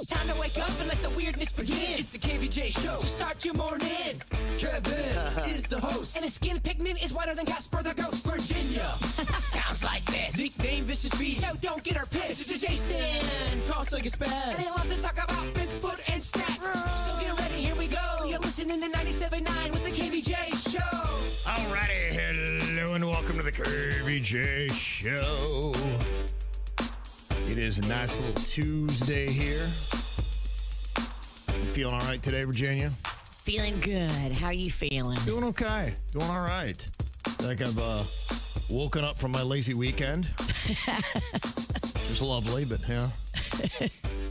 It's time to wake up and let the weirdness begin. It's the KVJ Show to start your morning. Kevin is the host, and his skin pigment is whiter than Casper the Ghost. Virginia sounds like this. Nickname Vicious Beast, so don't get her pissed. Jason talks like a spaz, and he'll have to talk about Bigfoot and stats. So get ready, here we go. You're listening to 97.9 with the KVJ Show. Alrighty, hello and welcome to the KVJ Show. It is a nice little Tuesday here. You feeling all right today, Virginia? Feeling good. How are you feeling? Doing okay. Doing all right. Like I've woken up from my lazy weekend. It was lovely, but yeah.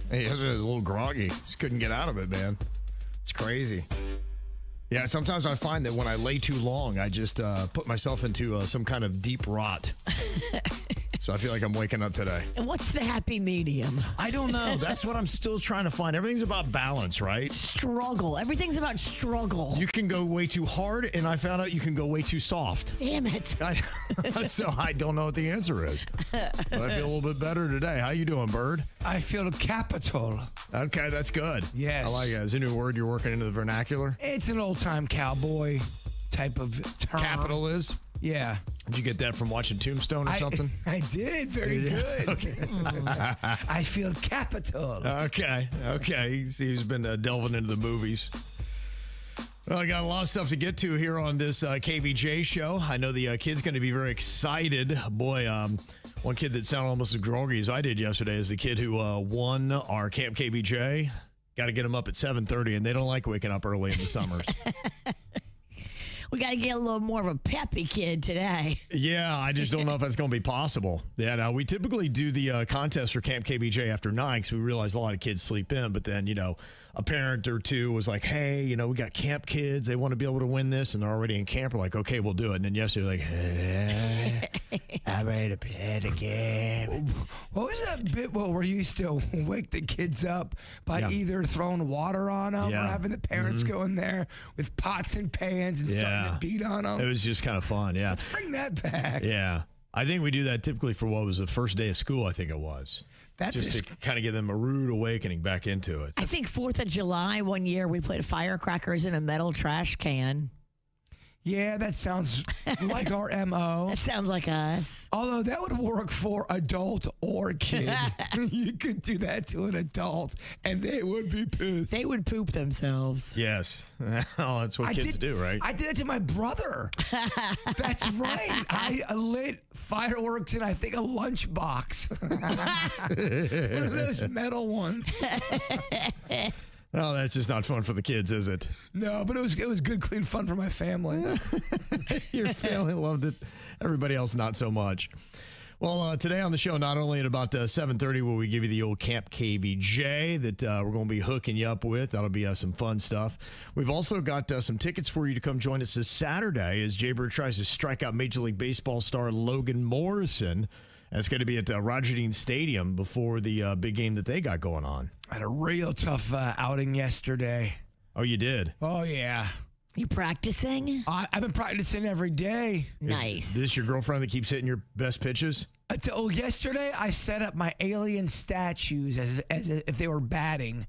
Hey, I was a little groggy. Just couldn't get out of it, man. It's crazy. Yeah, sometimes I find that when I lay too long, I just put myself into some kind of deep rot. So I feel like I'm waking up today. And what's the happy medium? I don't know. That's what I'm still trying to find. Everything's about balance, right? Struggle. Everything's about struggle. You can go way too hard, and I found out you can go way too soft. Damn it. So I don't know what the answer is. But I feel a little bit better today. How you doing, Bird? I feel capital. Okay, that's good. Yes. I like it. Is it a new word you're working into the vernacular? It's an old-time cowboy type of term. Capital is? Yeah. Did you get that from watching Tombstone or something? I did. Very good. Okay. I feel capital. Okay. He's been delving into the movies. Well, I got a lot of stuff to get to here on this KVJ show. I know the kid's going to be very excited. Boy, one kid that sounded almost as groggy as I did yesterday is the kid who won our Camp KVJ. Got to get him up at 7:30, and they don't like waking up early in the summers. We got to get a little more of a peppy kid today. Yeah, I just don't know if that's going to be possible. Yeah, now we typically do the contest for Camp KVJ after 9 because we realize a lot of kids sleep in. But then, a parent or two was like, hey, we got camp kids. They want to be able to win this. And they're already in camp. We're like, okay, we'll do it. And then yesterday, like, I'm ready to play the game. What was that bit where you used to wake the kids up by either throwing water on them or having the parents go in there with pots and pans and starting to beat on them? It was just kind of fun, yeah. Let's bring that back. Yeah. I think we do that typically for what was the first day of school, I think it was. That's just to kind of give them a rude awakening back into it. I think 4th of July, one year, we played firecrackers in a metal trash can. Yeah, that sounds like our MO. That sounds like us. Although that would work for adult or kid. You could do that to an adult, and they would be pissed. They would poop themselves. Yes. Oh, that's what kids do, right? I did that to my brother. That's right. I lit fireworks in, I think, a lunchbox. One of those metal ones. Oh, that's just not fun for the kids, is it? No, but it was good, clean fun for my family. Your family loved it. Everybody else, not so much. Well, today on the show, not only at about 7:30 will we give you the old Camp KVJ that we're going to be hooking you up with. That'll be some fun stuff. We've also got some tickets for you to come join us this Saturday as Jbird tries to strike out Major League Baseball star Logan Morrison. That's going to be at Roger Dean Stadium before the big game that they got going on. I had a real tough outing yesterday. Oh, you did? Oh, yeah. You practicing? I've been practicing every day. Nice. Is this your girlfriend that keeps hitting your best pitches? Yesterday, I set up my alien statues as if they were batting.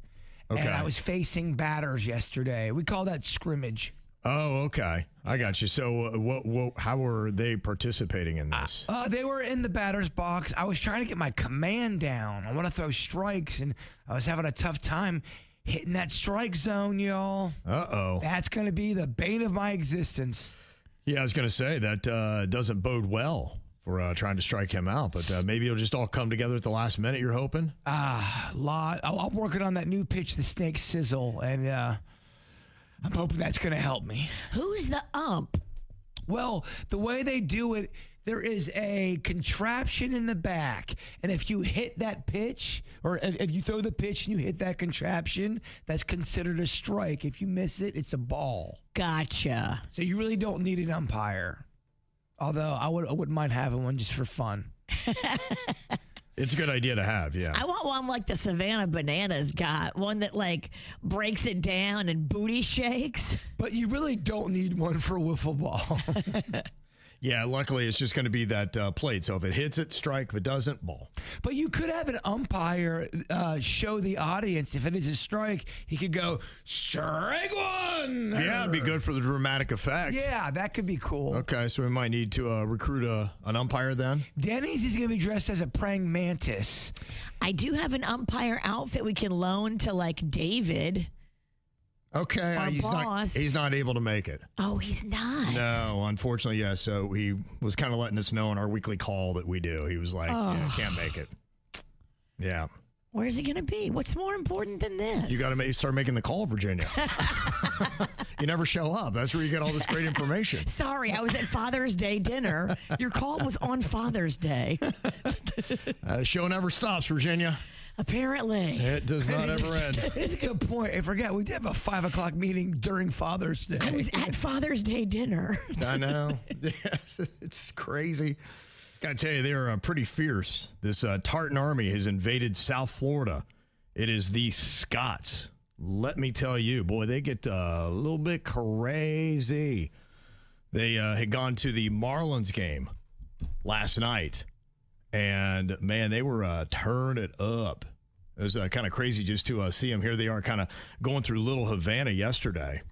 Okay. And I was facing batters yesterday. We call that scrimmage. Oh, okay. I got you. So how were they participating in this? They were in the batter's box. I was trying to get my command down. I want to throw strikes, and I was having a tough time hitting that strike zone, y'all. Uh-oh. That's going to be the bane of my existence. Yeah, I was going to say that doesn't bode well for trying to strike him out, but maybe it'll just all come together at the last minute, you're hoping? I'm working on that new pitch, the snake sizzle, and I'm hoping that's going to help me. Who's the ump? Well, the way they do it, there is a contraption in the back. And if you hit that pitch, or if you throw the pitch and you hit that contraption, that's considered a strike. If you miss it, it's a ball. Gotcha. So you really don't need an umpire. Although I wouldn't mind having one just for fun. It's a good idea to have, yeah. I want one like the Savannah Bananas got, one that like breaks it down and booty shakes. But you really don't need one for wiffle ball. Yeah, luckily it's just going to be that plate. So if it hits it, strike. If it doesn't, ball. But you could have an umpire show the audience if it is a strike. He could go, strike one. Yeah, it'd be good for the dramatic effect. Yeah, that could be cool. Okay, so we might need to recruit an umpire then. Denny's is going to be dressed as a praying mantis. I do have an umpire outfit we can loan to like David. Okay, Our boss. he's not able to make it. Oh, he's not. No, unfortunately, yeah. So he was kind of letting us know on our weekly call that we do. He was like, yeah, can't make it. Yeah. Where's he going to be? What's more important than this? You got to start making the call, Virginia. You never show up. That's where you get all this great information. Sorry, I was at Father's Day dinner. Your call was on Father's Day. Show never stops, Virginia. Apparently. It does not ever end. That's a good point. I forgot we did have a 5 o'clock meeting during Father's Day. I was at Father's Day dinner. I know. Yes, it's crazy. Got to tell you, they're pretty fierce. This Tartan army has invaded South Florida. It is the Scots. Let me tell you, boy, they get a little bit crazy. They had gone to the Marlins game last night, and, man, they were turning it up. It was kind of crazy just to see them. Here they are kind of going through Little Havana yesterday.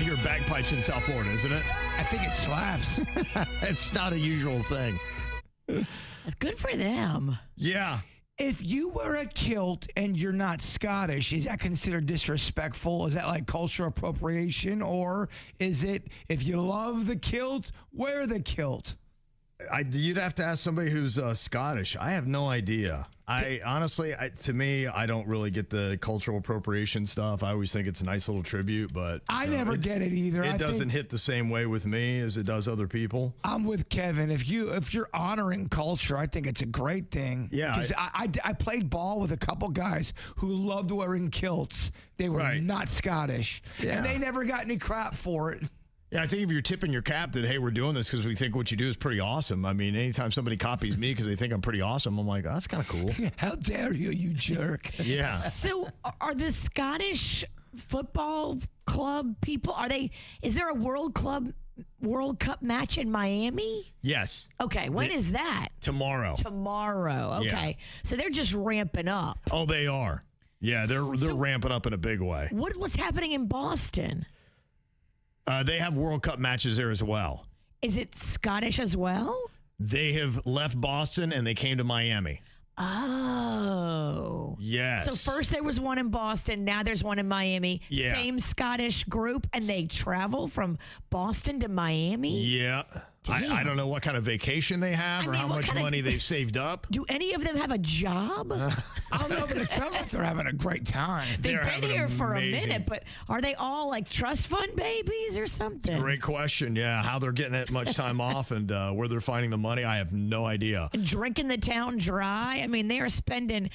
Your bagpipes in South Florida, isn't it? I think it slaps. It's not a usual thing. Good for them. Yeah. If you wear a kilt and you're not Scottish, is that considered disrespectful? Is that like cultural appropriation? Or is it, if you love the kilt, wear the kilt? You'd have to ask somebody who's Scottish. I have no idea. Honestly, to me, I don't really get the cultural appropriation stuff. I always think it's a nice little tribute, but I never get it either. It doesn't hit the same way with me as it does other people. I'm with Kevin. If you're honoring culture, I think it's a great thing. Yeah, because I played ball with a couple guys who loved wearing kilts. They were not Scottish, and they never got any crap for it. Yeah, I think if you're tipping your cap that, hey, we're doing this because we think what you do is pretty awesome. I mean, anytime somebody copies me because they think I'm pretty awesome, I'm like, oh, that's kind of cool. How dare you, you jerk. Yeah. So are the Scottish football club people, is there a World Cup match in Miami? Yes. Okay, when is that? Tomorrow. Tomorrow, okay. Yeah. So they're just ramping up. Oh, they are. Yeah, they're ramping up in a big way. What's happening in Boston? They have World Cup matches there as well. Is it Scottish as well? They have left Boston and they came to Miami. Oh. Yes. So first there was one in Boston. Now there's one in Miami. Yeah. Same Scottish group. And they travel from Boston to Miami? Yeah. I don't know what kind of vacation they have or how much money they've saved up. Do any of them have a job? I don't know, but it sounds like they're having a great time. They've been here for a minute, but are they all like trust fund babies or something? Great question. Yeah. How they're getting that much time off and where they're finding the money, I have no idea. And drinking the town dry? I mean, they are spending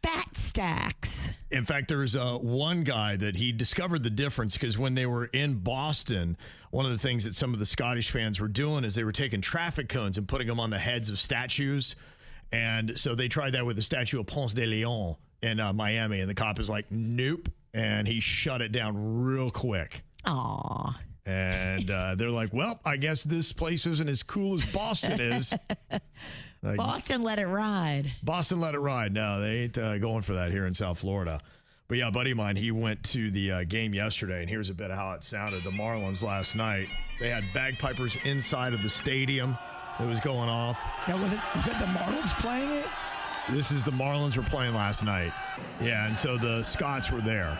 fat stacks. In fact, there's one guy that he discovered the difference because when they were in Boston, one of the things that some of the Scottish fans were doing is they were taking traffic cones and putting them on the heads of statues. And so they tried that with the statue of Ponce de Leon in Miami. And the cop is like, nope. And he shut it down real quick. Aw. And they're like, well, I guess this place isn't as cool as Boston is. Boston let it ride. Boston let it ride. No, they ain't going for that here in South Florida. But yeah, a buddy of mine, he went to the game yesterday, and here's a bit of how it sounded. The Marlins last night, they had bagpipers inside of the stadium that was going off. Now, was that the Marlins playing it? This is the Marlins were playing last night. Yeah, and so the Scots were there.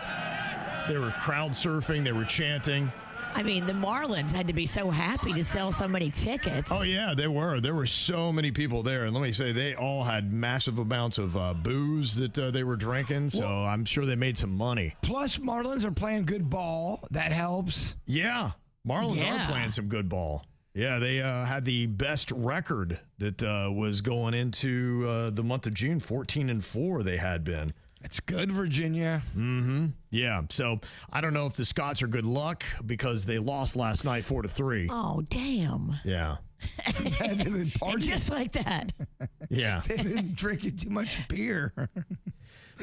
They were crowd surfing. They were chanting. I mean, the Marlins had to be so happy to sell so many tickets. Oh, yeah, they were. There were so many people there. And let me say, they all had massive amounts of booze that they were drinking. So I'm sure they made some money. Plus, Marlins are playing good ball. That helps. Yeah, Marlins are playing some good ball. Yeah, they had the best record that was going into the month of June, 14-4 they had been. That's good, Virginia. Mm-hmm. Yeah. So I don't know if the Scots are good luck because they lost last night 4-3. Oh, damn. Yeah. They've been partying. Just like that. Yeah. They've been drinking too much beer.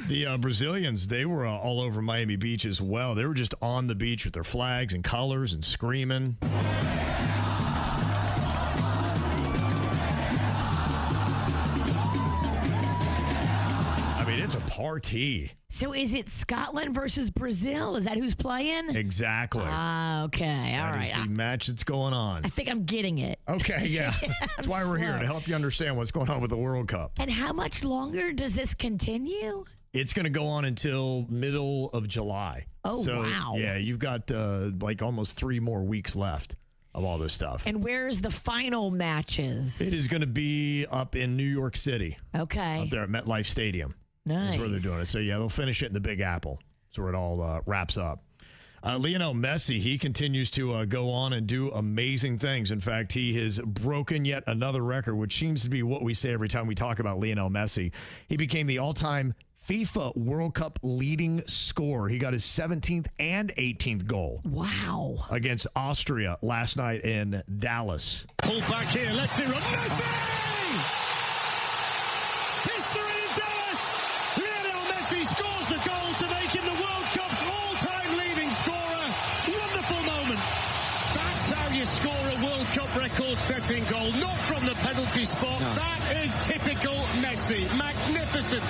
The Brazilians, they were all over Miami Beach as well. They were just on the beach with their flags and colors and screaming. I mean, it's a party. So is it Scotland versus Brazil? Is that who's playing? Exactly. Okay. All That right. is the match that's going on. I think I'm getting it. Okay, yeah. That's why we're here, slow. to help you understand what's going on with the World Cup. And how much longer does this continue? It's going to go on until middle of July. Oh, so, wow. Yeah, you've got like almost 3 more weeks left of all this stuff. And where's the final matches? It is going to be up in New York City, Okay. up there at MetLife Stadium. Nice. That's where they're doing it. So, yeah, they'll finish it in the Big Apple. That's where it all wraps up. Lionel Messi, he continues to go on and do amazing things. In fact, he has broken yet another record, which seems to be what we say every time we talk about Lionel Messi. He became the all-time FIFA World Cup leading scorer. He got his 17th and 18th goal. Wow. Against Austria last night in Dallas. Pull back here. Let's see. Messi! History in Dallas. Lionel Messi scores the goal to make him the World Cup's all-time leading scorer. Wonderful moment. That's how you score a World Cup record-setting goal. Not from the penalty spot. No. That is typical Messi. Magnificent.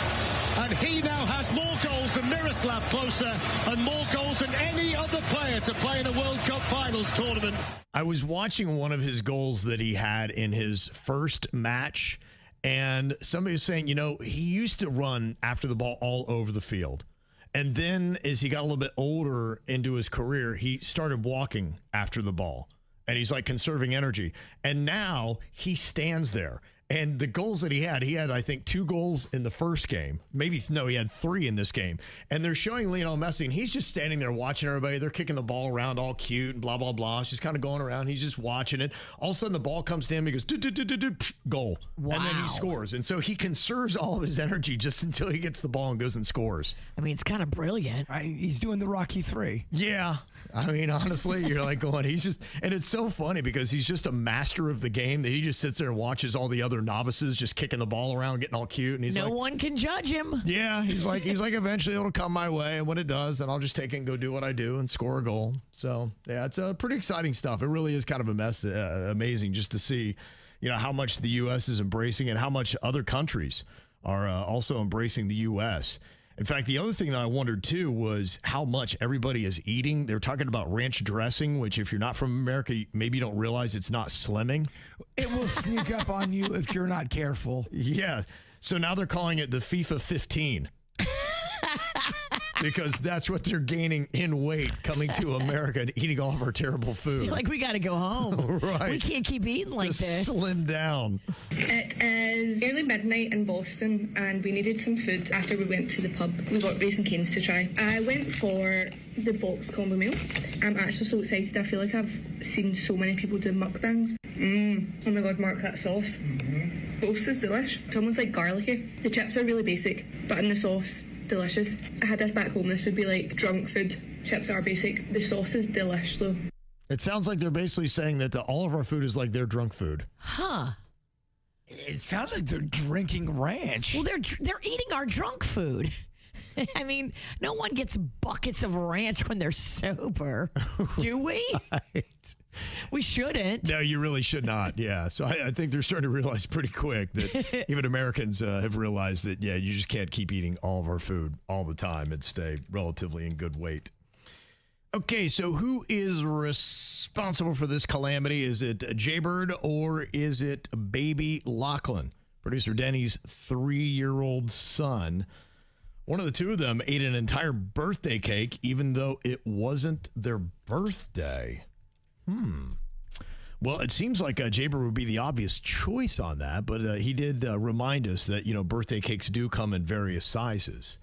And he now has more goals than Miroslav Klose and more goals than any other player to play in a World Cup Finals tournament. I was watching one of his goals that he had in his first match, and somebody was saying, you know, he used to run after the ball all over the field. And then as he got a little bit older into his career, he started walking after the ball. And he's like conserving energy. And now he stands there. And the goals that he had, I think, 2 goals in the first game. He had 3 in this game. And they're showing Lionel Messi, and he's just standing there watching everybody. They're kicking the ball around all cute and blah, blah, blah. It's just kind of going around. He's just watching it. All of a sudden, the ball comes to him. He goes, goal. Wow. And then he scores. And so he conserves all of his energy just until he gets the ball and goes and scores. I mean, it's kind of brilliant. He's doing the Rocky 3. Yeah. I mean, honestly, you're like going, and it's so funny because he's just a master of the game that he just sits there and watches all the other novices just kicking the ball around, getting all cute. And he's no one can judge him. Yeah, he's like, eventually it'll come my way. And when it does, then I'll just take it and go do what I do and score a goal. So, yeah, it's pretty exciting stuff. It really is kind of amazing just to see, you know, how much the U.S. is embracing and how much other countries are also embracing the U.S. In fact, the other thing that I wondered, too, was how much everybody is eating. They're talking about ranch dressing, which if you're not from America, maybe you don't realize it's not slimming. It will sneak up on you if you're not careful. Yeah. So now they're calling it the FIFA 15. Because that's what they're gaining in weight coming to America and eating all of our terrible food. Like, we got to go home. Right. We can't keep eating like Just this. slim down. It is early midnight in Boston and we needed some food after we went to the pub. We got Raisin Cane's to try. I went for the box combo meal. I'm actually so excited. I feel like I've seen so many people do mukbangs. Oh my god, Mark, that sauce. Sauce is delish. It's almost like garlicky. The chips are really basic, but in the sauce, delicious. I had this back home. This would be like drunk food. Chips are basic. The sauce is delish though. It sounds like they're basically saying that all of our food is like their drunk food. Huh. It sounds like they're drinking ranch. Well, they're eating our drunk food. I mean, no one gets buckets of ranch when they're sober, do we? Right. We shouldn't. No, you really should not. Yeah. So I think they're starting to realize pretty quick that even Americans have realized that, yeah, you just can't keep eating all of our food all the time and stay relatively in good weight. Okay, so who is responsible for this calamity? Is it Jbird or is it baby Lochlan, producer Denny's 3-year-old son? One of the two of them ate an entire birthday cake, even though it wasn't their birthday. Well, it seems like Jbird would be the obvious choice on that, but he did remind us that, you know, birthday cakes do come in various sizes.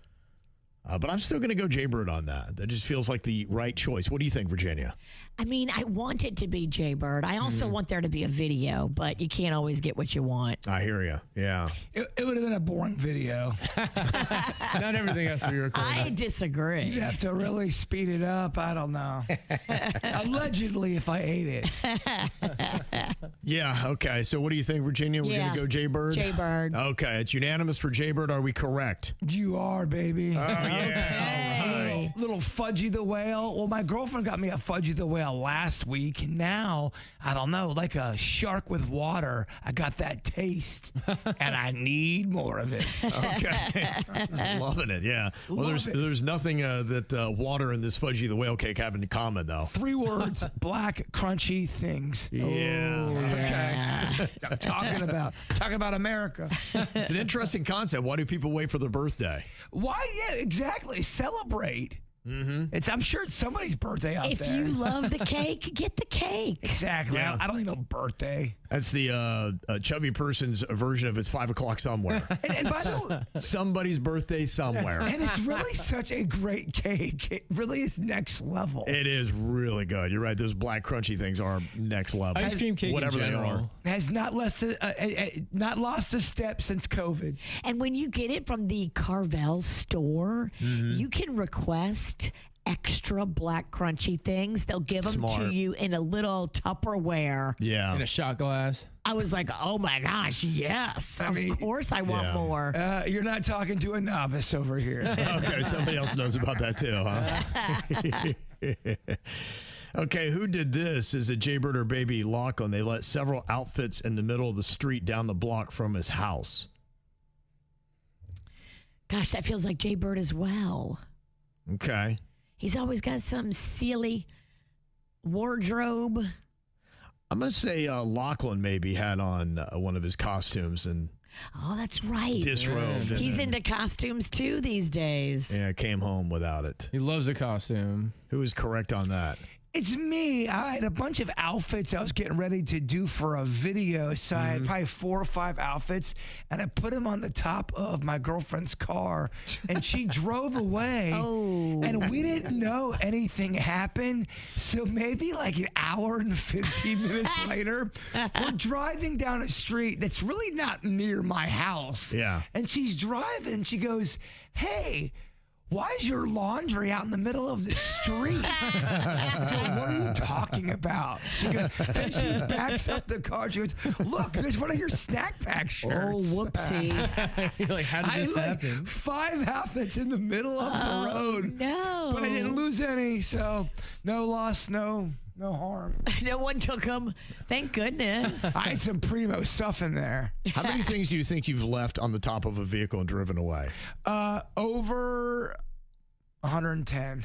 But I'm still going to go Jbird on that. That just feels like the right choice. What do you think, Virginia? I mean, I want it to be Jbird. I also want there to be a video, but you can't always get what you want. I hear you. Yeah. It would have been a boring video. Not everything has to be recorded. I disagree. You'd have to really speed it up. I don't know. Allegedly, if I ate it. Yeah. Okay. So what do you think, Virginia? We're going to go Jbird? Jbird. Okay. It's unanimous for Jbird. Are we correct? You are, baby. Oh, yeah. All right. Little Fudgy the Whale. Well, my girlfriend got me a Fudgy the Whale last week. Now, I don't know, like a shark with water, I got that taste, and I need more of it. Okay. Just loving it. Yeah. Well, there's nothing that water and this Fudgy the Whale cake have in common, though. 3 words: black, crunchy things. Yeah. Okay. I'm talking about America. It's an interesting concept. Why do people wait for their birthday? Why? Yeah, exactly. Celebrate. I'm sure it's somebody's birthday out If there. you love the cake, get the cake. Exactly. Yeah. I don't need no birthday. That's the chubby person's version of it's 5 o'clock somewhere. And by the way, Somebody's birthday somewhere. and it's really such a great cake. It really is next level. It is really good. You're right. Those black crunchy things are next level. Ice cream cake whatever in general. they are. Has not lost a step since COVID. And when you get it from the Carvel store, you can request extra black crunchy things. They'll give them to Smart. you in a little Tupperware. Yeah. In a shot glass. I was like, oh my gosh, yes. Of course I want more. You're not talking to a novice over here. Okay, somebody else knows about that too, huh? Okay, who did this? Is it Jbird or baby Lochlan? They let several outfits in the middle of the street down the block from his house. Gosh, that feels like Jbird as well. Okay. He's always got some silly wardrobe. I'm going to say Lochlan maybe had on one of his costumes and Oh, that's right. disrobed. He's and into costumes too these days. yeah, came home without it. He loves a costume. Who is correct on that? It's me. I had a bunch of outfits I was getting ready to do for a video. So I had probably 4 or 5 outfits, and I put them on the top of my girlfriend's car, and she drove away. Oh. And we didn't know anything happened. So maybe like an hour and 15 minutes later, we're driving down a street that's really not near my house. Yeah. And she's driving. She goes, "Hey, why is your laundry out in the middle of the street?" I go, "What are you talking about?" Then she backs up the car. She goes, "Look, there's one of your snack pack Oh, shirts." whoopsie. You're like, how did I this had happen? 5 outfits in the middle of the road. No. But I didn't lose any, so no loss, no harm. No one took them. Thank goodness. I had some primo stuff in there. How many things do you think you've left on the top of a vehicle and driven away? Over 110.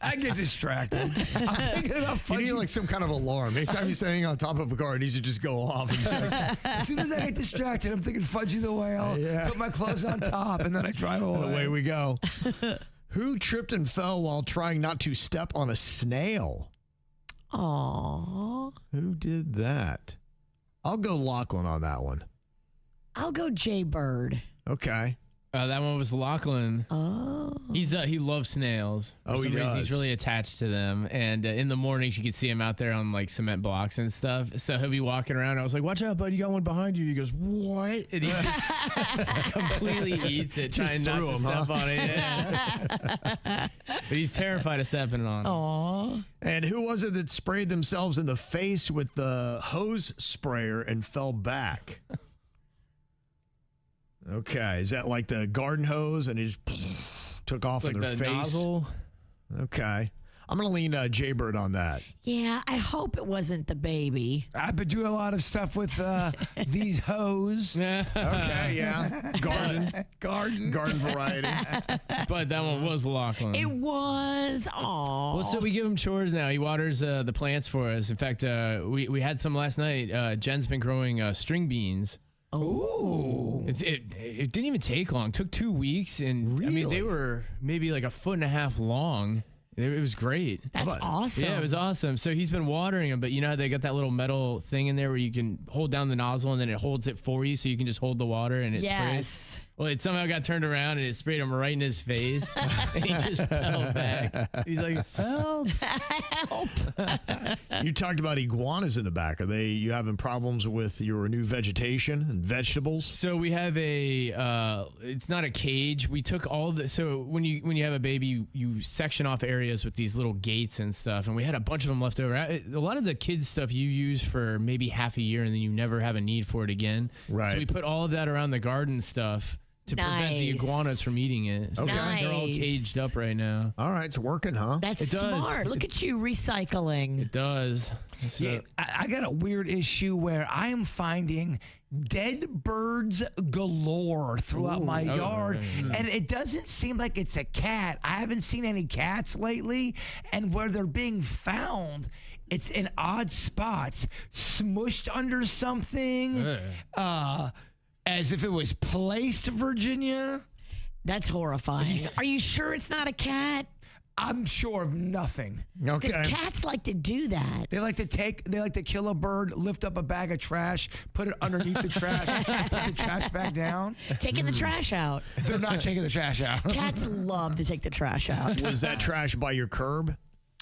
I get distracted. I'm thinking about You need fudging. like some kind of alarm. Anytime you're sitting on top of a car, it needs to just go off. And be like, As soon as I get distracted, I'm thinking Fudgy the Whale, put my clothes on top, and then I drive away. away we go. Who tripped and fell while trying not to step on a snail? Aw. Who did that? I'll go Lochlan on that one. I'll go Jbird. Okay. That one was Lochlan. Oh. He loves snails. For Oh, he some reason, does. He's really attached to them. And in the mornings, you could see him out there on like cement blocks and stuff. So he'll be walking around. I was like, "Watch out, bud! You got one behind you." He goes, "What?" And he just completely eats it, Just trying not threw to him, step huh? on it. Yeah. But he's terrified of stepping on. Aw. And who was it that sprayed themselves in the face with the hose sprayer and fell back? Okay. Is that like the garden hose and he just took off Like in their the face? nozzle. Okay. I'm going to lean Jbird on that. Yeah, I hope it wasn't the baby. I've been doing a lot of stuff with these hoes. Okay, yeah. Garden variety. But that one was Lochlan. It was. Aw. Well, so we give him chores now. He waters the plants for us. In fact, we had some last night. Jen's been growing string beans. Oh. It didn't even take long. It took 2 weeks, and I mean Really? they were maybe like a 1.5 feet long. It was great. That's awesome. Yeah, it was awesome. So he's been watering them, but you know how they got that little metal thing in there where you can hold down the nozzle and then it holds it for you, so you can just hold the water and it sprays. Yes. Well, it somehow got turned around and it sprayed him right in his face. And he just fell back. He's like, help. Help. You talked about iguanas in the back. Are you having problems with your new vegetation and vegetables? So we have it's not a cage. We took so when you have a baby, you section off areas with these little gates and stuff. And we had a bunch of them left over. A lot of the kids stuff you use for maybe half a year and then you never have a need for it again. Right. So we put all of that around the garden stuff to prevent the iguanas from eating it. So they're all caged up right now. All right, it's working, huh? That's smart. Look at you recycling. It does. So, Yeah, I got a weird issue where I am finding dead birds galore throughout my yard, and it doesn't seem like it's a cat. I haven't seen any cats lately, and where they're being found, it's in odd spots, smushed under something, as if it was placed, Virginia. That's horrifying. Are you sure it's not a cat? I'm sure of nothing. Okay. Because cats like to do that. They like to kill a bird, lift up a bag of trash, put it underneath the trash, put the trash back down. Taking the trash out. They're not taking the trash out. Cats love to take the trash out. Was that trash by your curb?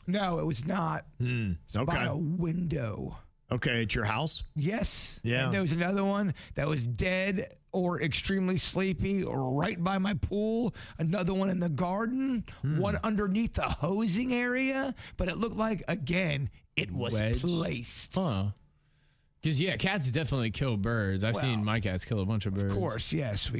No, it was not. It's by a window. Okay, at your house? Yes. Yeah. And there was another one that was dead or extremely sleepy or right by my pool. Another one in the garden. One underneath the hosing area. But it looked like, again, it was placed. huh. Because, cats definitely kill birds. I've seen my cats kill a bunch of birds. Of course, yes.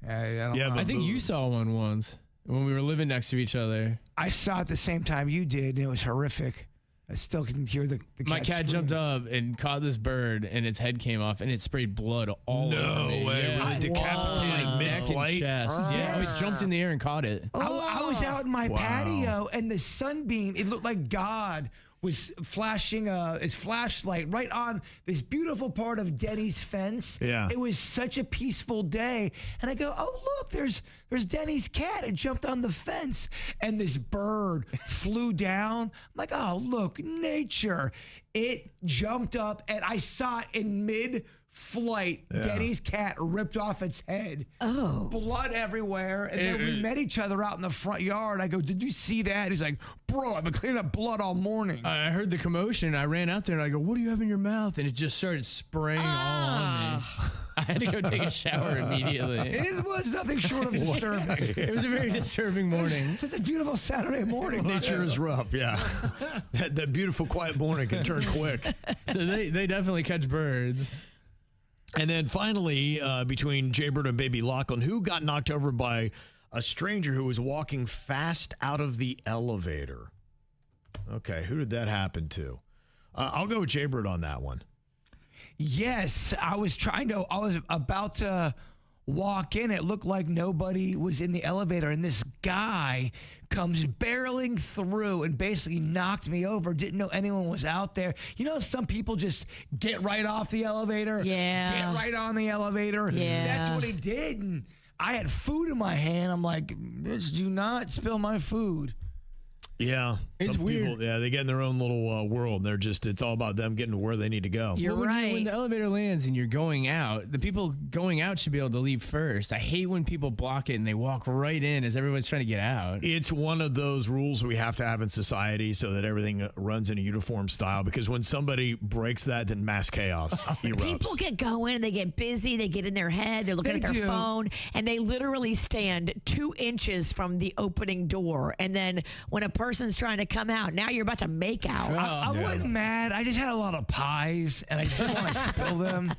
I don't know. I think you saw one once when we were living next to each other. I saw it the same time you did, and it was horrific. I still can hear the My cat screams. jumped up and caught this bird, and its head came off, and it sprayed blood all over me. way. Yeah. Really decapitated My neck and mid-flight? chest. Yeah, it jumped in the air and caught it. I was out in my patio, and the sunbeam, it looked like God was flashing his flashlight right on this beautiful part of Denny's fence. Yeah. It was such a peaceful day. And I go, oh, look, there's Denny's cat. It jumped on the fence. And this bird flew down. I'm like, oh, look, nature. It jumped up, and I saw it in mid-flight. Denny's cat ripped off its head. Oh. Blood everywhere. And then we met each other out in the front yard. I go, did you see that? He's like, bro, I've been cleaning up blood all morning. I heard the commotion. I ran out there, and I go, what do you have in your mouth? And it just started spraying all on me. I had to go take a shower immediately. It was nothing short of disturbing. It was a very disturbing morning. Such a beautiful Saturday morning. Nature is rough, yeah. that beautiful, quiet morning can turn quick. So they definitely catch birds. And then finally, between Jbird and baby Lochlan, who got knocked over by a stranger who was walking fast out of the elevator. Okay, who did that happen to? I'll go with Jbird on that one. Yes, I was about to walk in. It looked like nobody was in the elevator, and this guy comes barreling through and basically knocked me over. Didn't know anyone was out there. You know, some people just get right off the elevator. Yeah. Get right on the elevator. Yeah. That's what he did. And I had food in my hand. I'm like, bitch, do not spill my food. Yeah. It's Some weird. People, yeah, they get in their own little world. They're it's all about them getting to where they need to go. You're Well, right. when the elevator lands and you're going out, the people going out should be able to leave first. I hate when people block it and they walk right in as everyone's trying to get out. It's one of those rules we have to have in society so that everything runs in a uniform style, because when somebody breaks that, then mass chaos erupts. People get going, they get busy, they get in their head, they're looking They at their do. phone, and they literally stand 2 inches from the opening door. And then when a person's trying to come out, now you're about to make out. I wasn't mad. I just had a lot of pies, and I just didn't want to spill them.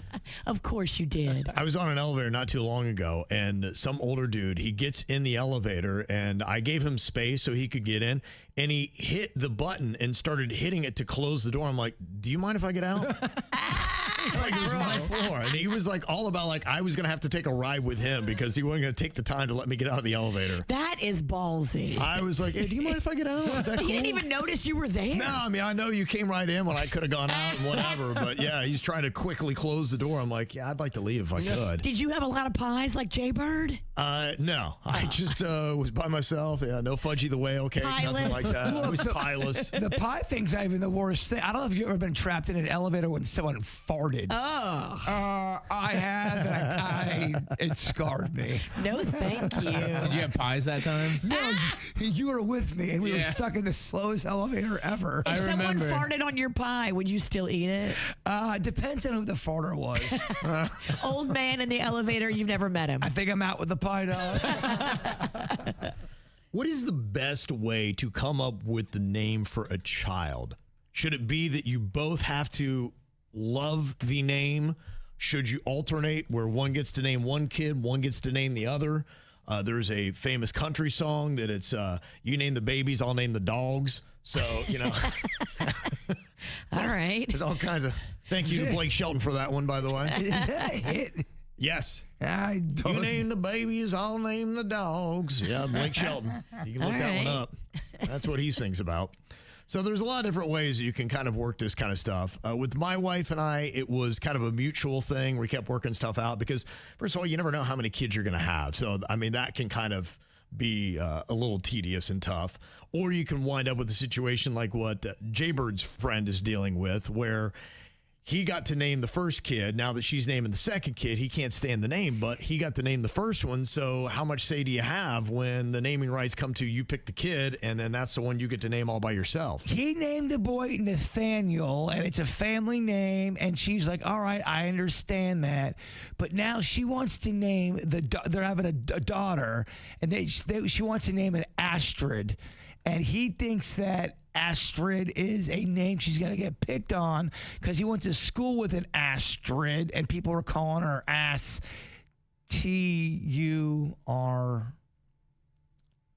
Of course you did. I was on an elevator not too long ago, and some older dude, he gets in the elevator, and I gave him space so he could get in, and he hit the button and started hitting it to close the door. I'm like, do you mind if I get out? Like it was my floor. And he was like all about like I was going to have to take a ride with him because he wasn't going to take the time to let me get out of the elevator. That is ballsy. I was like, hey, do you mind if I get out? Is that He cool? didn't even notice you were there. No, I mean, I know you came right in when I could have gone out and whatever, but yeah, he's trying to quickly close the door. I'm like, yeah, I'd like to leave if I could. Did you have a lot of pies like Jbird? No, I just was by myself. Yeah, no Fudgy the Whale cake, nothing Pileless. like that. It was pileless. The pie thing's not even the worst thing. I don't know if you've ever been trapped in an elevator when someone farted farted. I have, and it scarred me. No, thank you. Did you have pies that time? No, you were with me, and we were stuck in the slowest elevator ever. If someone remember. farted on your pie, would you still eat it? Depends on who the farter was. Old man in the elevator, you've never met him. I think I'm out with the pie dog. What is the best way to come up with the name for a child? Should it be that you both have to love the name? Should you alternate where one gets to name one kid, one gets to name the other? There's a famous country song that it's you name the babies, I'll name the dogs. So, you know. All right. There's all kinds of. Thank you to Blake Shelton for that one, by the way. Is that a hit? Yes. I don't. You name the babies, I'll name the dogs. Yeah, Blake Shelton. You can look that one up. That's what he sings about. So there's a lot of different ways that you can kind of work this kind of stuff. With my wife and I, it was kind of a mutual thing. We kept working stuff out because, first of all, you never know how many kids you're going to have. So, I mean, that can kind of be a little tedious and tough. Or you can wind up with a situation like what Jbird's friend is dealing with, where he got to name the first kid. Now that she's naming the second kid, he can't stand the name, but he got to name the first one. So how much say do you have when the naming rights come to you pick the kid, and then that's the one you get to name all by yourself? He named the boy Nathaniel, and it's a family name, and she's like, all right, I understand that. But now she wants to name, they're having a daughter, and she wants to name it Astrid. And he thinks that Astrid is a name she's going to get picked on because he went to school with an Astrid, and people are calling her Ass T-U-R,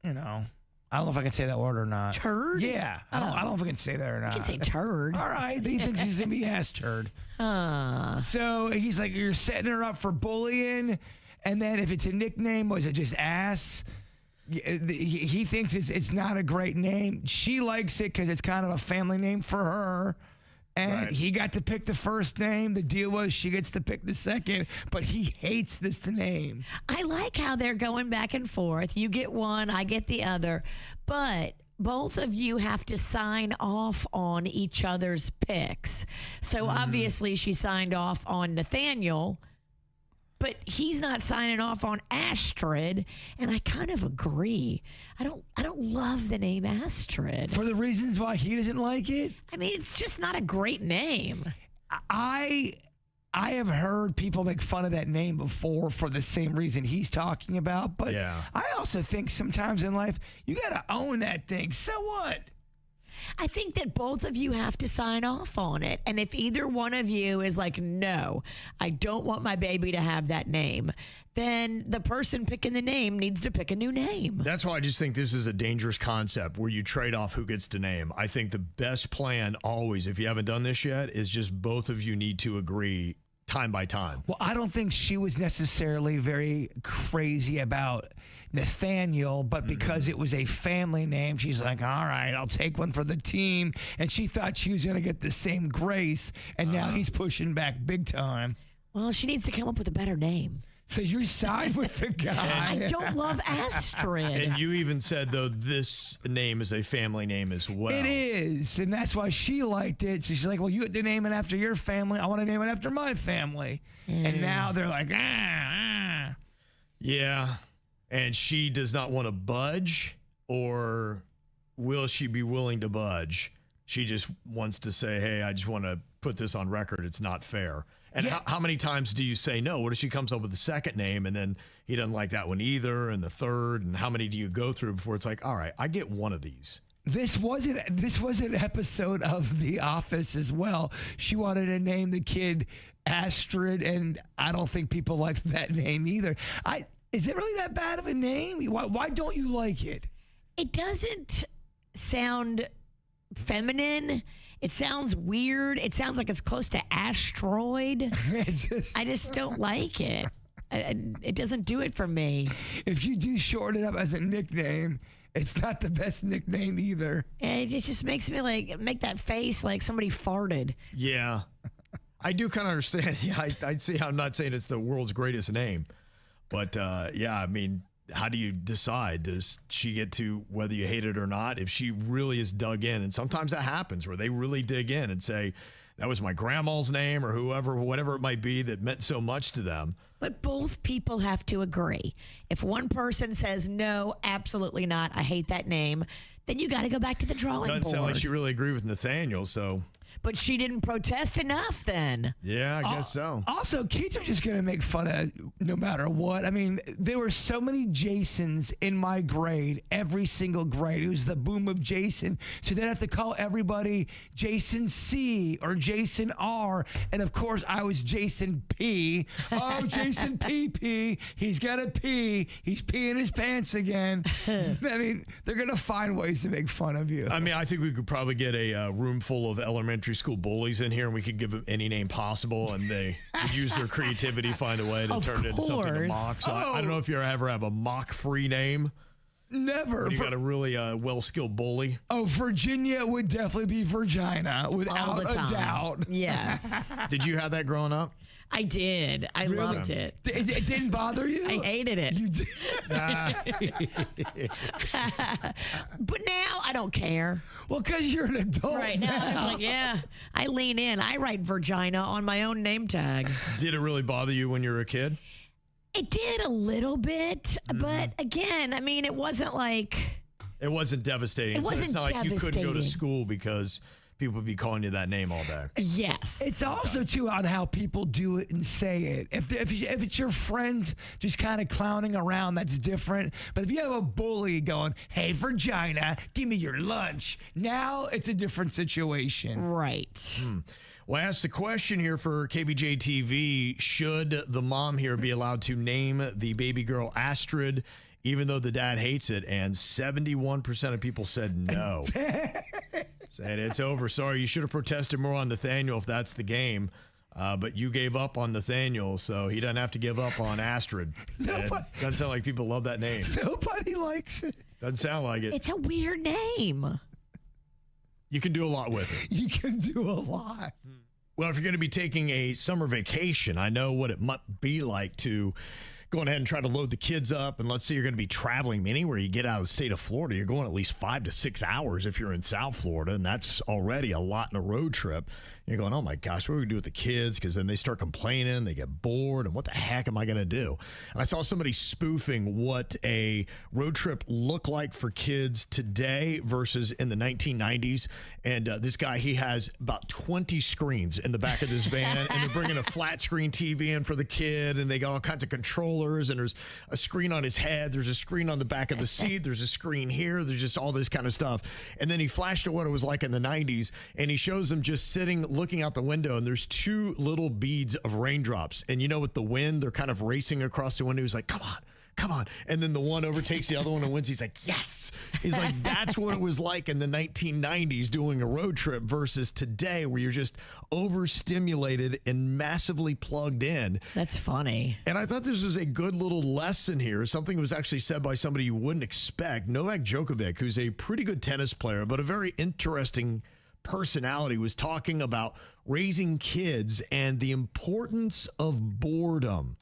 you know. I don't know if I can say that word or not. Turd? Yeah. I don't know if I can say that or not. You can say turd. All right. He thinks he's going to be ass turd. So he's like, you're setting her up for bullying. And then if it's a nickname, was it just ass? He thinks it's not a great name. She likes it because it's kind of a family name for her. And he got to pick the first name. The deal was she gets to pick the second, but he hates this name. I like how they're going back and forth. You get one, I get the other. But both of you have to sign off on each other's picks. So obviously she signed off on Nathaniel, but he's not signing off on Astrid, and I kind of agree. I don't love the name Astrid. For the reasons why he doesn't like it? I mean, it's just not a great name. I have heard people make fun of that name before for the same reason he's talking about, but I also think sometimes in life you got to own that thing. So what? I think that both of you have to sign off on it. And if either one of you is like, no, I don't want my baby to have that name, then the person picking the name needs to pick a new name. That's why I just think this is a dangerous concept where you trade off who gets to name. I think the best plan always, if you haven't done this yet, is just both of you need to agree time by time. Well, I don't think she was necessarily very crazy about Nathaniel, but because it was a family name, she's like, all right, I'll take one for the team. And she thought she was going to get the same grace, and now he's pushing back big time. Well, she needs to come up with a better name. So you side with the guy. I don't love Astrid. And you even said, though, this name is a family name as well. It is, and that's why she liked it. So she's like, well, you get to name it after your family. I want to name it after my family. And now they're like, Yeah. And she does not want to budge, or will she be willing to budge? She just wants to say, hey, I just want to put this on record. It's not fair. And how many times do you say no? What if she comes up with the second name and then he doesn't like that one either, and the third? And how many do you go through before it's like, all right, I get one of these? This was an episode of The Office as well. She wanted to name the kid Astrid, and I don't think people liked that name either. Is it really that bad of a name? Why don't you like it? It doesn't sound feminine. It sounds weird. It sounds like it's close to asteroid. I just don't like it. It doesn't do it for me. If you do shorten it up as a nickname, it's not the best nickname either. It just makes me make that face like somebody farted. Yeah. I do kind of understand. Yeah, I'd say, I'm not saying it's the world's greatest name. But, I mean, how do you decide? Does she get to, whether you hate it or not, if she really is dug in? And sometimes that happens where they really dig in and say, that was my grandma's name or whatever it might be that meant so much to them. But both people have to agree. If one person says, no, absolutely not, I hate that name, then you got to go back to the drawing Doesn't board. sound like she really agreed with Nathaniel, so. But she didn't protest enough then. Yeah, I guess so. Also, kids are just going to make fun of no matter what. I mean, there were so many Jasons in my grade, every single grade. It was the boom of Jason. So they'd have to call everybody Jason C or Jason R. And of course, I was Jason P. Oh, Jason P. He's got a P. He's peeing his pants again. I mean, they're going to find ways to make fun of you. I mean, I think we could probably get a room full of elementary school bullies in here, and we could give them any name possible, and they would use their creativity, find a way to turn it into something to mock. So I don't know if you ever have a mock-free name. Never. You got a really well-skilled bully. Oh, Virginia would definitely be Virginia, without a doubt. Yes. Did you have that growing up? I did. I loved it. It didn't bother you? I hated it. You did. But now I don't care. Well, because you're an adult. Right now, I'm just like, yeah, I lean in. I write Virginia on my own name tag. Did it really bother you when you were a kid? It did a little bit, but again, I mean, it wasn't like... It wasn't devastating. It wasn't It's not like you couldn't go to devastating. school because people would be calling you that name all day. Yes. It's also, too, on how people do it and say it. If it's your friends just kind of clowning around, that's different. But if you have a bully going, hey, Virginia, give me your lunch, now it's a different situation. Right. Well, I asked the question here for KVJ TV, should the mom here be allowed to name the baby girl Astrid, even though the dad hates it? And 71% of people said no. Said it's over. Sorry, you should have protested more on Nathaniel if that's the game. But you gave up on Nathaniel, so he doesn't have to give up on Astrid. Doesn't sound like people love that name. Nobody likes it. Doesn't sound like it. It's a weird name. You can do a lot with it. You can do a lot. Well, if you're going to be taking a summer vacation, I know what it might be like to go ahead and try to load the kids up. And let's say you're going to be traveling anywhere you get out of the state of Florida. You're going at least 5 to 6 hours if you're in South Florida, and that's already a lot in a road trip. You're going, oh my gosh, what are we going to do with the kids? Because then they start complaining, they get bored, and what the heck am I going to do? And I saw somebody spoofing what a road trip looked like for kids today versus in the 1990s. And this guy, he has about 20 screens in the back of this van, and they're bringing a flat screen TV in for the kid, and they got all kinds of controllers, and there's a screen on his head, there's a screen on the back of the seat, there's a screen here, there's just all this kind of stuff. And then he flashed to what it was like in the 90s, and he shows them just sitting, looking out the window, and there's 2 little beads of raindrops. And you know, with the wind, they're kind of racing across the window. He's like, come on. And then the one overtakes the other one and wins. He's like, yes. He's like, that's what it was like in the 1990s doing a road trip versus today, where you're just overstimulated and massively plugged in. That's funny. And I thought this was a good little lesson here. Something was actually said by somebody you wouldn't expect. Novak Djokovic, who's a pretty good tennis player, but a very interesting personality, was talking about raising kids and the importance of boredom.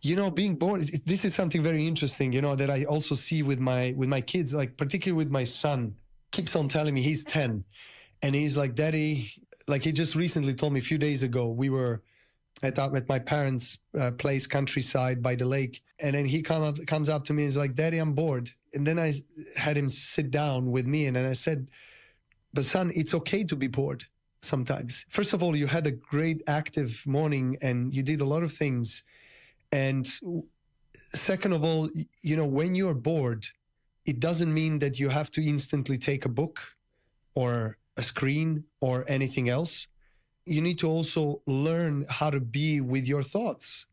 You know, being bored, this is something very interesting, you know, that I also see with my kids, like particularly with my son, keeps on telling me, he's 10, and he's like, Daddy, like he just recently told me a few days ago, we were at my parents' place, countryside by the lake, and then he comes up to me and is like, Daddy, I'm bored. And then I had him sit down with me, and then I said, but son, it's okay to be bored sometimes. First of all, you had a great active morning and you did a lot of things. And second of all, you know, when you're bored, it doesn't mean that you have to instantly take a book or a screen or anything else. You need to also learn how to be with your thoughts.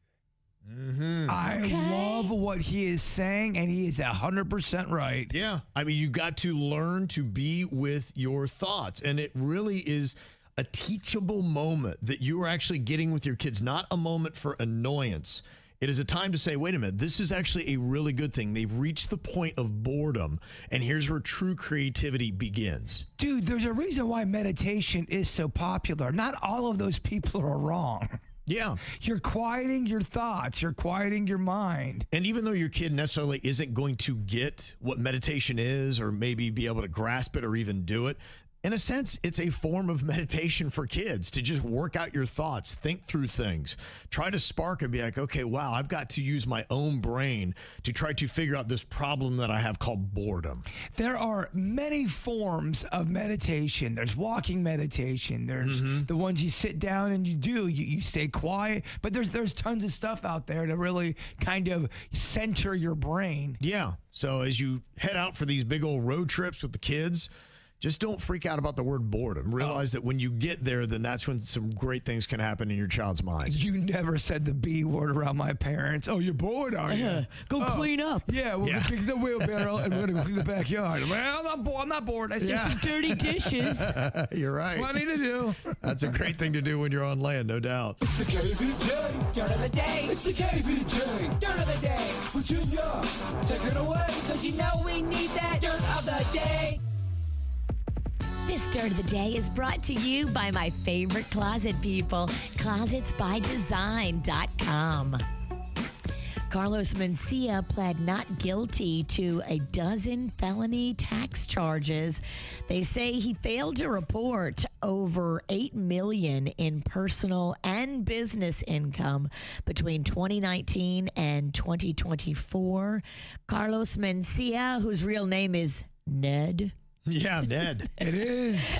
Mm-hmm. I love what he is saying, and he is 100% right. Yeah. I mean, you got to learn to be with your thoughts. And it really is a teachable moment that you are actually getting with your kids, not a moment for annoyance. It is a time to say, wait a minute, this is actually a really good thing. They've reached the point of boredom, and here's where true creativity begins. Dude, there's a reason why meditation is so popular. Not all of those people are wrong. Yeah. You're quieting your thoughts. You're quieting your mind. And even though your kid necessarily isn't going to get what meditation is or maybe be able to grasp it or even do it, in a sense, it's a form of meditation for kids to just work out your thoughts, think through things, try to spark and be like, okay, wow, I've got to use my own brain to try to figure out this problem that I have called boredom. There are many forms of meditation. There's walking meditation. There's the ones you sit down and you stay quiet. But there's tons of stuff out there to really kind of center your brain. Yeah. So as you head out for these big old road trips with the kids, just don't freak out about the word boredom. Realize that when you get there, then that's when some great things can happen in your child's mind. You never said the B word around my parents. Oh, you're bored, are you? Go clean up. Yeah, we're going to kick the wheelbarrow and we're going to go clean the backyard. Well, I'm not bored. I see some Dirty dishes. You're right. what I need to do. That's a great thing to do when you're on land, no doubt. It's the KVJ Dirt of the Day. It's the KVJ Dirt of the Day. Virginia, take it away. Cause you know we need that Dirt of the Day. This Dirt of the Day is brought to you by my favorite closet people, closetsbydesign.com. Carlos Mencia pled not guilty to a dozen felony tax charges. They say he failed to report over $8 million in personal and business income between 2019 and 2024. Carlos Mencia, whose real name is Ned, Yeah, Ned. It is.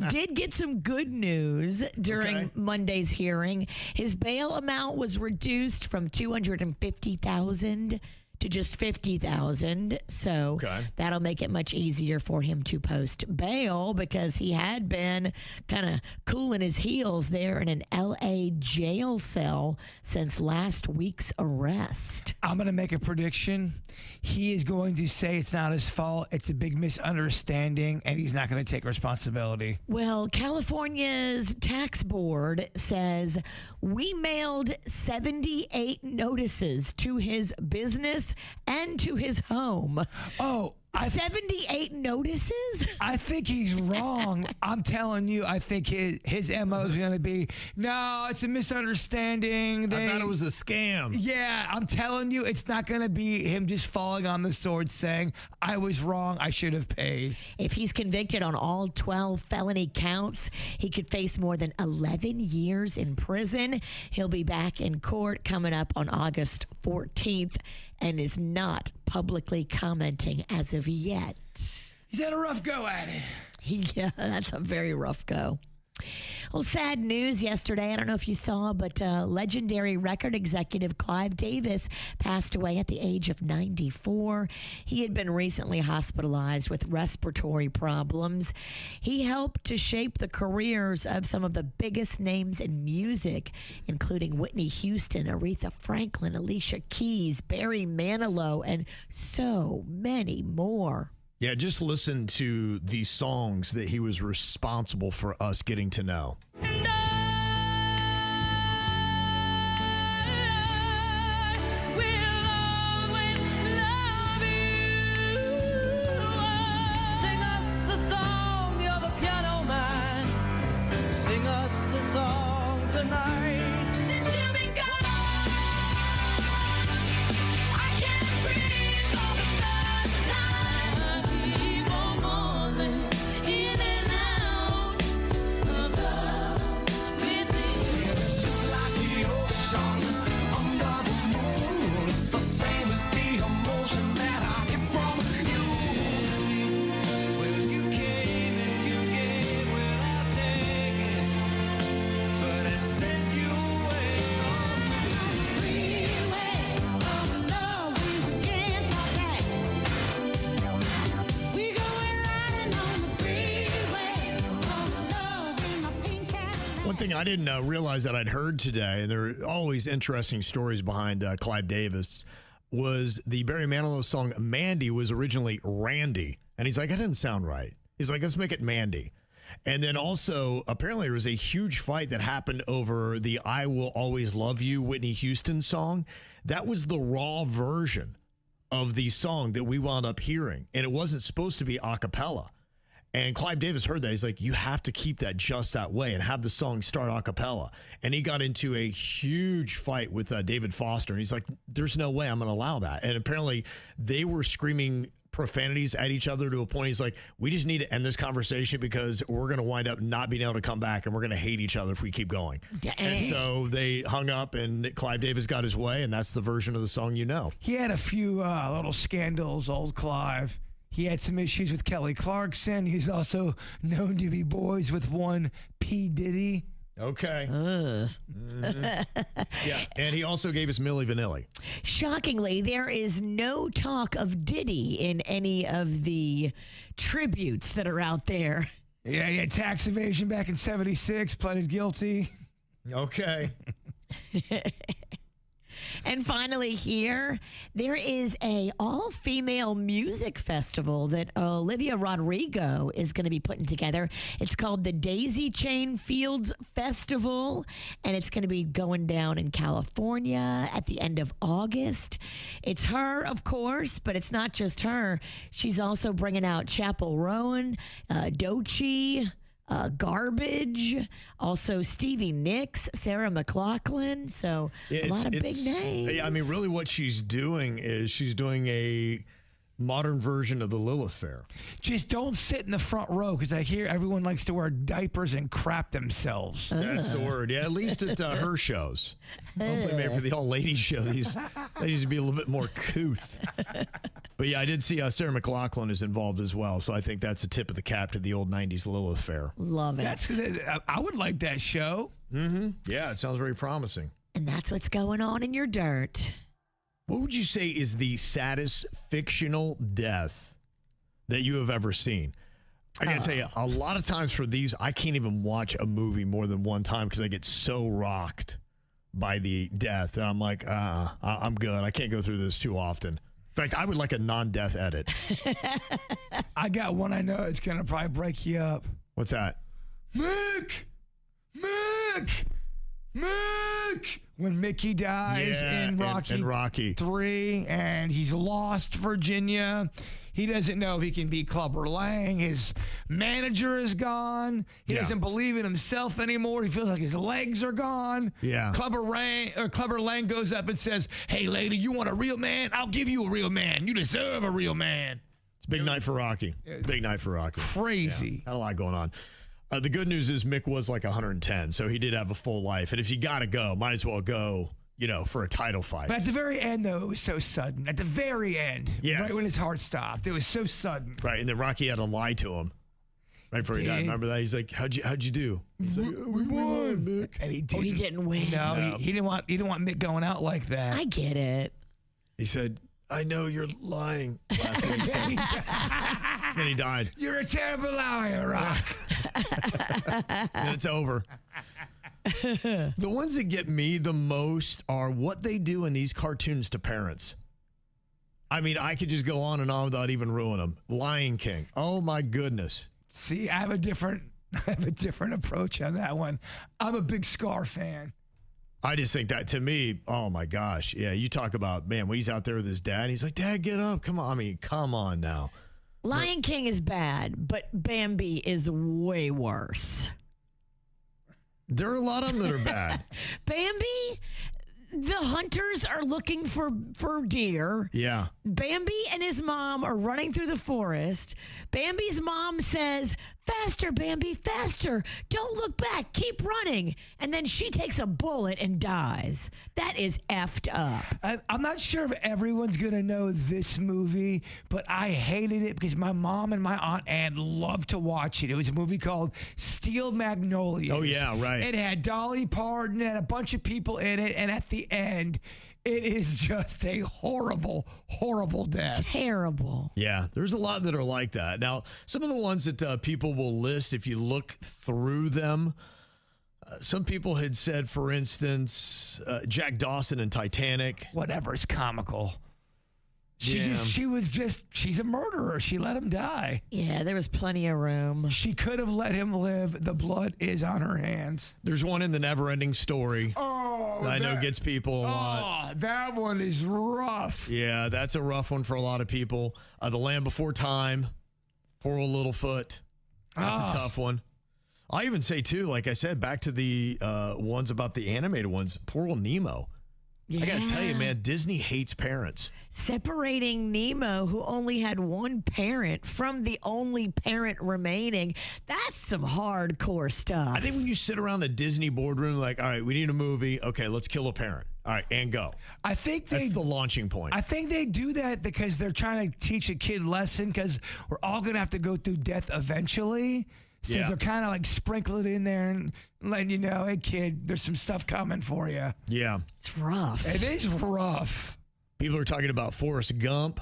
did get some good news during Monday's hearing. His bail amount was reduced from $250,000 to just $50,000. So that'll make it much easier for him to post bail because he had been kind of cooling his heels there in an LA jail cell since last week's arrest. I'm going to make a prediction. He is going to say it's not his fault. It's a big misunderstanding, and he's not going to take responsibility. Well, California's tax board says we mailed 78 notices to his business and to his home. Oh, 78 notices? I think he's wrong. I'm telling you, I think his MO is going to be, no, it's a misunderstanding. I thought it was a scam. Yeah, I'm telling you, it's not going to be him just falling on the sword saying, I was wrong, I should have paid. If he's convicted on all 12 felony counts, he could face more than 11 years in prison. He'll be back in court coming up on August 14th and is not publicly commenting as of yet. He's had a rough go at it. Yeah, that's a very rough go. Well, sad news yesterday. I don't know if you saw, but legendary record executive Clive Davis passed away at the age of 94. He had been recently hospitalized with respiratory problems. He helped to shape the careers of some of the biggest names in music, including Whitney Houston, Aretha Franklin, Alicia Keys, Barry Manilow, and so many more. Yeah, just listen to the songs that he was responsible for us getting to know. And I will always love you. Sing us a song, you're the piano man. Sing us a song tonight. Since you've been gone, I can't breathe for the first time. I keep on falling in and out of love with you. It's just like the ocean under the moon. It's the same as the emotion that I get from you. Well, you came and you gave without taking, but I sent you away on the freeway of love is against our backs. We going riding on the freeway of love in my pink Cadillac. One thing I didn't realize that I'd heard today, and there are always interesting stories behind Clive Davis, was the Barry Manilow song Mandy was originally Randy. And he's like, that didn't sound right. He's like, let's make it Mandy. And then also, apparently there was a huge fight that happened over the I Will Always Love You Whitney Houston song. That was the raw version of the song that we wound up hearing. And it wasn't supposed to be a cappella. And Clive Davis heard that. He's like, you have to keep that just that way and have the song start a cappella. And he got into a huge fight with David Foster. And he's like, there's no way I'm going to allow that. And apparently they were screaming profanities at each other to a point he's like, we just need to end this conversation because we're going to wind up not being able to come back and we're going to hate each other if we keep going. And so they hung up and Clive Davis got his way, and that's the version of the song you know. He had a few little scandals, old Clive. He had some issues with Kelly Clarkson. He's also known to be boys with one P. Diddy. Okay. Yeah, and he also gave us Milli Vanilli. Shockingly, there is no talk of Diddy in any of the tributes that are out there. Yeah, he had tax evasion back in '76, pleaded guilty. Okay. And finally here, there is a all-female music festival that Olivia Rodrigo is going to be putting together. It's called the Daisy Chain Fields Festival, and it's going to be going down in California at the end of August. It's her, of course, but it's not just her. She's also bringing out Chappell Rowan, Doechii, Garbage, also Stevie Nicks, Sarah McLachlan. So a lot of big names. I mean, really what she's doing is she's doing a modern version of the Lilith Fair. Just don't sit in the front row because I hear everyone likes to wear diapers and crap themselves. That's the word. Yeah, at least at her shows. Hopefully maybe for the all-ladies show, these ladies would be a little bit more couth. But yeah, I did see Sarah McLachlan is involved as well, so I think that's a tip of the cap to the old 90s Lilith Fair. Love it. I would like that show. Mm-hmm. Yeah, it sounds very promising. And that's what's going on in your dirt. What would you say is the saddest fictional death that you have ever seen? I got to tell you, a lot of times for these, I can't even watch a movie more than one time because I get so rocked by the death. And I'm like, I'm good. I can't go through this too often. In fact, I would like a non-death edit. I got one I know it's going to probably break you up. What's that? Mick! When Mickey dies in Rocky 3 and he's lost Virginia. He doesn't know if he can beat Clubber Lang. His manager is gone. He doesn't believe in himself anymore. He feels like his legs are gone. Yeah. Clubber Lang goes up and says, "Hey, lady, you want a real man? I'll give you a real man. You deserve a real man." It's a big night for Rocky. Big night for Rocky. Crazy. Yeah, had a lot going on. The good news is Mick was like 110, so he did have a full life. And if you got to go, might as well go, for a title fight. But at the very end, though, it was so sudden. At the very end, right when his heart stopped, it was so sudden. Right, and then Rocky had to lie to him right before he died. Remember that? He's like, "How'd you do?" He's like, "We won, Mick." And he didn't win. No, he didn't want Mick going out like that. I get it. He said, "I know you're lying." Last thing he said. Then he died. You're a terrible liar, Rock. And it's over. The ones that get me the most are what they do in these cartoons to parents. I mean, I could just go on and on without even ruining them. Lion King. Oh my goodness. See, I have a different approach on that one. I'm a big Scar fan. I just think that, to me, oh my gosh. Yeah, you talk about, man, when he's out there with his dad, he's like, "Dad, get up. Come on." I mean, come on now. Lion King is bad, but Bambi is way worse. There are a lot of them that are bad. Bambi, the hunters are looking for deer. Yeah. Bambi and his mom are running through the forest. Bambi's mom says, "Faster, Bambi, faster. Don't look back. Keep running." And then she takes a bullet and dies. That is effed up. I'm not sure if everyone's going to know this movie, but I hated it because my mom and my Aunt Ann loved to watch it. It was a movie called Steel Magnolias. Oh, yeah, right. It had Dolly Parton and a bunch of people in it. And at the end, it is just a horrible, horrible death. Terrible. Yeah, there's a lot that are like that. Now, some of the ones that people will list, if you look through them, some people had said, for instance, Jack Dawson in Titanic. Whatever, it's comical. She's a murderer. She let him die. Yeah, there was plenty of room. She could have let him live. The blood is on her hands. There's one in The Never-Ending Story. Oh, I know gets people a lot. That one is rough. Yeah, that's a rough one for a lot of people. The Land Before Time. Poor old Littlefoot. That's a tough one. I even say, too, like I said, back to the ones about the animated ones, poor old Nemo. I got to tell you, man, Disney hates parents. Separating Nemo, who only had one parent, from the only parent remaining. That's some hardcore stuff. I think when you sit around a Disney boardroom, like, all right, we need a movie. Okay, let's kill a parent. All right, and go. I think That's the launching point. I think they do that because they're trying to teach a kid lesson, because we're all going to have to go through death eventually. So Yeah. they're kind of like sprinkling it in there and letting you know, hey, kid, there's some stuff coming for you. Yeah. It's rough. It is rough. People are talking about Forrest Gump.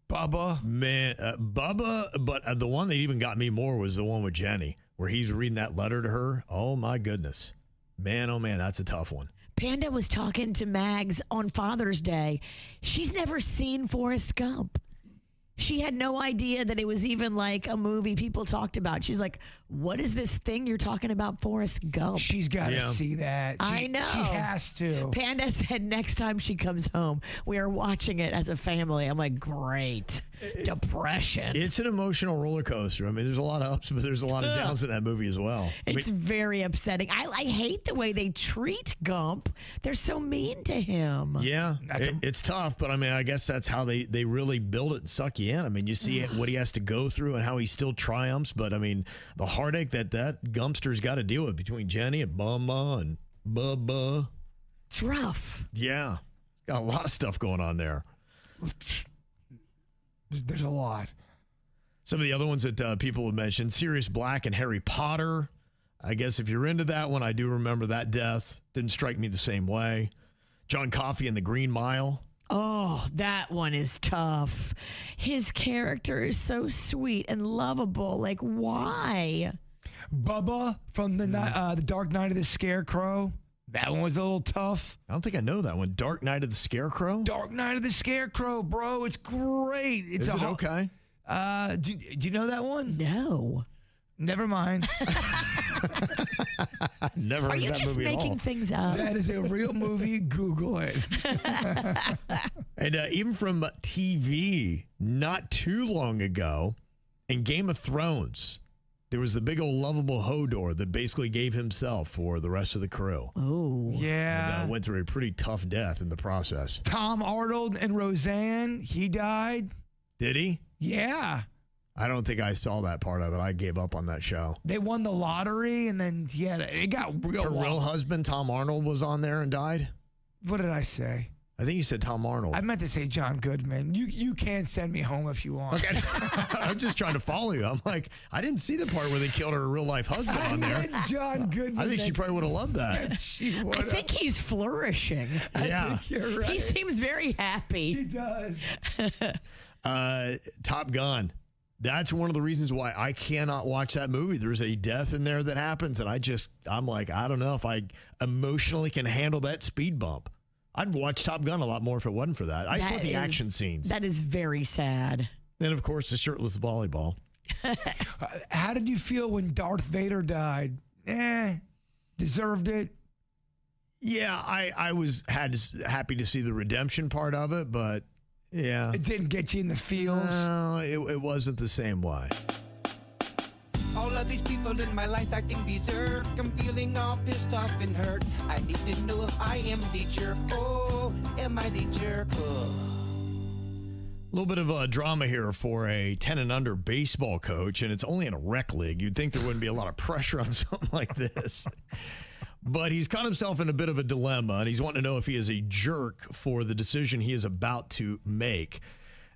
Bubba. Man, Bubba, but the one that even got me more was the one with Jenny, where he's reading that letter to her. Oh, my goodness. Man, oh, man, that's a tough one. Panda was talking to Mags on Father's Day. She's never seen Forrest Gump. She had no idea that it was even like a movie people talked about. She's like, what is this thing you're talking about, Forrest Gump? She's got to Yeah. see that. I know. She has to. Panda said next time she comes home, we are watching it as a family. I'm like, great. Depression. It's an emotional roller coaster. I mean, there's a lot of ups, but there's a lot of downs in that movie as well. It's very upsetting. I hate the way they treat Gump. They're so mean to him. Yeah, it's tough, but I mean, I guess that's how they really build it and suck you in. I mean, you see what he has to go through and how he still triumphs, but I mean, the heartache that Gumpster's got to deal with between Jenny and Mama and Bubba. It's rough. Yeah, got a lot of stuff going on there. There's a lot. Some of the other ones that people have mentioned, Sirius Black and Harry Potter. I guess if you're into that one, I do remember that death. Didn't strike me the same way. John Coffey and the Green Mile. Oh, that one is tough. His character is so sweet and lovable. Like, why? Bubba from the Dark Knight of the Scarecrow. That one was a little tough. I don't think I know that one. Dark Knight of the Scarecrow? Dark Knight of the Scarecrow, bro. It's great. It's Is it okay? Do you know that one? No. Never mind. Never Are heard you that just movie at all. making things up? That is a real movie. Google it. And even from TV, not too long ago, in Game of Thrones, there was the big old lovable Hodor that basically gave himself for the rest of the crew. Oh. Yeah. And went through a pretty tough death in the process. Tom Arnold and Roseanne, he died. Did he? Yeah. I don't think I saw that part of it. I gave up on that show. They won the lottery, and then, yeah, it got real Her real wild. husband, Tom Arnold, was on there and died? What did I say? I think you said Tom Arnold. I meant to say John Goodman. You can send me home if you want. Okay. I'm just trying to follow you. I'm like, I didn't see the part where they killed her real life husband on there. John Goodman. I think she probably would have loved that. She would. I think he's flourishing. Yeah. You're right. He seems very He happy. does. Top Gun. That's one of the reasons why I cannot watch that movie. There's a death in there that happens, and I'm like, I don't know if I emotionally can handle that speed bump. I'd watch Top Gun a lot more if it wasn't for that. I just want the action scenes. That is very sad. Then, of course, the shirtless volleyball. How did you feel when Darth Vader died? Deserved it. Yeah, I was happy to see the redemption part of it, but yeah. It didn't get you in the feels. No, it wasn't the same way. All of these people in my life acting berserk. I'm feeling all pissed off and hurt. I need to know if I am the jerk. Oh, am I the jerk? Oh. A little bit of a drama here for a 10 and under baseball coach, and it's only in a rec league. You'd think there wouldn't be a lot of pressure on something like this. But he's caught himself in a bit of a dilemma, and he's wanting to know if he is a jerk for the decision he is about to make.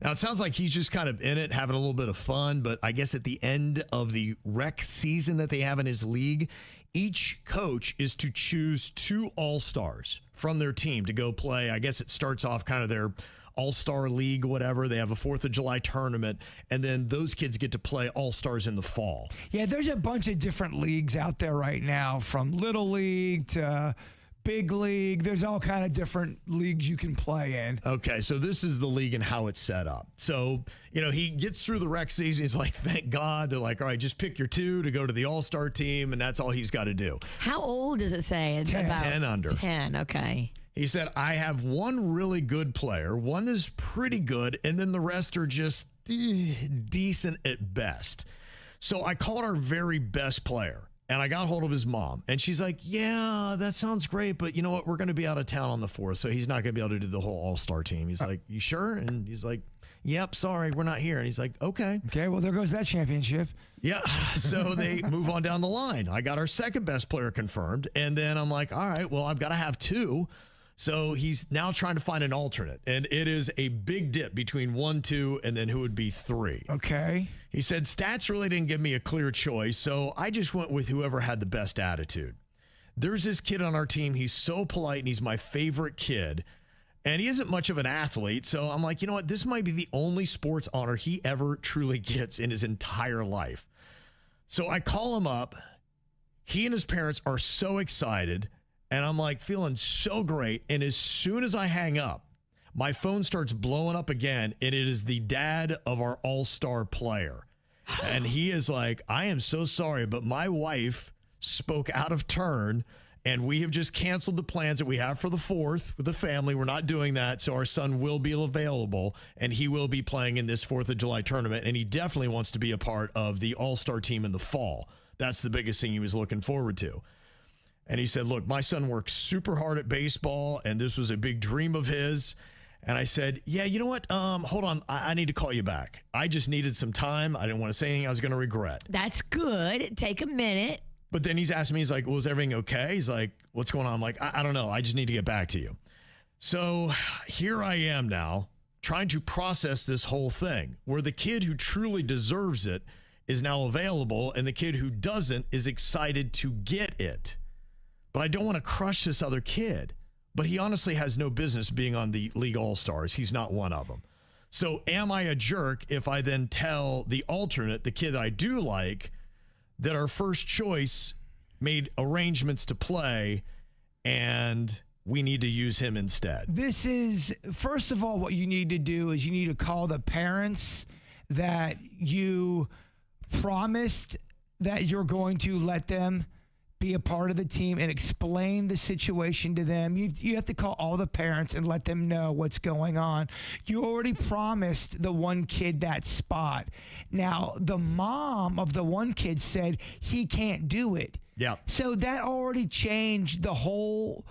Now, it sounds like he's just kind of in it, having a little bit of fun, but I guess at the end of the rec season that they have in his league, each coach is to choose 2 all-stars from their team to go play. I guess it starts off kind of their all-star league, whatever. They have a 4th of July tournament, and then those kids get to play all-stars in the fall. Yeah, there's a bunch of different leagues out there right now, from Little League to Big League. There's all kind of different leagues you can play in. Okay, so this is the league and how it's set up. So, he gets through the rec season. He's like, thank God. They're like, all right, just pick your 2 to go to the all-star team, and that's all he's got to do. How old does it say? It's 10. about 10 under. 10, okay. He said, I have one really good player, one is pretty good, and then the rest are just decent at best. So I called our very best player, And I got hold of his mom, and she's like, yeah, that sounds great, but you know what? We're going to be out of town on the 4th, so he's not going to be able to do the whole all-star team. He's like, you sure? And he's like, yep, sorry, we're not here. And he's like, okay. Okay, well, there goes that championship. Yeah, so they move on down the line. I got our second best player confirmed, and then I'm like, all right, well, I've got to have 2. So he's now trying to find an alternate, and it is a big dip between 1, 2, and then who would be 3. Okay. He said stats really didn't give me a clear choice, so I just went with whoever had the best attitude. There's this kid on our team. He's so polite, and he's my favorite kid, and he isn't much of an athlete, so I'm like, you know what? This might be the only sports honor he ever truly gets in his entire life. So I call him up. He and his parents are so excited. And I'm like feeling so great. And as soon as I hang up, my phone starts blowing up again. And it is the dad of our all-star player. And he is like, I am so sorry, but my wife spoke out of turn. And we have just canceled the plans that we have for the 4th with the family. We're not doing that. So our son will be available. And he will be playing in this 4th of July tournament. And he definitely wants to be a part of the all-star team in the fall. That's the biggest thing he was looking forward to. And he said, look, my son works super hard at baseball, and this was a big dream of his. And I said, yeah, you know what? Hold on. I need to call you back. I just needed some time. I didn't want to say anything I was going to regret. That's good. Take a minute. But then he's asking me, he's like, well, is everything okay? He's like, what's going on? I'm like, I don't know. I just need to get back to you. So here I am now trying to process this whole thing where the kid who truly deserves it is now available, and the kid who doesn't is excited to get it. But I don't want to crush this other kid. But he honestly has no business being on the League All-Stars. He's not one of them. So am I a jerk if I then tell the alternate, the kid that I do like, that our first choice made arrangements to play and we need to use him instead? This is, first of all, what you need to do is you need to call the parents that you promised that you're going to let them be a part of the team and explain the situation to them. You have to call all the parents and let them know what's going on. You already promised the one kid that spot. Now, the mom of the one kid said he can't do it. Yeah. So that already changed the whole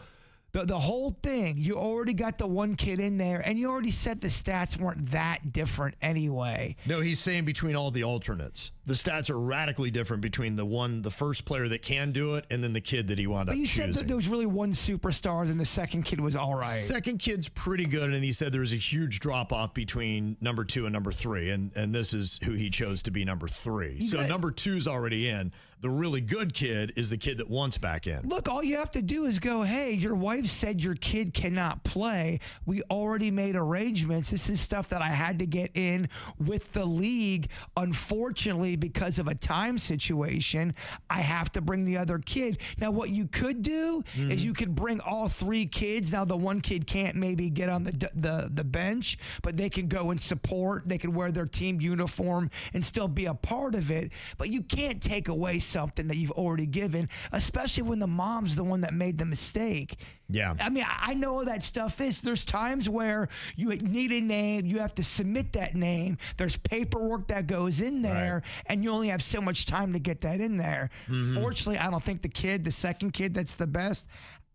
thing. You already got the one kid in there, and you already said the stats weren't that different anyway. No, he's saying between all the alternates. The stats are radically different between the first player that can do it, and then the kid that he wound up choosing. choosing. You said that there was really one superstar, and the second kid was all right. Second kid's pretty good, and he said there was a huge drop-off between number 2 and number 3, and this is who he chose to be number 3. So number 2's already in. The really good kid is the kid that wants back in. Look, all you have to do is go, hey, your wife said your kid cannot play. We already made arrangements. This is stuff that I had to get in with the league. Unfortunately, because of a time situation, I have to bring the other kid. Now, what you could do is you could bring all 3 kids. Now, the one kid can't maybe get on the bench, but they can go and support. They can wear their team uniform and still be a part of it. But you can't take away something that you've already given, especially when the mom's the one that made the mistake. Yeah. I mean, I know what that stuff is. There's times where you need a name, you have to submit that name. There's paperwork that goes in there, and you only have so much time to get that in there. Fortunately, I don't think the second kid that's the best,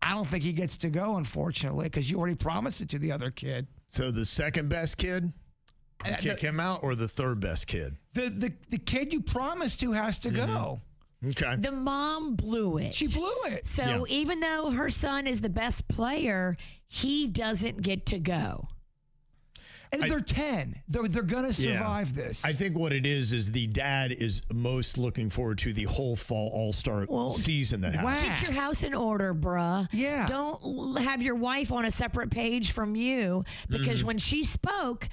I don't think he gets to go, unfortunately, because you already promised it to the other kid. So the second best kid, kick him out, or the third best kid? The kid you promised to has to go. Okay. The mom blew it. She blew it. So even though her son is the best player, he doesn't get to go. And they're 10. They're going to survive this. I think what it is the dad is most looking forward to the whole fall all-star season that happens. Get your house in order, bruh. Yeah. Don't have your wife on a separate page from you, because when she spoke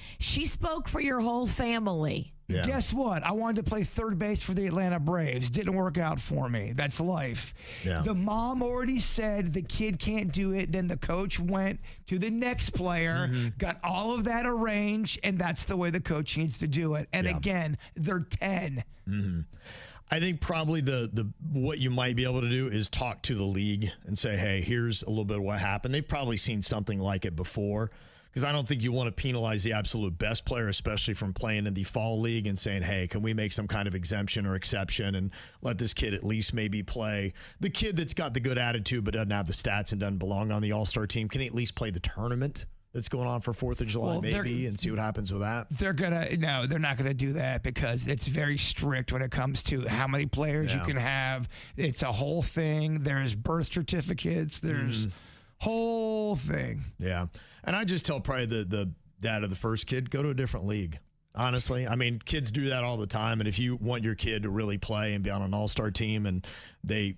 for your whole family. Yeah. Guess what? I wanted to play third base for the Atlanta Braves. Didn't work out for me. That's life. Yeah. The mom already said the kid can't do it. Then the coach went to the next player, got all of that arranged, and that's the way the coach needs to do it. And again, they're 10. I think probably the what you might be able to do is talk to the league and say, hey, here's a little bit of what happened. They've probably seen something like it before. because I don't think you want to penalize the absolute best player, especially from playing in the fall league and saying, hey, can we make some kind of exemption or exception and let this kid at least maybe play? The kid that's got the good attitude but doesn't have the stats and doesn't belong on the All-Star team, can he at least play the tournament that's going on for 4th of July maybe and see what happens with that? They're not going to do that because it's very strict when it comes to how many players you can have. It's a whole thing. There's birth certificates. There's whole thing. Yeah. And I just tell probably the dad of the first kid, go to a different league. Honestly, I mean, kids do that all the time. And if you want your kid to really play and be on an all-star team and they,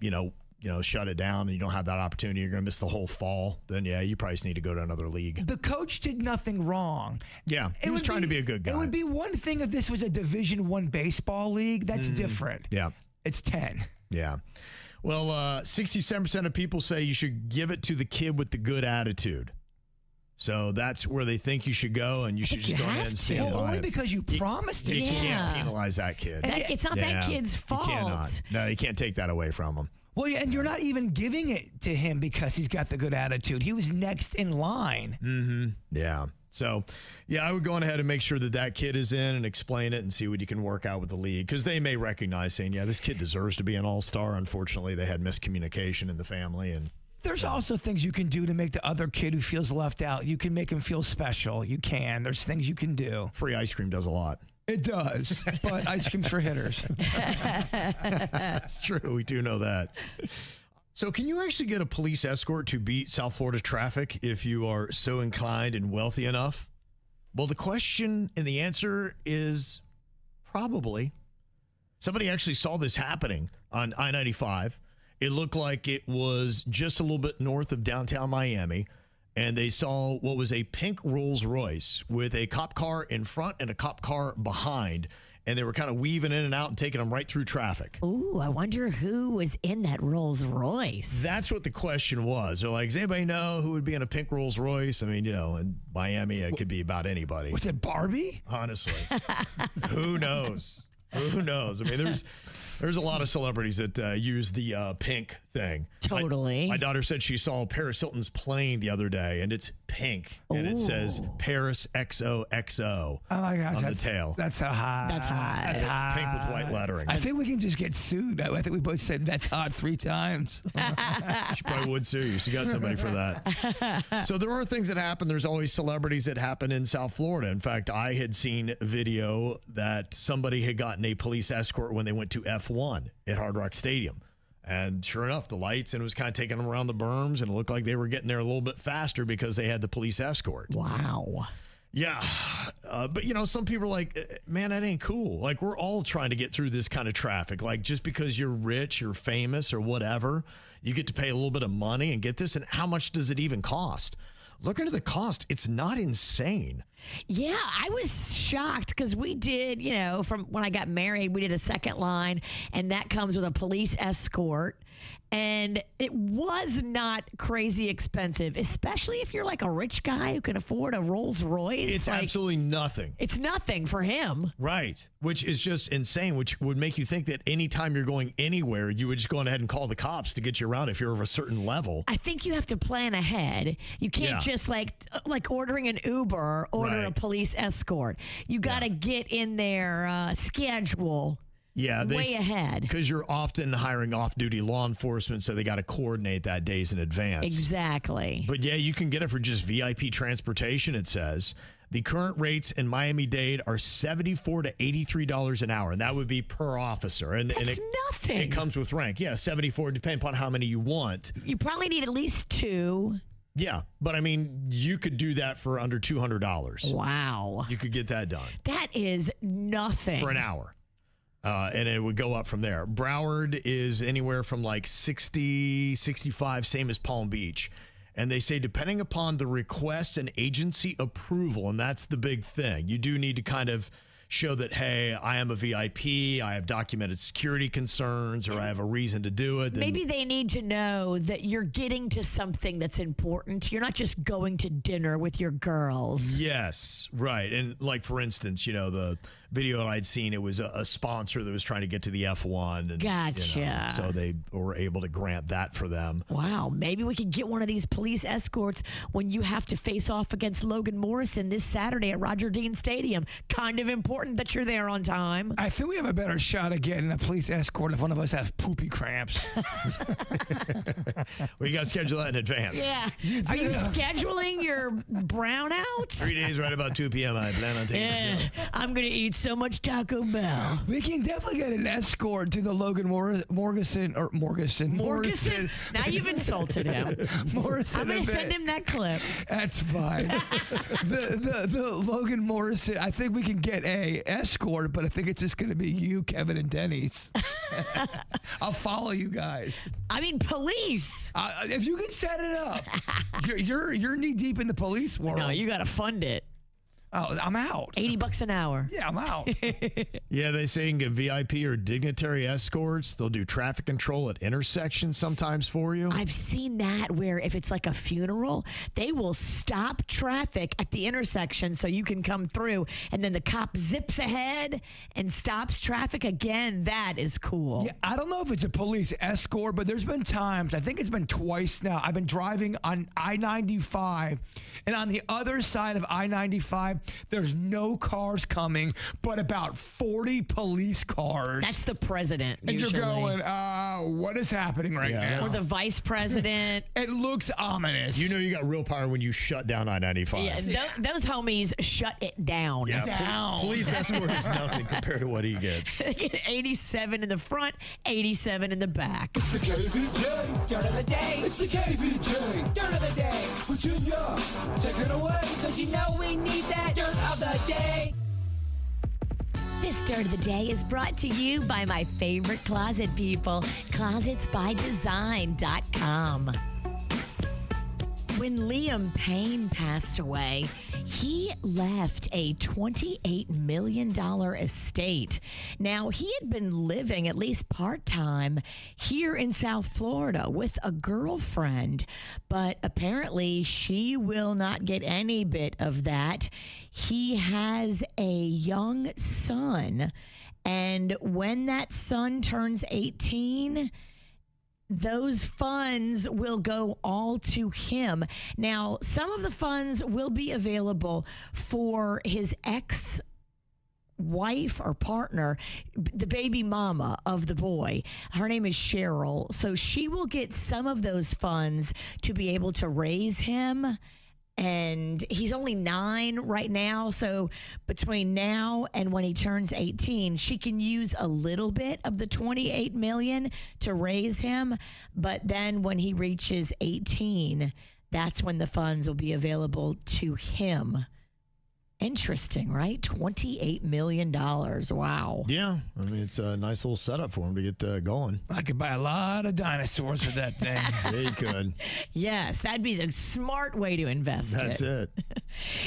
shut it down and you don't have that opportunity, you're going to miss the whole fall, then, yeah, you probably just need to go to another league. The coach did nothing wrong. Yeah, he was trying to be a good guy. It would be one thing if this was a Division I baseball league. That's different. Yeah. It's 10. Yeah. Well, 67% of people say you should give it to the kid with the good attitude. So that's where they think you should go, and you should just go ahead and stand by only it. because you promised it. You can't penalize that kid. It's not that kid's fault. You cannot. No, you can't take that away from him. Well, yeah, and you're not even giving it to him because he's got the good attitude. He was next in line. Mm-hmm. Yeah. So, yeah, I would go on ahead and make sure that kid is in and explain it and see what you can work out with the league, because they may recognize saying, yeah, this kid deserves to be an all-star. Unfortunately, they had miscommunication in the family. And there's also things you can do to make the other kid who feels left out. You can make him feel special. You can. There's things you can do. Free ice cream does a lot. It does, but ice cream's for hitters. That's true. We do know that. So can you actually get a police escort to beat South Florida traffic if you are so inclined and wealthy enough? Well, the question and the answer is probably. Somebody actually saw this happening on I-95. It looked like it was just a little bit north of downtown Miami, and they saw what was a pink Rolls Royce with a cop car in front and a cop car behind, and they were kind of weaving in and out and taking them right through traffic. Ooh, I wonder who was in that Rolls Royce. That's what the question was. They're like, does anybody know who would be in a pink Rolls Royce? I mean, in Miami, it could be about anybody. Was it Barbie? Honestly. Who knows? Who knows? I mean, there's a lot of celebrities that use the pink thing. Totally. My daughter said she saw Paris Hilton's plane the other day, and it's pink, and it says Paris XOXO oh my gosh, on the tail. That's so hot. That's hot. And it's pink with white lettering. I think we can just get sued. I think we both said that's hot 3 times. She probably would sue you. She got somebody for that. So there are things that happen. There's always celebrities that happen in South Florida. In fact, I had seen a video that somebody had gotten a police escort when they went to F1 at Hard Rock Stadium. And sure enough, the lights, and it was kind of taking them around the berms, and it looked like they were getting there a little bit faster because they had the police escort. Wow. Yeah. But, some people are like, man, that ain't cool. Like, we're all trying to get through this kind of traffic. Like, just because you're rich, you're famous, or whatever, you get to pay a little bit of money and get this. And how much does it even cost? Look into the cost. It's not insane. Yeah, I was shocked because we did, from when I got married, we did a second line, and that comes with a police escort. And it was not crazy expensive, especially if you're like a rich guy who can afford a Rolls Royce. It's absolutely nothing. It's nothing for him. Right. Which is just insane, which would make you think that anytime you're going anywhere, you would just go ahead and call the cops to get you around if you're of a certain level. I think you have to plan ahead. You can't just like ordering an Uber or order a police escort. You got to get in their schedule. Yeah, way ahead. Because you're often hiring off-duty law enforcement, so they got to coordinate that days in advance. Exactly. But yeah, you can get it for just VIP transportation, it says. The current rates in Miami-Dade are $74 to $83 an hour, and that would be per officer. And That's nothing. It comes with rank. Yeah, $74, depending upon how many you want. You probably need at least 2. Yeah, but I mean, you could do that for under $200. Wow. You could get that done. That is nothing. For an hour. And it would go up from there. Broward is anywhere from like 60, 65, same as Palm Beach. And they say depending upon the request and agency approval, and that's the big thing, you do need to kind of show that, hey, I am a VIP, I have documented security concerns, or I have a reason to do it. Maybe they need to know that you're getting to something that's important. You're not just going to dinner with your girls. Yes, right. And like, for instance, the video that I'd seen, it was a sponsor that was trying to get to the F1. And, Gotcha. so they were able to grant that for them. Wow, maybe we could get one of these police escorts when you have to face off against Logan Morrison this Saturday at Roger Dean Stadium. Kind of important that you're there on time. I think we have a better shot of getting a police escort if one of us has poopy cramps. We got to schedule that in advance. Yeah. Are you scheduling your brownouts? 3 days, right about 2 p.m. I plan on taking it. I'm going to eat so much Taco Bell. We can definitely get an escort to the Logan Morrison. Now you've insulted him. Morrison. I'm going to send him that clip. That's fine. the Logan Morrison, I think we can get a escort, but I think it's just going to be you, Kevin, and Denny's. I'll follow you guys. I mean, police. If you can set it up, you're knee deep in the police world. No, you got to fund it. Oh, I'm out. $80 an hour. Yeah, I'm out. Yeah, they say you can get VIP or dignitary escorts. They'll do traffic control at intersections sometimes for you. I've seen that where if it's like a funeral, they will stop traffic at the intersection so you can come through, and then the cop zips ahead and stops traffic again. That is cool. Yeah, I don't know if it's a police escort, but there's been times, I think it's been twice now, I've been driving on I-95, and on the other side of I-95, there's no cars coming, but about 40 police cars. That's the president, and usually. You're going, what is happening right now? Or the vice president. It looks ominous. You know you got real power when you shut down I-95. Yeah, those homies shut it down. Yeah, down. Police escort is nothing compared to what he gets. They get 87 in the front, 87 in the back. It's the KVJ Dirt of the Day. It's the KVJ Dirt of the Day. Virginia, take it away. Cause you know we need that Dirt of the Day. This Dirt of the Day is brought to you by my favorite closet people, closetsbydesign.com. When Liam Payne passed away, he left a $28 million estate. Now, he had been living, at least part-time, here in South Florida with a girlfriend, but apparently she will not get any bit of that. He has a young son, and when that son turns 18, those funds will go all to him. Now, some of the funds will be available for his ex-wife or partner, the baby mama of the boy. Her name is Cheryl. So she will get some of those funds to be able to raise him. And he's only 9 right now. So between now and when he turns 18, she can use a little bit of the $28 million to raise him. But then when he reaches 18, that's when the funds will be available to him. Interesting, right? $28 million. Wow. Yeah. I mean, it's a nice little setup for him to get going. I could buy a lot of dinosaurs with that thing. Yeah, you could. Yes, that'd be the smart way to invest That's it.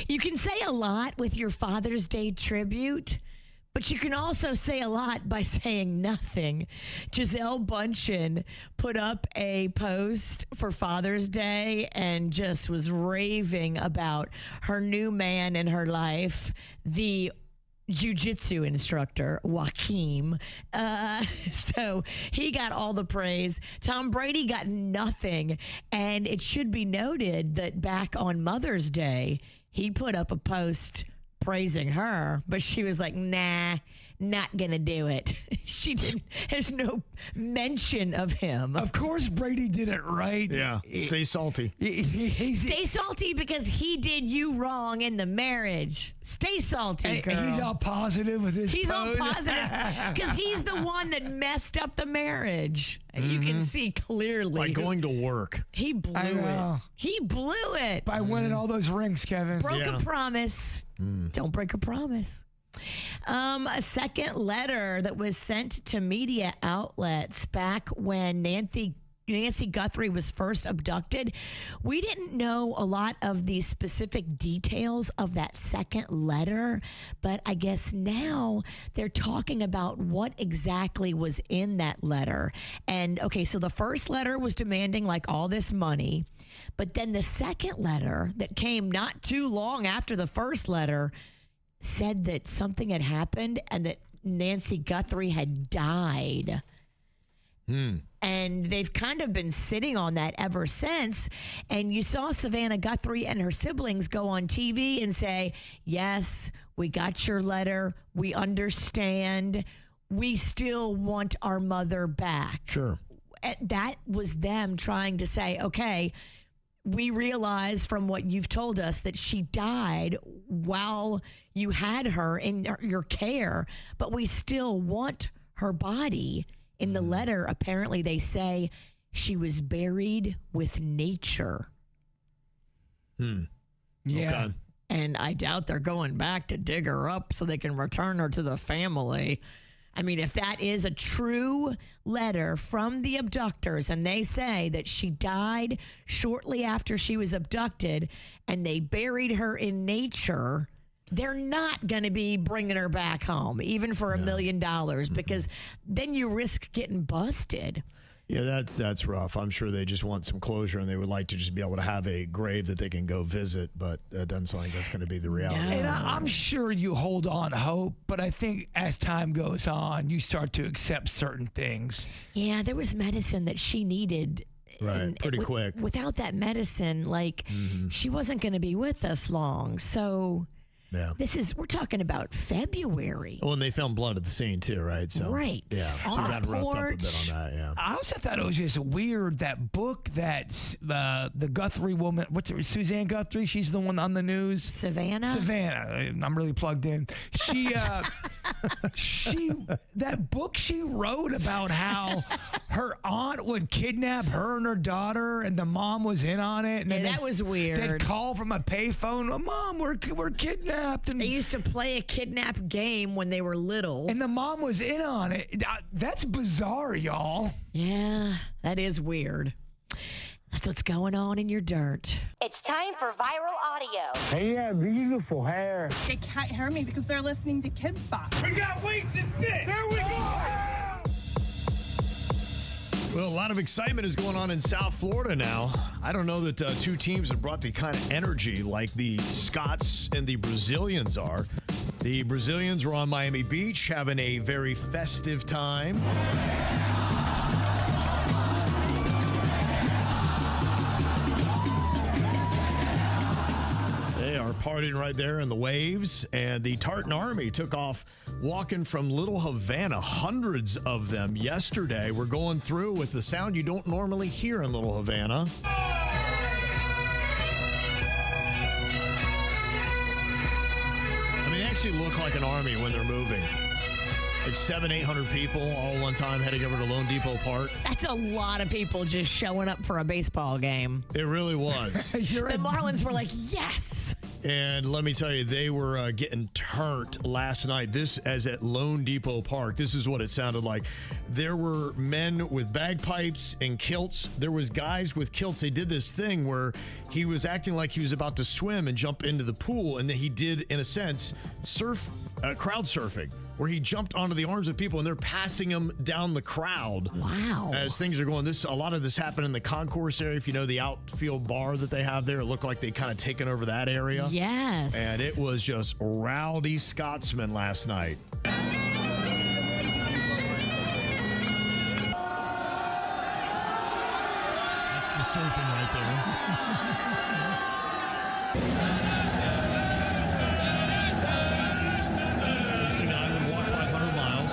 You can say a lot with your Father's Day tribute, but you can also say a lot by saying nothing. Gisele Bundchen put up a post for Father's Day and just was raving about her new man in her life, the jiu-jitsu instructor, Joaquim. So he got all the praise. Tom Brady got nothing. And it should be noted that back on Mother's Day, he put up a post praising her, but she was like, nah, not gonna do it. She didn't, there's no mention of him. Of course Brady did it right. Yeah, stay salty. Stay salty because he did you wrong in the marriage. Stay salty, girl. He's all positive with his He's all post. positive because he's the one that messed up the marriage. You can see clearly. By going to work. He blew I know. it. He blew it. By winning all those rings, Kevin. Broke a promise. Don't break a promise. A second letter that was sent to media outlets back when Nancy Guthrie was first abducted. We didn't know a lot of the specific details of that second letter, but I guess now they're talking about what exactly was in that letter. And okay, so the first letter was demanding like all this money, but then the second letter that came not too long after the first letter said that something had happened and that Nancy Guthrie had died. And they've kind of been sitting on that ever since. And you saw Savannah Guthrie and her siblings go on TV and say, yes, we got your letter. We understand. We still want our mother back. Sure. That was them trying to say, okay, we realize from what you've told us that she died while you had her in your care, but we still want her body. In the letter, apparently they say she was buried with nature. Yeah. Okay. And I doubt they're going back to dig her up so they can return her to the family. I mean, if that is a true letter from the abductors and they say that she died shortly after she was abducted and they buried her in nature, they're not going to be bringing her back home, even for $1 million, because then you risk getting busted. Yeah, that's rough. I'm sure they just want some closure and they would like to just be able to have a grave that they can go visit, but that doesn't sound like that's going to be the reality. And I'm sure you hold on hope, but I think as time goes on, you start to accept certain things. Yeah, there was medicine that she needed. Right, and pretty quick. Without that medicine, she wasn't going to be with us long. So Yeah. we're talking about February. Oh, and they found blood at the scene too, right? So Right. Yeah. On So the that roughed up a porch. bit on that. Yeah. I also thought it was just weird, that book that the Guthrie woman, Suzanne Guthrie, she's the one on the news. Savannah? I'm really plugged in. That book she wrote about how her aunt would kidnap her and her daughter, and the mom was in on it. And Yeah, then that was weird. They'd call from a payphone, "Oh, Mom, we're kidnapped." And They used to play a kidnap game when they were little. and the mom was in on it. That's bizarre, y'all. Yeah, that is weird. That's what's going on in your dirt. It's time for viral audio. Hey, yeah, beautiful hair. They can't hear me because they're listening to Kids Box. We got weights and fit. There we go. Well, a lot of excitement is going on in South Florida now. I don't know that two teams have brought the kind of energy like the Scots and the Brazilians are. The Brazilians were on Miami Beach having a very festive time. They are partying right there in the waves, and the Tartan Army took off walking from Little Havana, hundreds of them yesterday. We're going through with the sound you don't normally hear in Little Havana. I mean, they actually look like an army when they're moving. Like 700-800 people all one time heading over to Lone Depot Park. That's a lot of people just showing up for a baseball game. It really was. The Marlins were like, yes. And let me tell you, they were getting turned last night. This, as at Lone Depot Park, this is what it sounded like. There were men with bagpipes and kilts. There was guys with kilts. They did this thing where he was acting like he was about to swim and jump into the pool. And then he did, in a sense, crowd surfing, where he jumped onto the arms of people and they're passing him down the crowd. Wow. As things are going. A lot of this happened in the concourse area. If you know the outfield bar that they have there, it looked like they kind of taken over that area. Yes. And it was just rowdy Scotsmen last night. That's the surfing right there. This guy would walk 500 miles.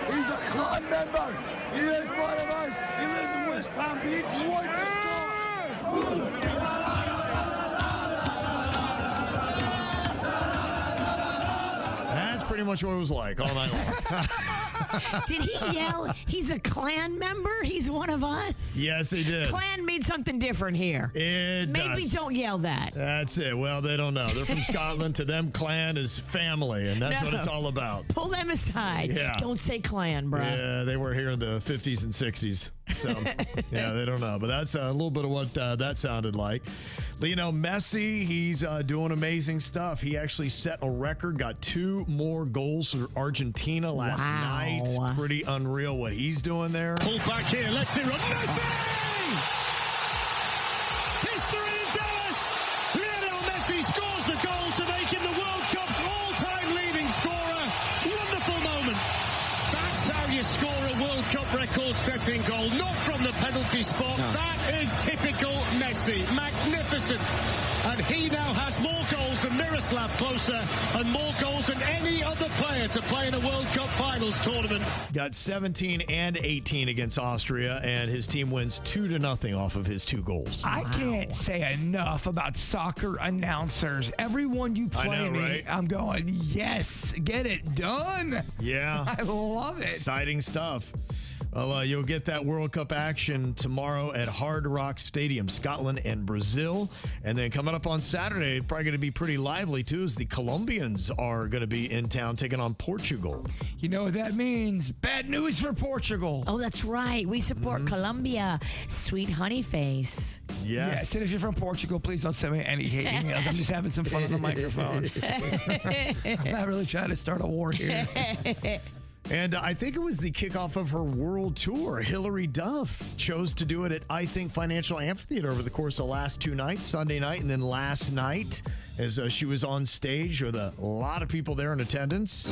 He's a clan member. He is one of us. He lives in West Palm Beach. What the That's pretty much what it was like all night long. Did he yell, he's a Klan member? He's one of us? Yes, he did. Klan means something different here. It Maybe does. don't yell that. That's it. Well, they don't know. They're from Scotland. To them, clan is family, and that's what it's all about. Pull them aside. Yeah. Don't say Klan, bro. Yeah, they were here in the 50s and 60s. So, yeah, they don't know. But that's a little bit of what that sounded like. Lionel Messi, he's doing amazing stuff. He actually set a record, got 2 more goals for Argentina last night. Pretty unreal what he's doing there. Pull back here. Let's hear it. Messi! History in Dallas. Lionel Messi scores the goal to make him the World Cup's all-time Cup record-setting goal, not from the penalty spot. No. That is typical Messi. Magnificent. And he now has more goals than Miroslav Klose and more goals than any other player to play in a World Cup Finals tournament. Got 17 and 18 against Austria, and his team wins 2-0 off of his 2 goals. I can't say enough about soccer announcers. Everyone you play I know, me, right? I'm going, yes, get it done. Yeah. I love it. Exciting stuff. Well, you'll get that World Cup action tomorrow at Hard Rock Stadium, Scotland and Brazil. And then coming up on Saturday, probably going to be pretty lively, too, as the Colombians are going to be in town taking on Portugal. You know what that means? Bad news for Portugal. Oh, that's right. We support Colombia. Sweet honey face. Yes. And if you're from Portugal, please don't send me any hate emails. I'm just having some fun on the microphone. I'm not really trying to start a war here. And I think it was the kickoff of her world tour. Hillary Duff chose to do it at, I think, Financial Amphitheater over the course of the last 2 nights, Sunday night and then last night, as she was on stage with a lot of people there in attendance.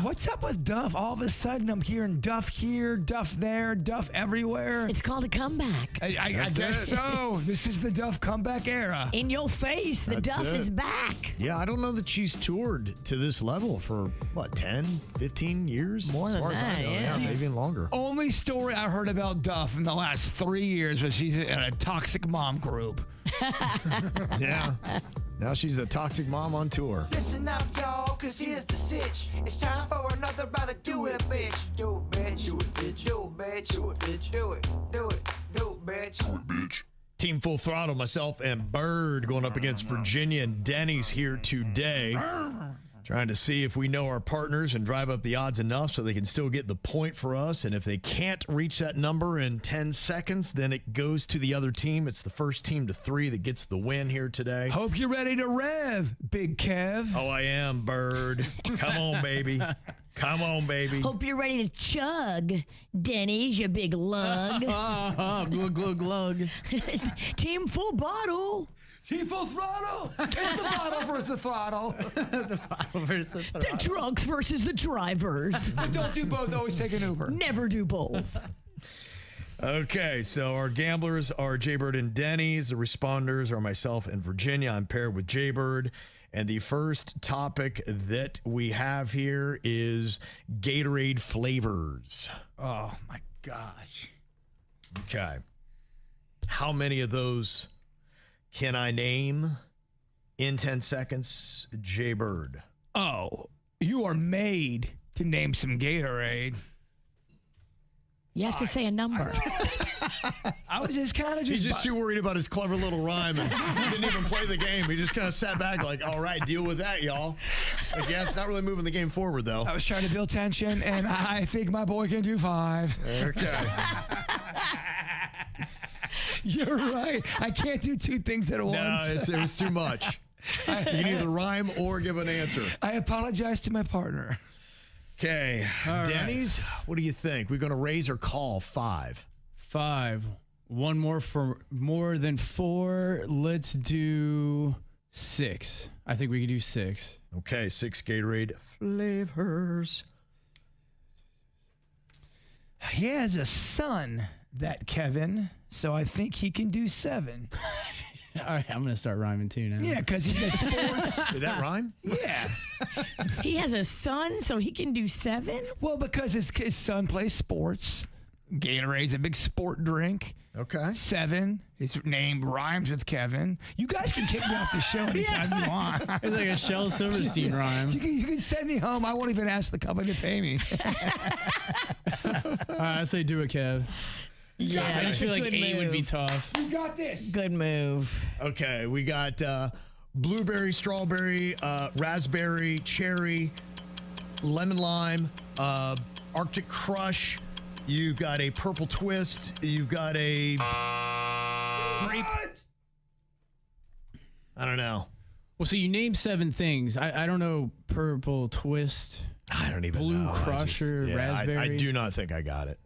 What's up with Duff? All of a sudden, I'm hearing Duff here, Duff there, Duff everywhere. It's called a comeback. I guess so. This is the Duff comeback era. In your face, the Duff is back. Yeah, I don't know that she's toured to this level for, 10, 15 years? More than that, yeah. Maybe even longer. Only story I heard about Duff in the last 3 years was she's in a toxic mom group. Yeah. Now she's a toxic mom on tour. Listen up, y'all, cause here's the sitch. It's time for another round of do it, bitch. Do it, bitch. Do it, bitch. Do it, bitch. Do it, bitch. Do it. Do it. Do it, bitch. Do it, bitch. Team Full Throttle, myself and Bird going up against Virginia and Denny's here today. Trying to see if we know our partners and drive up the odds enough so they can still get the point for us. And if they can't reach that number in 10 seconds, then it goes to the other team. It's the first team to 3 that gets the win here today. Hope you're ready to rev, Big Kev. Oh, I am, Bird. Come on, baby. Come on, baby. Hope you're ready to chug, Denny's, you big lug. Glug, glug, glug. Team Full Bottle. Team Full Throttle. It's the bottle versus the throttle. The bottle versus the The throttle. drunks versus the drivers. Don't do both. Always take an Uber. Never do both. Okay, so our gamblers are Jbird and Denny's. The responders are myself and Virginia. I'm paired with Jbird. And the first topic that we have here is Gatorade flavors. Oh, my gosh. Okay. How many of those can I name in 10 seconds? Jbird. Oh, you are made to name some Gatorade. You have to say a number. I was just kind of He's just too worried about his clever little rhyme and didn't even play the game. He just kind of sat back like, all right, deal with that, y'all. Like, yeah, it's not really moving the game forward, though. I was trying to build tension, and I think my boy can do 5. Okay. You're right. I can't do 2 things at once. No, it was too much. You can either rhyme or give an answer. I apologize to my partner. Okay. Denny's, what do you think? We're going to raise or call 5? 5. One more for more than 4. Let's do 6. I think we could do 6. Okay, 6 Gatorade flavors. He has a son, that Kevin, so I think he can do 7. All right, I'm going to start rhyming too now. Yeah, because he does sports. Did that rhyme? Yeah. He has a son, so he can do 7? Well, because his son plays sports. Gatorade's a big sport drink. Okay. 7. His name rhymes with Kevin. You guys can kick me off the show anytime you want. It's like a Shel Silverstein rhyme. You can send me home. I won't even ask the company to pay me. All right, I say do it, Kev. Yeah, I just feel like 8 would be tough. You got this. Good move. Okay, we got blueberry, strawberry, raspberry, cherry, lemon lime, Arctic Crush. You've got a purple twist. You've got a grape. I don't know. Well, so you named 7 things. I don't know. Purple twist. I don't even Blue know. Crusher, raspberry. I do not think I got it.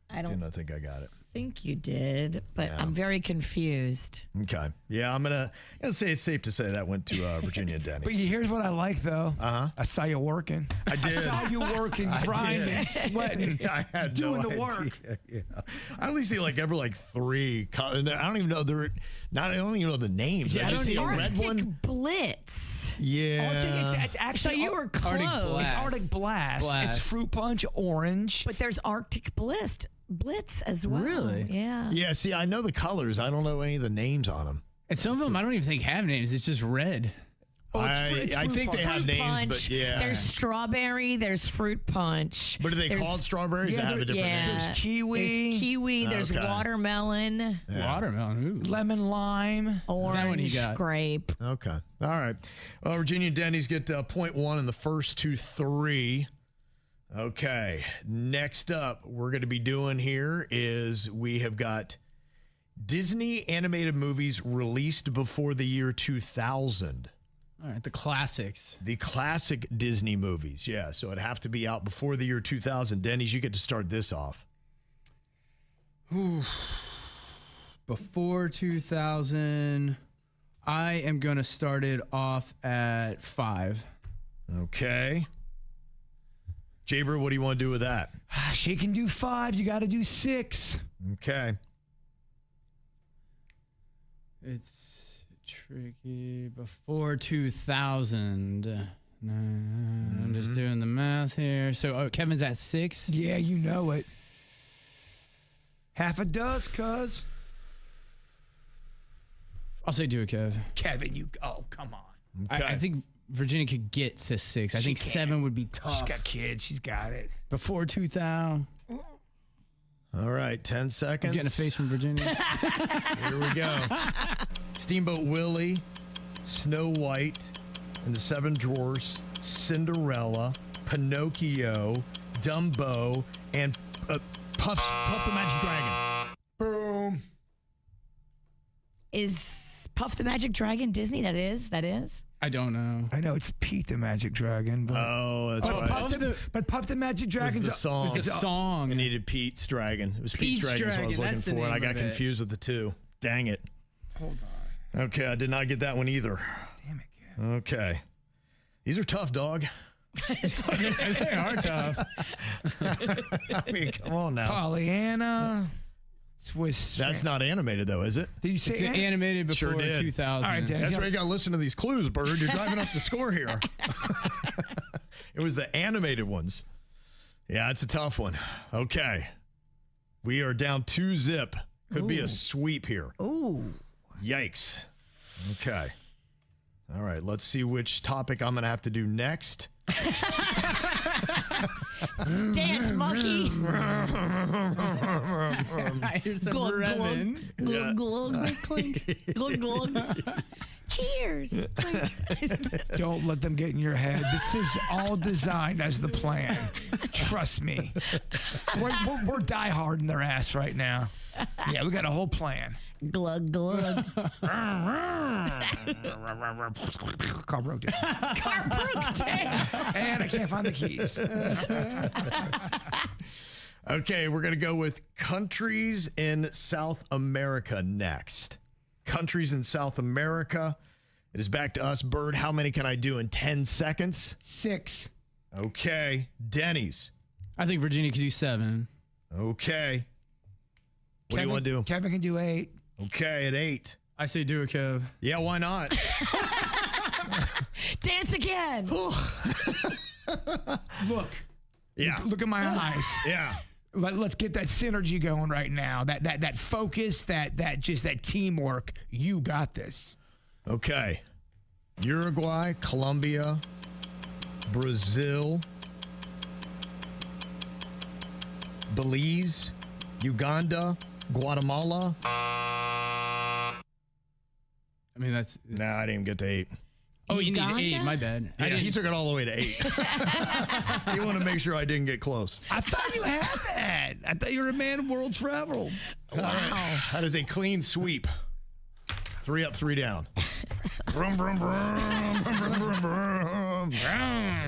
I don't think I got it. think you did, but I'm very confused. Okay. Yeah, I'm gonna say it's safe to say that went to Virginia Denny. But here's what I like, though. I saw you working. I did. I saw you working, grinding, sweating, I had doing no the work. idea. Yeah. I only see every 3. I don't even know I don't even know the names. Yeah, I just see a red Arctic one. Blitz. Yeah. It's actually So you were close. It's Arctic Blast. It's fruit punch, orange. But there's Arctic Blitz as well. Really? Yeah. Yeah. See, I know the colors. I don't know any of the names on them. And some of them I don't even think have names. It's just red. I think they have Fruit names, punch. but yeah. There's strawberry. There's fruit punch. But are they There's- called strawberries? Yeah, They have a different name. There's kiwi. There's kiwi. There's Okay. watermelon. Watermelon. Ooh. Lemon lime. Orange. That one you got. Grape. Okay. All right. Well, Virginia Denny's get 0.1 in the first 2, 3. Okay. Next up, we're going to be doing here is we have got Disney animated movies released before the year 2000. All right, the classics. The classic Disney movies. Yeah. So it'd have to be out before the year 2000. Denny's, you get to start this off. Before 2000, I am going to start it off at 5. Okay. Jbird, what do you want to do with that? She can do 5. You got to do 6. Okay. It's tricky. Before 2000. I'm just doing the math here. So Kevin's at 6. Yeah, you know it. Half a dozen, cuz. I'll say do it, Kev. Kevin, come on. Okay. I think Virginia could get to 6. I think can. 7 would be tough. She's got kids. She's got it. Before 2000. All right. 10 seconds. I'm getting a face from Virginia. Here we go. Steamboat Willie, Snow White and the 7 Dwarfs, Cinderella, Pinocchio, Dumbo, and Puff the Magic Dragon. Boom. Is Puff the Magic Dragon Disney? That is? I don't know. I know it's Pete the Magic Dragon. But Oh, that's right. But Puff the Magic It was Dragon's the song. It's a song. I needed Pete's Dragon. It was Pete's Pete's Dragon is what I was Dragon, looking that's the for, and I name got of it. confused with the 2. Dang it. Hold on. Okay, I did not get that one either. Damn it, Kev. Okay. These are tough, dog. They are tough. I mean, come on now. Pollyanna. Swiss. That's not animated, though, is it? Did you say It's it? animated Sure before did. 2000. All right, Dan. That's why you got to listen to these clues, Bird. You're driving up the score here. It was the animated ones. Yeah, it's a tough one. Okay. We are down 2-0. Could be a sweep here. Ooh. Yikes. Okay. All right. Let's see which topic I'm going to have to do next. Dance monkey. I hear some Glug, revving. glug, glug, clink, glug, glug. Cheers. Don't let them get in your head. This is all designed as the plan. Trust me. We're die hard in their ass right now. Yeah, we got a whole plan. Glug, glug. Car broke down. Car broke down. And I can't find the keys. Okay, we're going to go with countries in South America next. Countries in South America. It is back to us, Bird. How many can I do in 10 seconds? 6. Okay. Denny's. I think Virginia could do 7. Okay. What do you want to do? Kevin can do 8. Okay, at 8. I say do it, Kev. Yeah, why not? Dance again. Look. Yeah. Look at my eyes. Yeah. Let's get that synergy going right now. That focus, that teamwork. You got this. Okay. Uruguay, Colombia, Brazil, Belize, Uganda, Guatemala. I mean, that's. No, I didn't get to 8. Oh, you need Uganda? 8. My bad. Yeah, he took it all the way to 8. You want to make sure I didn't get close. I thought you had that. I thought you were a man of world travel. Wow. That is a clean sweep. 3 up, 3 down. Brum, brum, brum, brum, brum, brum.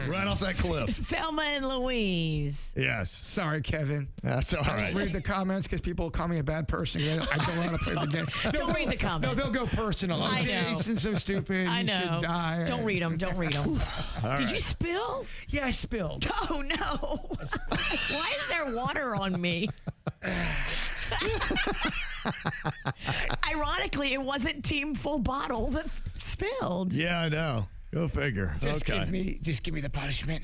Right off that cliff. Thelma and Louise. Yes. Sorry, Kevin. That's all I right. don't read the comments because people call me a bad person. I don't know how to play the game. Don't read the comments. No, they'll go personal. I know. Jason's so stupid. I You know. should die. Don't read them. Don't read them. Did you right. spill? Yeah, I spilled. Oh, no. Why is there water on me? Ironically, it wasn't Team Full Bottle that spilled. Yeah, I know. Go figure. Just okay. give me the punishment.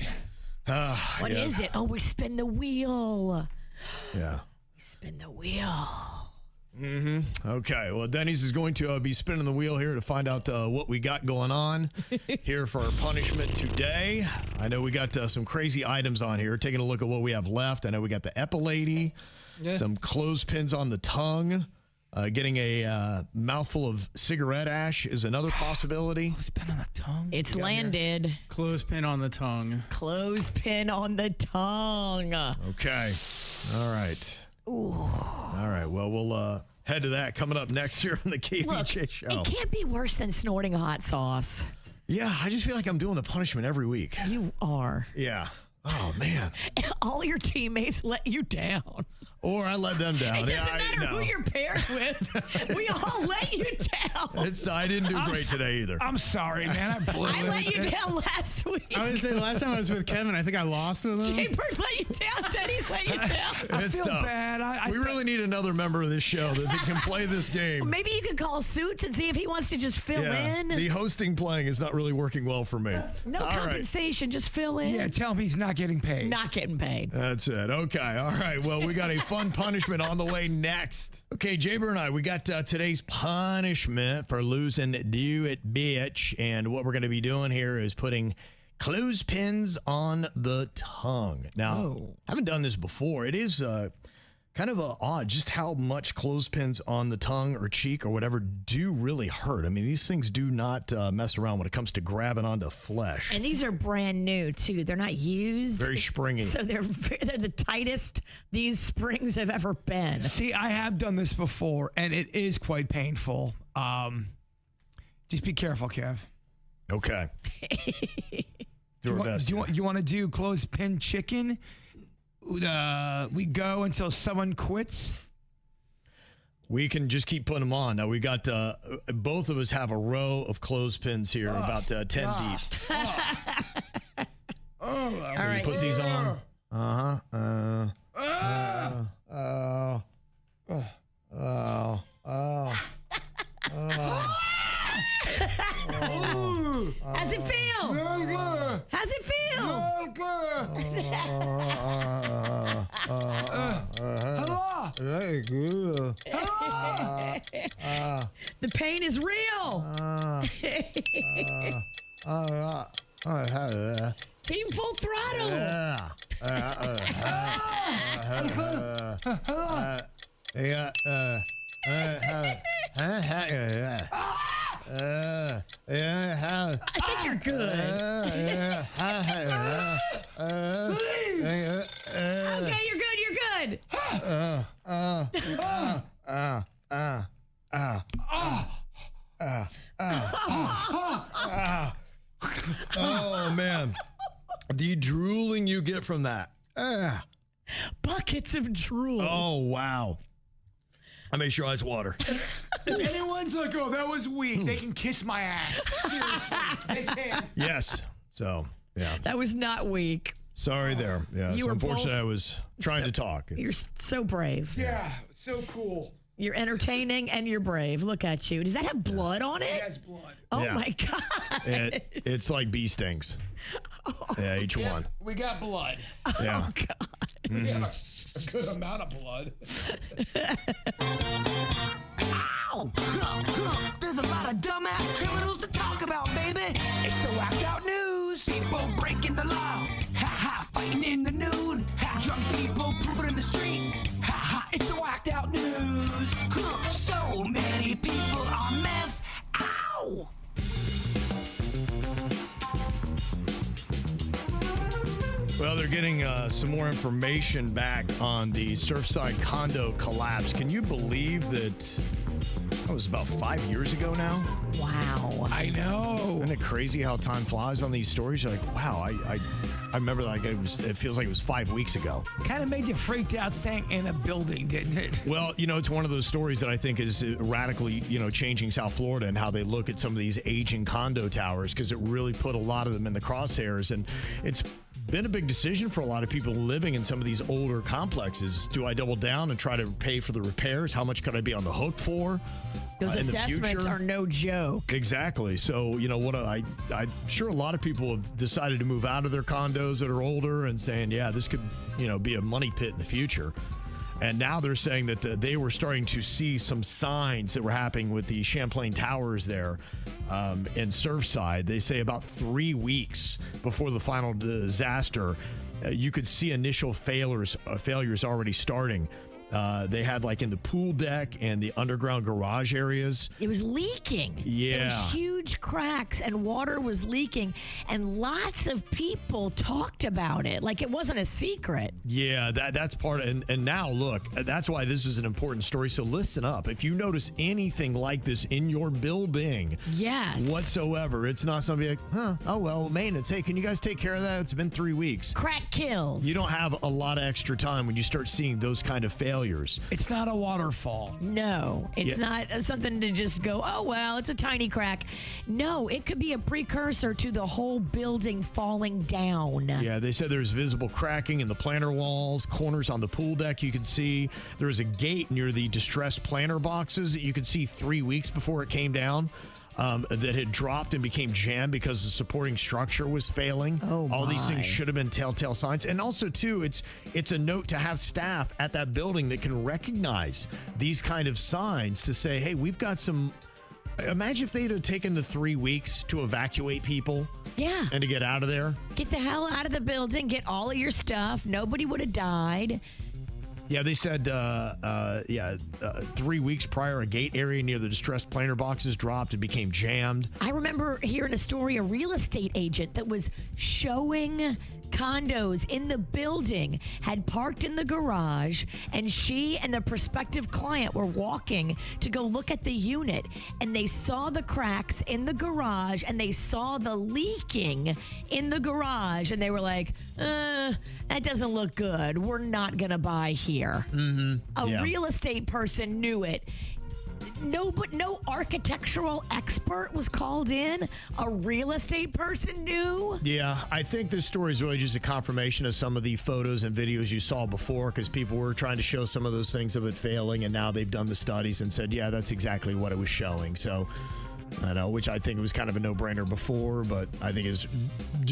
What is it? Oh, we spin the wheel. Yeah. We spin the wheel. Okay. Well, Denny's is going to be spinning the wheel here to find out what we got going on here for our punishment today. I know we got some crazy items on here. Taking a look at what we have left. I know we got the epilady, some clothespins on the tongue. Getting a mouthful of cigarette ash is another possibility. Clothespin on the tongue? It's landed. Clothespin on the tongue. Clothespin on the tongue. Okay. All right. Ooh. All right. Well, we'll head to that coming up next here on the KVJ Show. It can't be worse than snorting hot sauce. Yeah, I just feel like I'm doing the punishment every week. You are. Yeah. Oh, man. All your teammates let you down. Or I let them down. It doesn't Yeah, matter who you're paired with. We all let you down. I didn't do great today either. I'm sorry, man. I blew I it. let you down last week. I would say the last time I was with Kevin, I think I lost with him. Jbird let you down. Denny's let you down. I It's feel tough. bad. We really need another member of this show that can play this game. Maybe you could call Suits and see if he wants to just fill in. The hosting playing is not really working well for me. No All right. compensation, just fill in. Yeah, tell him he's not getting paid. Not getting paid. That's it. Okay. All right. Well, we got a fun punishment on the way next. Okay, Jbird and I, we got today's punishment for losing Do It Bitch. And what we're going to be doing here is putting clothespins on the tongue. Now, I haven't done this before. It is kind of odd just how much clothespins on the tongue or cheek or whatever do really hurt. I mean, these things do not mess around when it comes to grabbing onto flesh. And these are brand new, too. They're not used. Very springy. So they're the tightest these springs have ever been. See, I have done this before, and it is quite painful. Just be careful, Kev. Okay. Do our best. Do you want to do clothespin chicken? We go until someone quits. We can just keep putting them on. Now, we got both of us have a row of clothespins here, about 10 deep. All So right. you put these on. How's it feel? How's it feel? The pain is real. Team Full Throttle. I think you're good. Okay, you're good. You're good. Oh, man. The drooling you get from that. Buckets of drool. Oh, wow. I make sure eyes water. If anyone's like, oh, that was weak, they can kiss my ass. Seriously, they can. Yes. So, yeah. That was not weak. Sorry there. Yeah. You So were unfortunately, both I was trying to talk. You're so brave. Yeah, so cool. You're entertaining and you're brave. Look at you. Does that have blood on It it? has blood. Oh Yeah. my God. It's like bee stings. Yeah, each one. We got blood. Yeah. We got a good amount of blood. There's a lot of dumbass criminals to talk about, baby. It's the whacked out news. People breaking the law. Ha ha, fighting in the nude. Ha, drunk people pooping in the street. Ha ha, it's the whacked out news. So many people on meth. Ow! Well, they're getting some more information back on the Surfside condo collapse. Can you believe that was about 5 years ago now? Wow. Wow. I know. Isn't it crazy how time flies on these stories? You're like, wow, I remember like it feels like it was 5 weeks ago. Kind of made you freaked out staying in a building, didn't it? Well, it's one of those stories that I think is radically, changing South Florida and how they look at some of these aging condo towers, because it really put a lot of them in the crosshairs. And it's been a big decision for a lot of people living in some of these older complexes. Do I double down and try to pay for the repairs? How much could I be on the hook for? Those in the assessments future? are no joke. Exactly. So, I'm sure a lot of people have decided to move out of their condos that are older and saying, yeah, this could, be a money pit in the future. And now they're saying that they were starting to see some signs that were happening with the Champlain Towers there in Surfside. They say about 3 weeks before the final disaster, you could see initial failures already starting. They had like in the pool deck and the underground garage areas. It was leaking. Yeah. There was huge cracks and water was leaking, and lots of people talked about it. Like it wasn't a secret. Yeah, that's part of, and now look, that's why this is an important story. So listen up. If you notice anything like this in your building, yes, whatsoever, it's not somebody like, oh well, maintenance. Hey, can you guys take care of that? It's been 3 weeks. Crack kills. You don't have a lot of extra time when you start seeing those kind of failures. It's not a waterfall. No, it's not something to just go, oh, well, it's a tiny crack. No, it could be a precursor to the whole building falling down. Yeah, they said there's visible cracking in the planter walls, corners on the pool deck you could see. There was a gate near the distressed planter boxes that you could see 3 weeks before it came down. That had dropped and became jammed because the supporting structure was failing. Oh, all these my. things should have been telltale signs. And also, too, it's a note to have staff at that building that can recognize these kind of signs to say, hey, we've got some. Imagine if they'd have taken the 3 weeks to evacuate people. Yeah. And to get out of there. Get the hell out of the building. Get all of your stuff. Nobody would have died. Yeah, they said, 3 weeks prior, a gate area near the distressed planter boxes dropped and became jammed. I remember hearing a story, a real estate agent that was showing condos in the building had parked in the garage, and she and the prospective client were walking to go look at the unit, and they saw the cracks in the garage and they saw the leaking in the garage, and they were like, that doesn't look good. We're not gonna buy here. A real estate person knew it. No architectural expert was called in. A real estate person knew. Yeah, I think this story is really just a confirmation of some of the photos and videos you saw before, because people were trying to show some of those things of it failing, and now they've done the studies and said, yeah, that's exactly what it was showing. So, I know, which I think was kind of a no-brainer before, but I think is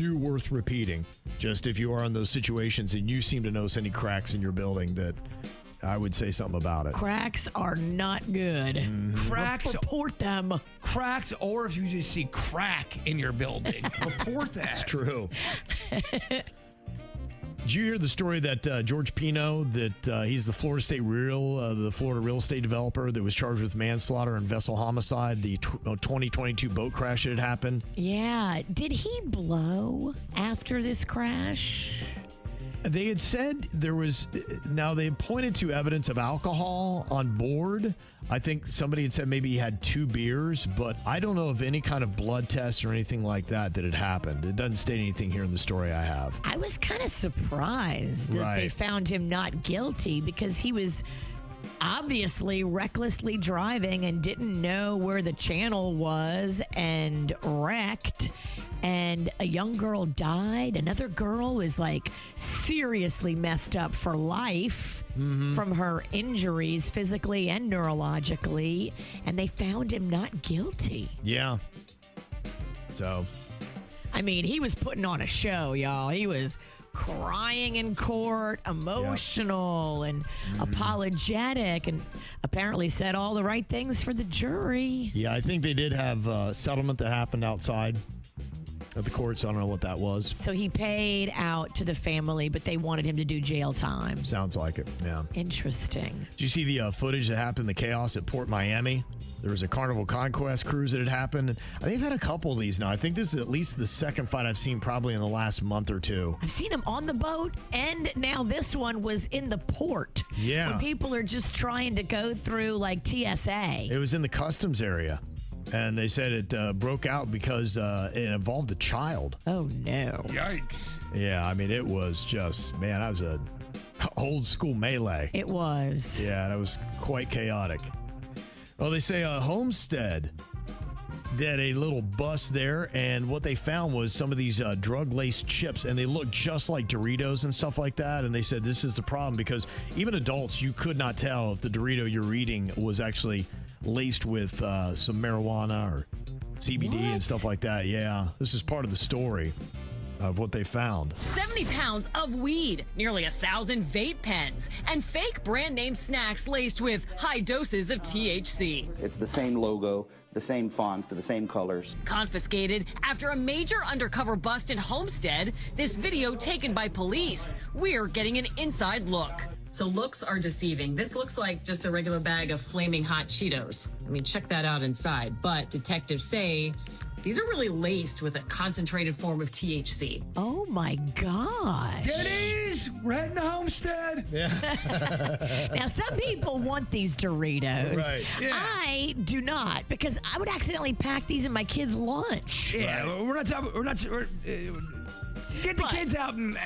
worth repeating. Just if you are in those situations and you seem to notice any cracks in your building, that I would say something about it. Cracks are not good. Cracks, report them. Cracks, or if you just see crack in your building, report that. That's true. Did you hear the story that George Pino, that he's the Florida real estate developer that was charged with manslaughter and vessel homicide, the 2022 boat crash that had happened? Yeah. Did he blow after this crash? They had said there was, now they pointed to evidence of alcohol on board. I think somebody had said maybe he had 2 beers, but I don't know of any kind of blood test or anything like that had happened. It doesn't state anything here in the story I have. I was kind of surprised that they found him not guilty, because he was obviously recklessly driving and didn't know where the channel was and wrecked. And a young girl died. Another girl is like seriously messed up for life from her injuries physically and neurologically. And they found him not guilty. Yeah. So, I mean, he was putting on a show, y'all. He was crying in court, emotional and apologetic, and apparently said all the right things for the jury. Yeah, I think they did have a settlement that happened outside at the courts. I don't know what that was. So he paid out to the family, but they wanted him to do jail time. Sounds like it, yeah. Interesting. Did you see the footage that happened, the chaos at Port Miami? There was a Carnival Conquest cruise that had happened. They've had a couple of these now. I think this is at least the second fight I've seen probably in the last month or two. I've seen him on the boat, and now this one was in the port. Yeah. When people are just trying to go through like TSA. It was in the customs area. And they said it broke out because it involved a child. Oh, no. Yikes. Yeah, I mean, it was just, man, that was a old school melee. It was. Yeah, that was quite chaotic. Well, they say Homestead did a little bust there, and what they found was some of these drug-laced chips, and they looked just like Doritos and stuff like that. And they said this is the problem because even adults, you could not tell if the Dorito you're eating was actually laced with some marijuana or CBD and stuff like that. Yeah, this is part of the story of what they found. 70 pounds of weed, nearly 1,000 vape pens, and fake brand name snacks laced with high doses of THC. It's the same logo, the same font, the same colors. Confiscated after a major undercover bust in Homestead. This video taken by police. We're getting an inside look. So looks are deceiving. This looks like just a regular bag of flaming hot Cheetos. I mean, check that out inside. But detectives say these are really laced with a concentrated form of THC. Oh, my gosh. Denny's, we're heading to Homestead. Yeah. Now, some people want these Doritos. Right. Yeah. I do not, because I would accidentally pack these in my kids' lunch. Yeah, we're not talking. Get the But- kids out and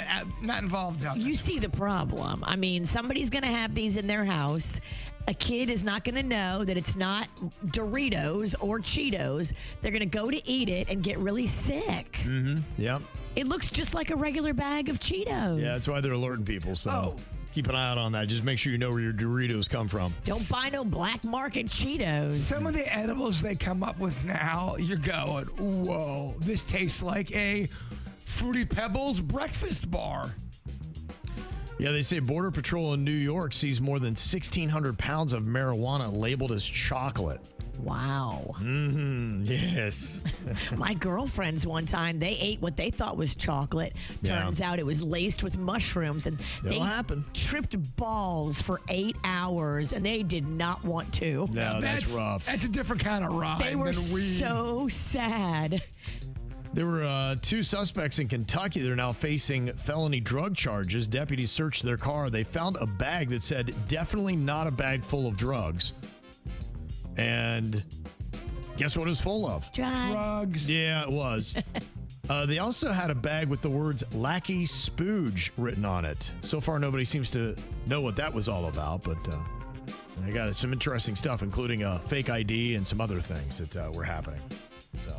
not involved out. You see the problem. I mean, somebody's going to have these in their house. A kid is not going to know that it's not Doritos or Cheetos. They're going to go to eat it and get really sick. Mm-hmm. Yep. It looks just like a regular bag of Cheetos. Yeah, that's why they're alerting people. So keep an eye out on that. Just make sure you know where your Doritos come from. Don't buy no black market Cheetos. Some of the edibles they come up with now, you're going, whoa, this tastes like a Fruity Pebbles breakfast bar. Yeah, they say Border Patrol in New York sees more than 1,600 pounds of marijuana labeled as chocolate. Wow. Mm-hmm. Yes. My girlfriends one time, they ate what they thought was chocolate. Turns out it was laced with mushrooms, and they tripped balls for 8 hours, and they did not want to. No, that's rough. That's a different kind of ride. They were than weed. so sad. There were 2 suspects in Kentucky that are now facing felony drug charges. Deputies searched their car. They found a bag that said, definitely not a bag full of drugs. And guess what it was full of? Drugs. Yeah, it was. They also had a bag with the words Lacky, Spuge written on it. So far, nobody seems to know what that was all about, but I got some interesting stuff, including a fake ID and some other things that were happening. So,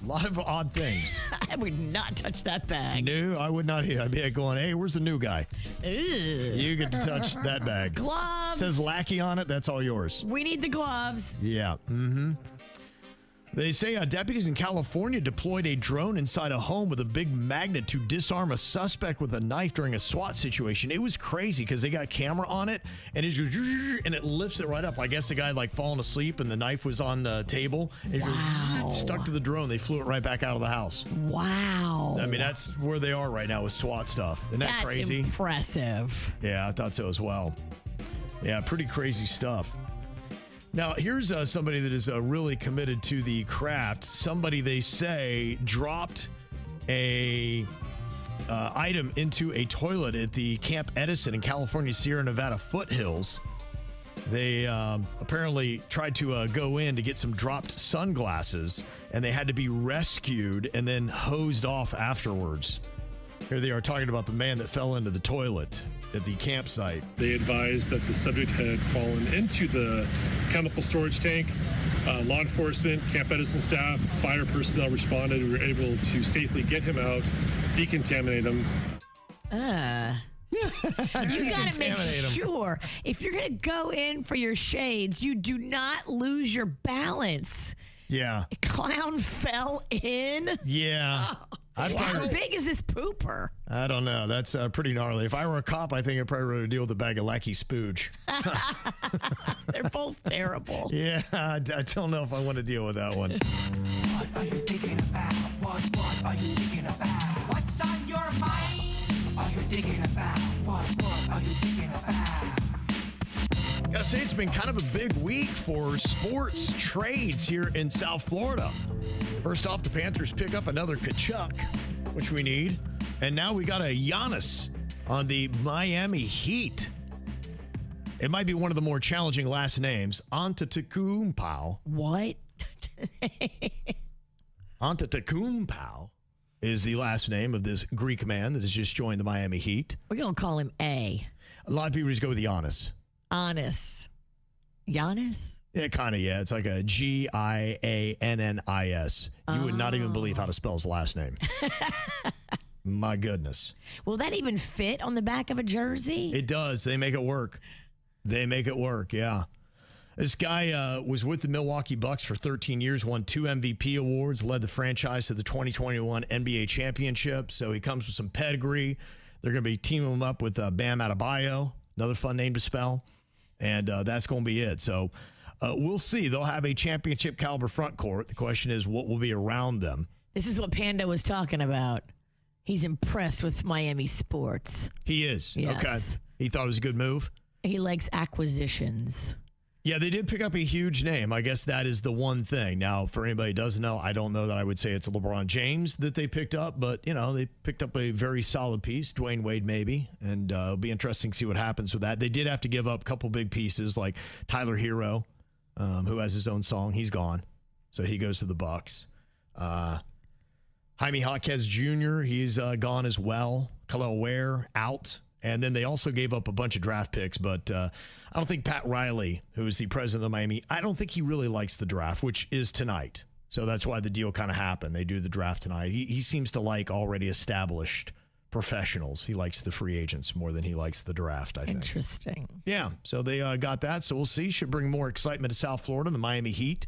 a lot of odd things. I would not touch that bag. No, I would not. I'd be going, hey, where's the new guy? Ew. You get to touch that bag. Gloves. Says Lacky on it. That's all yours. We need the gloves. Yeah. Mm-hmm. They say deputies in California deployed a drone inside a home with a big magnet to disarm a suspect with a knife during a SWAT situation. It was crazy because they got camera on it, and it goes, and it lifts it right up. I guess the guy like fallen asleep, and the knife was on the table. And it goes, stuck to the drone. They flew it right back out of the house. Wow. I mean, that's where they are right now with SWAT stuff. Isn't that crazy? That's impressive. Yeah, I thought so as well. Yeah, pretty crazy stuff. Now, here's somebody that is really committed to the craft. Somebody, they say, dropped a item into a toilet at the Camp Edison in California, Sierra Nevada foothills. They apparently tried to go in to get some dropped sunglasses, and they had to be rescued and then hosed off afterwards. Here they are talking about the man that fell into the toilet at the campsite. They advised that the subject had fallen into the chemical storage tank. Law enforcement, Camp Edison staff, fire personnel responded. We were able to safely get him out, decontaminate him. You got to make sure if you're going to go in for your shades, you do not lose your balance. Yeah. A clown fell in. Yeah. How big is this pooper? I don't know. That's pretty gnarly. If I were a cop, I think I'd probably rather deal with a bag of Lacky Spuge. They're both terrible. Yeah, I don't know if I want to deal with that one. What are you thinking about? What are you thinking about? What's on your mind? Are you thinking about? What are you thinking about? Gotta say, it's been kind of a big week for sports trades here in South Florida. First off, the Panthers pick up another Kachuk, which we need. And now we got a Giannis on the Miami Heat. It might be one of the more challenging last names. Antetokounmpo. What? Antetokounmpo is the last name of this Greek man that has just joined the Miami Heat. We're going to call him A. A lot of people just go with Giannis. Giannis. Yeah, kind of, yeah. It's like a Giannis. You would not even believe how to spell his last name. My goodness. Will that even fit on the back of a jersey? It does. They make it work. Yeah. This guy was with the Milwaukee Bucks for 13 years, won 2 MVP awards, led the franchise to the 2021 NBA championship. So he comes with some pedigree. They're going to be teaming him up with Bam Adebayo, another fun name to spell. And that's going to be it. So we'll see. They'll have a championship caliber front court. The question is, what will be around them? This is what Panda was talking about. He's impressed with Miami sports. He is. Yes. Okay. He thought it was a good move. He likes acquisitions. Yeah, they did pick up a huge name. I guess that is the one thing. Now, for anybody who doesn't know, I don't know that I would say it's LeBron James that they picked up, but, they picked up a very solid piece, Dwayne Wade maybe, and it'll be interesting to see what happens with that. They did have to give up a couple big pieces like Tyler Hero, who has his own song. He's gone, so he goes to the Bucks. Jaime Jaquez Jr., he's gone as well. Khalil Ware out. And then they also gave up a bunch of draft picks, but I don't think Pat Riley, who is the president of Miami, I don't think he really likes the draft, which is tonight. So that's why the deal kind of happened. They do the draft tonight. He seems to like already established professionals. He likes the free agents more than he likes the draft, I think. Interesting. Yeah, so they got that. So we'll see. Should bring more excitement to South Florida, the Miami Heat,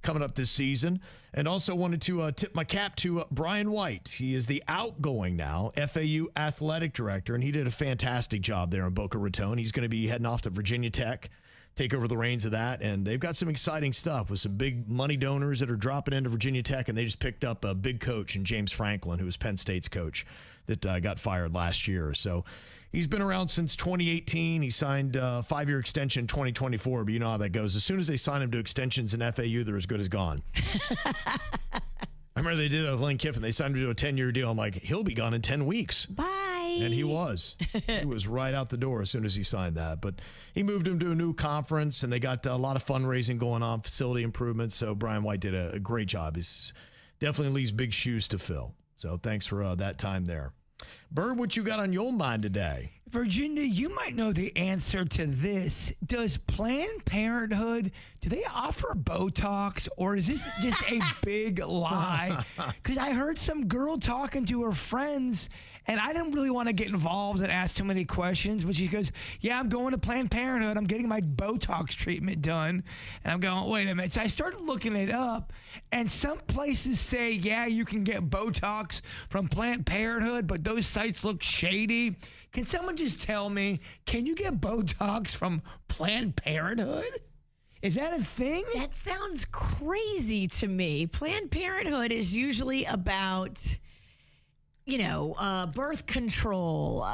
coming up this season. And also wanted to tip my cap to Brian White. He is the outgoing now FAU athletic director, and he did a fantastic job there in Boca Raton. He's going to be heading off to Virginia Tech, take over the reins of that, and they've got some exciting stuff with some big money donors that are dropping into Virginia Tech, and they just picked up a big coach in James Franklin, who was Penn State's coach, that got fired last year. So he's been around since 2018. He signed a 5-year extension in 2024, but you know how that goes. As soon as they sign him to extensions in FAU, they're as good as gone. I remember they did that with Lane Kiffin. They signed him to a 10-year deal. I'm like, he'll be gone in 10 weeks. Bye. And he was. He was right out the door as soon as he signed that. But he moved him to a new conference, and they got a lot of fundraising going on, facility improvements. So Brian White did a great job. He's definitely leaves big shoes to fill. So thanks for that time there. Bird, what you got on your mind today? Virginia, you might know the answer to this. Does Planned Parenthood, do they offer Botox, or is this just a big lie? Because I heard some girl talking to her friends, and I didn't really want to get involved and ask too many questions, but she goes, yeah, I'm going to Planned Parenthood. I'm getting my Botox treatment done. And I'm going, wait a minute. So I started looking it up, and some places say, yeah, you can get Botox from Planned Parenthood, but those sites look shady. Can someone just tell me, can you get Botox from Planned Parenthood? Is that a thing? That sounds crazy to me. Planned Parenthood is usually about, birth control,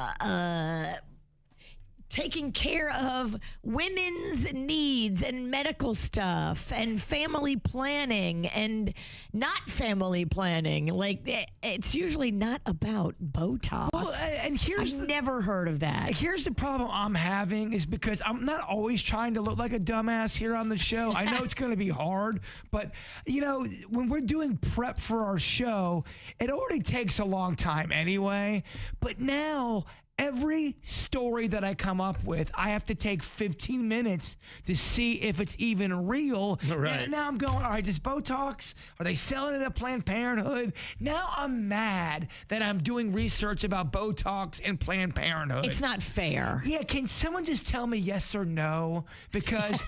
taking care of women's needs and medical stuff and family planning and not family planning. Like, it's usually not about Botox. Well, and I've never heard of that. Here's the problem I'm having is because I'm not always trying to look like a dumbass here on the show. I know it's going to be hard, but, when we're doing prep for our show, it already takes a long time anyway. But now, every story that I come up with, I have to take 15 minutes to see if it's even real. Right. Now I'm going, all right, this Botox, are they selling it at Planned Parenthood? Now I'm mad that I'm doing research about Botox and Planned Parenthood. It's not fair. Yeah, can someone just tell me yes or no? Because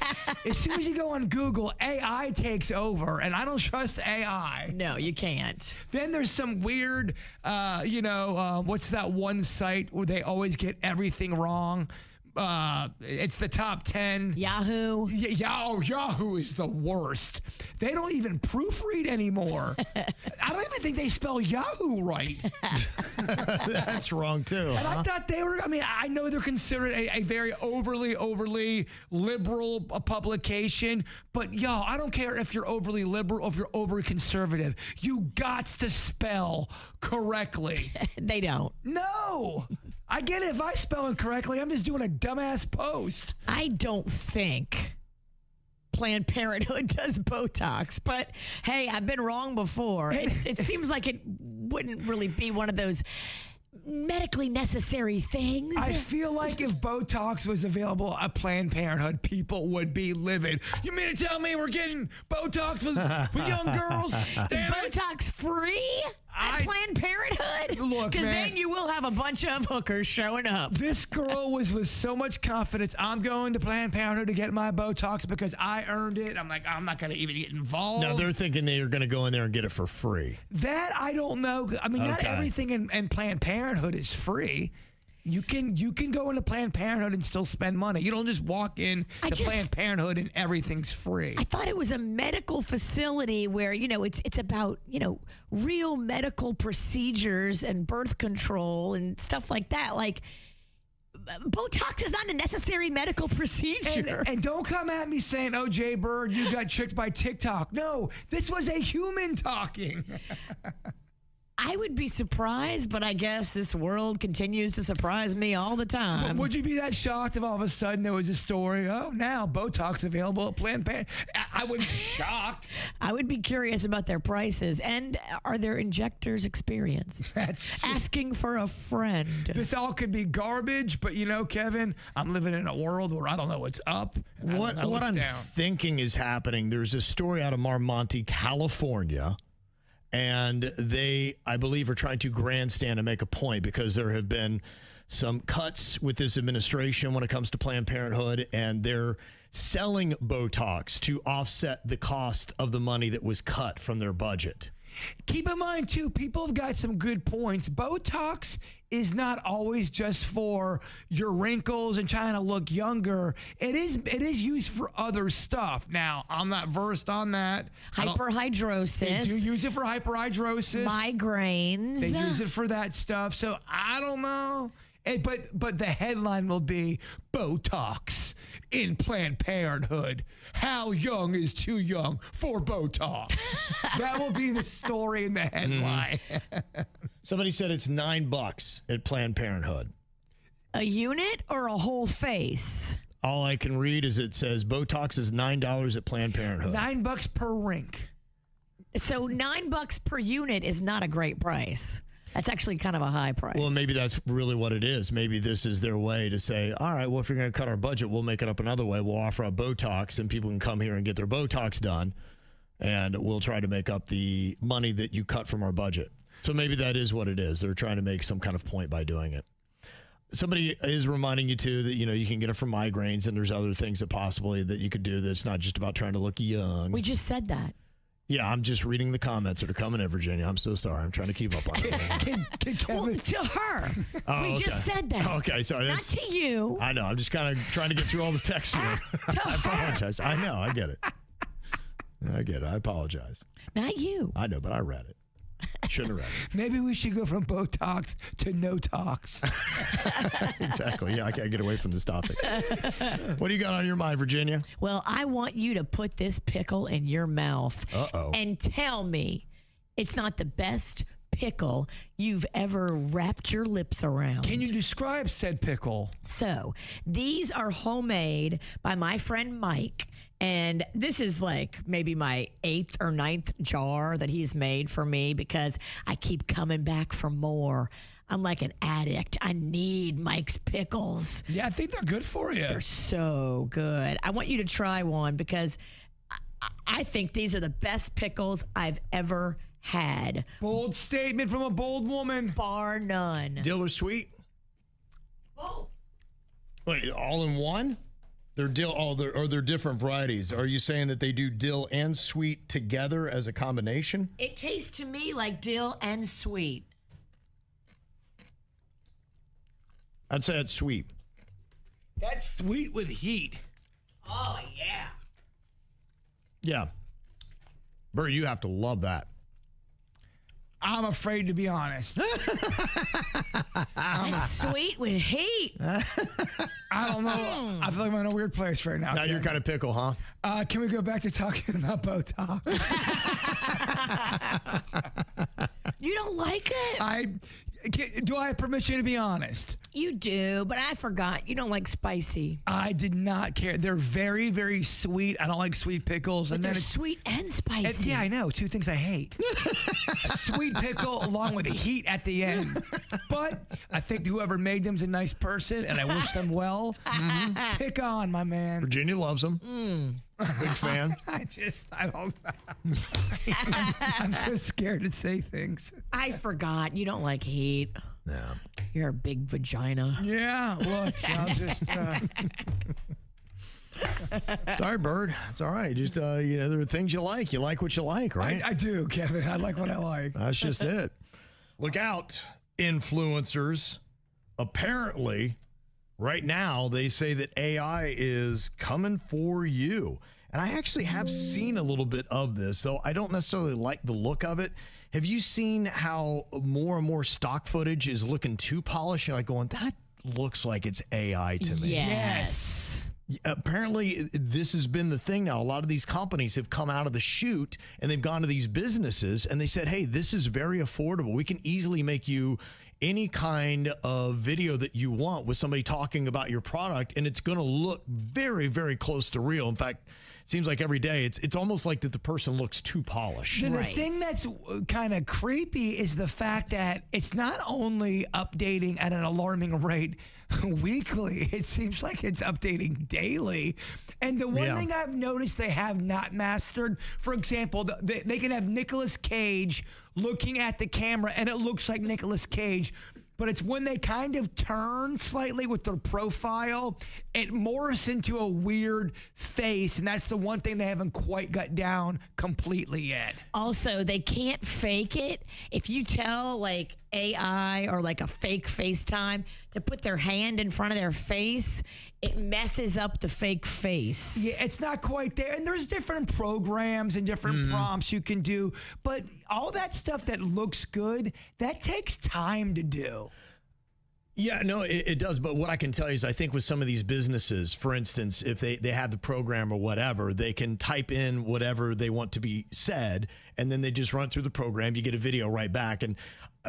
as soon as you go on Google, AI takes over, and I don't trust AI. No, you can't. Then there's some weird, what's that one site where they always get everything wrong? It's the top 10. Yahoo. Yahoo is the worst. They don't even proofread anymore. I don't even think they spell Yahoo right. That's wrong too. And I thought they were, I know they're considered a very overly liberal publication, but y'all, I don't care if you're overly liberal or if you're overly conservative. You got to spell correctly. They don't. No. I get it. If I spell it correctly, I'm just doing a dumbass post. I don't think Planned Parenthood does Botox. But hey, I've been wrong before. It seems like it wouldn't really be one of those medically necessary things. I feel like if Botox was available at Planned Parenthood, people would be livid. You mean to tell me we're getting Botox with young girls? Is Botox free at Planned Parenthood? Look, because man, then you will have a bunch of hookers showing up. This girl was with so much confidence. I'm going to Planned Parenthood to get my Botox because I earned it. I'm like, I'm not going to even get involved. Now they're thinking they are going to go in there and get it for free. That I don't know. I mean, not everything in Planned Parenthood is free. You can go into Planned Parenthood and still spend money. You don't just walk in to Planned Parenthood and everything's free. I thought it was a medical facility where, it's about, real medical procedures and birth control and stuff like that. Like, Botox is not a necessary medical procedure. And don't come at me saying, oh, Jbird, you got tricked by TikTok. No, this was a human talking. I would be surprised, but I guess this world continues to surprise me all the time. But would you be that shocked if all of a sudden there was a story, oh, now Botox available at Planned Parenthood? I wouldn't be shocked. I would be curious about their prices. And are their injectors experienced? Asking for a friend. This all could be garbage, but Kevin, I'm living in a world where I don't know what's up. What I'm thinking is happening, there's a story out of Marmonte, California. And they, I believe, are trying to grandstand and make a point because there have been some cuts with this administration when it comes to Planned Parenthood, and they're selling Botox to offset the cost of the money that was cut from their budget. Keep in mind, too, people have got some good points. Botox is not always just for your wrinkles and trying to look younger. It is used for other stuff. Now, I'm not versed on that. Hyperhidrosis. They do use it for hyperhidrosis. Migraines. They use it for that stuff. So I don't know. But the headline will be Botox in Planned Parenthood. How young is too young for Botox? That will be the story in the headline. Somebody said it's $9 at Planned Parenthood. A unit or a whole face? All I can read is it says Botox is $9 at Planned Parenthood. $9 per rink. So $9 per unit is not a great price. That's actually kind of a high price. Well, maybe that's really what it is. Maybe this is their way to say, all right, well, if you're going to cut our budget, we'll make it up another way. We'll offer up Botox, and people can come here and get their Botox done, and we'll try to make up the money that you cut from our budget. So maybe that is what it is. They're trying to make some kind of point by doing it. Somebody is reminding you, too, that, you can get it for migraines, and there's other things that possibly that you could do that's not just about trying to look young. We just said that. Yeah, I'm just reading the comments that are coming in, Virginia. I'm so sorry. I'm trying to keep up on it. Well, to her. We just said that. Okay, sorry. Not to you. I know. I'm just kind of trying to get through all the texts here. I apologize. I know. I get it. I apologize. Not you. I know, but I read it. Shouldn't have read it. Maybe we should go from Botox to no tox. Exactly. Yeah, I can't get away from this topic. What do you got on your mind, Virginia? Well, I want you to put this pickle in your mouth. Uh-oh. And tell me it's not the best pickle you've ever wrapped your lips around. Can you describe said pickle? So, these are homemade by my friend Mike. And this is like maybe my 8th or 9th jar that he's made for me because I keep coming back for more. I'm like an addict. I need Mike's pickles. Yeah, I think they're good for you. They're so good. I want you to try one because I think these are the best pickles I've ever had. Bold statement from a bold woman. Bar none. Dill or sweet? Both. Wait, all in one? They're dill. They're different varieties. Are you saying that they do dill and sweet together as a combination? It tastes to me like dill and sweet. I'd say it's sweet. That's sweet with heat. Oh, yeah. Yeah. Bert, you have to love that. I'm afraid to be honest. That's sweet with heat. I don't know. I feel like I'm in a weird place right now. Now you're kind of pickle, huh? Can we go back to talking about Botox? You don't like it? Do I have permission to be honest? You do, but I forgot. You don't like spicy. I did not care. They're very, very sweet. I don't like sweet pickles. But And they're then sweet and spicy. yeah, I know. Two things I hate. A sweet pickle along with the heat at the end. But I think whoever made them's a nice person, and I wish them well. Pick on, my man. Virginia loves them. Big fan. I don't. I'm so scared to say things. I forgot. You don't like heat. No. You're a big vagina. Yeah, look, I'll just... Sorry, Bird. It's all right. Just, there are things you like. You like what you like, right? I do, Kevin. I like what I like. That's just it. Look out, influencers. Apparently, right now, they say that AI is coming for you. And I actually have seen a little bit of this, though I don't necessarily like the look of it. Have you seen how more and more stock footage is looking too polished? You're like going, that looks like it's AI to me. Yes. Apparently, this has been the thing now. A lot of these companies have come out of the chute and they've gone to these businesses and they said, hey, this is very affordable. We can easily make you any kind of video that you want with somebody talking about your product, and it's going to look very, very close to real. In fact, it seems like every day it's almost like that the person looks too polished. The thing that's kind of creepy is the fact that it's not only updating at an alarming rate weekly, it seems like it's updating daily. And the one thing I've noticed they have not mastered, for example, they can have Nicolas Cage looking at the camera and it looks like Nicolas Cage, but it's when they kind of turn slightly with their profile, it morphs into a weird face, and that's the one thing they haven't quite got down completely yet. Also, they can't fake it. If you tell like AI or like a fake FaceTime to put their hand in front of their face, it messes up the fake face. Yeah, it's not quite there. And there's different programs and different prompts you can do. But all that stuff that looks good, that takes time to do. Yeah, no, it does. But what I can tell you is I think with some of these businesses, for instance, if they have the program or whatever, they can type in whatever they want to be said, and then they just run it through the program. You get a video right back. And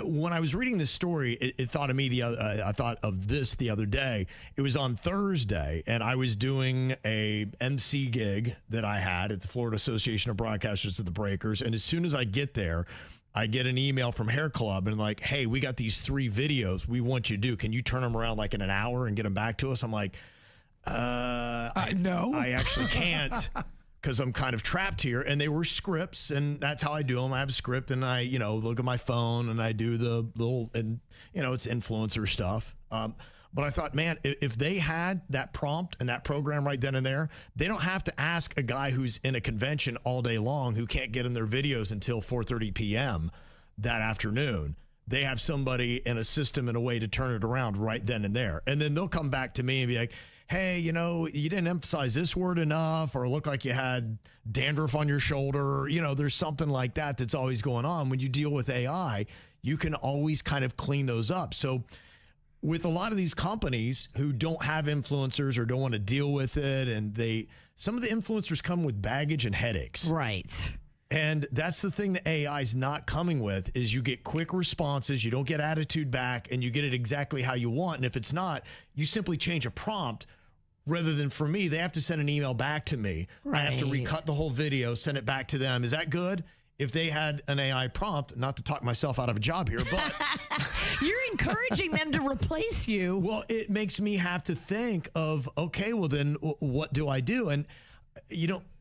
when I was reading this story, it thought of me I thought of this the other day. It was on Thursday, and I was doing a MC gig that I had at the Florida Association of Broadcasters of the Breakers. And as soon as I get there, I get an email from Hair Club and like, hey, we got these 3 videos we want you to do. Can you turn them around like in an hour and get them back to us? I'm like, no, I actually can't. Because I'm kind of trapped here. And they were scripts, and that's how I do them. I have a script, and I, look at my phone, and I do the little, and, it's influencer stuff. But I thought, man, if they had that prompt and that program right then and there, they don't have to ask a guy who's in a convention all day long who can't get in their videos until 4:30 p.m. that afternoon. They have somebody in a system and a way to turn it around right then and there. And then they'll come back to me and be like, hey, you didn't emphasize this word enough, or look like you had dandruff on your shoulder. There's something like that that's always going on. When you deal with AI, you can always kind of clean those up. So with a lot of these companies who don't have influencers or don't want to deal with it, and some of the influencers come with baggage and headaches. Right. And that's the thing that AI is not coming with, is you get quick responses, you don't get attitude back, and you get it exactly how you want. And if it's not, you simply change a prompt. Rather than for me, they have to send an email back to me. Right. I have to recut the whole video, send it back to them. Is that good? If they had an AI prompt, not to talk myself out of a job here, but you're encouraging them to replace you. Well, it makes me have to think of, okay, well then what do I do? And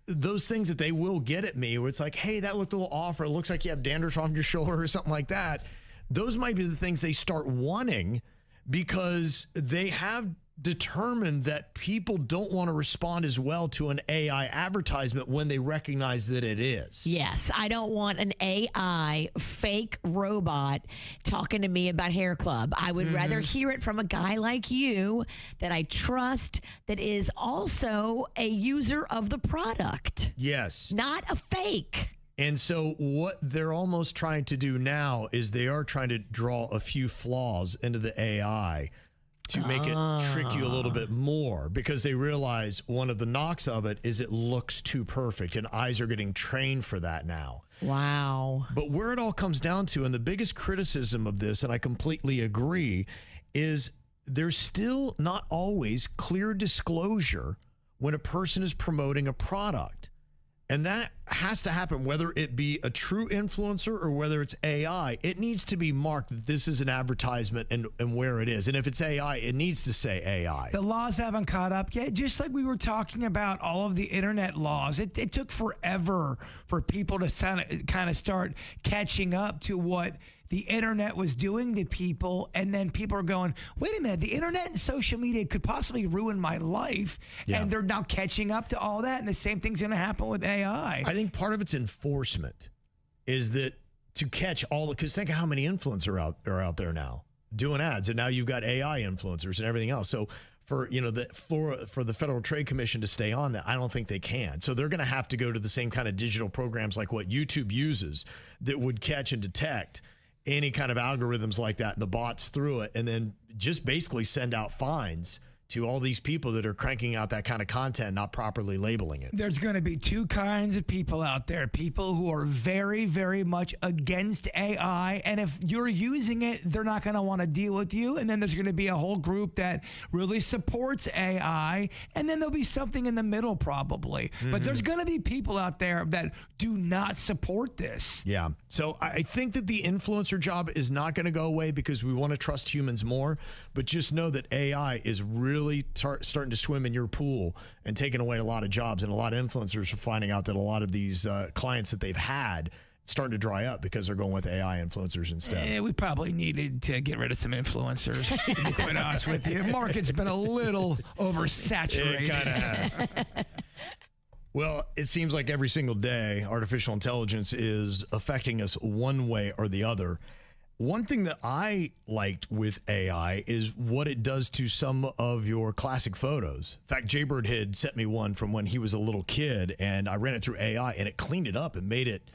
those things that they will get at me where it's like, hey, that looked a little off, or it looks like you have dandruff on your shoulder or something like that. Those might be the things they start wanting, because they have determined that people don't want to respond as well to an AI advertisement when they recognize that it is. Yes, I don't want an AI fake robot talking to me about Hair Club. I would rather hear it from a guy like you that I trust, that is also a user of the product. Yes. Not a fake. And so what they're almost trying to do now is they are trying to draw a few flaws into the AI. to make it trick you a little bit more, because they realize one of the knocks of it is it looks too perfect, and eyes are getting trained for that now. Wow. But where it all comes down to, and the biggest criticism of this, and I completely agree, is there's still not always clear disclosure when a person is promoting a product. And that has to happen, whether it be a true influencer or whether it's AI. It needs to be marked that this is an advertisement and where it is. And if it's AI, it needs to say AI. The laws haven't caught up yet. Just like we were talking about all of the internet laws, it took forever for people to kind of start catching up to what the internet was doing to people. And then people are going, wait a minute, the internet and social media could possibly ruin my life. Yeah. And they're now catching up to all that. And the same thing's going to happen with AI. I think part of its enforcement is that to catch all, because think of how many influencers are out there now doing ads. And now you've got AI influencers and everything else. So for the Federal Trade Commission to stay on that, I don't think they can. So they're going to have to go to the same kind of digital programs like what YouTube uses that would catch and detect any kind of algorithms like that and the bots through it, and then just basically send out fines to all these people that are cranking out that kind of content, not properly labeling it. There's going to be two kinds of people out there. People who are very, very much against AI. And if you're using it, they're not going to want to deal with you. And then there's going to be a whole group that really supports AI. And then there'll be something in the middle probably. But there's going to be people out there that do not support this. Yeah. So I think that the influencer job is not going to go away because we want to trust humans more. But just know that AI is really starting to swim in your pool and taking away a lot of jobs, and a lot of influencers are finding out that a lot of these clients that they've had starting to dry up because they're going with AI influencers instead. We probably needed to get rid of some influencers, to be quite honest with you. Market's been a little oversaturated. It kind of has. Well, it seems like every single day artificial intelligence is affecting us one way or the other. One thing that I liked with AI is what it does to some of your classic photos. In fact, Jbird had sent me one from when he was a little kid, and I ran it through AI, and it cleaned it up and made it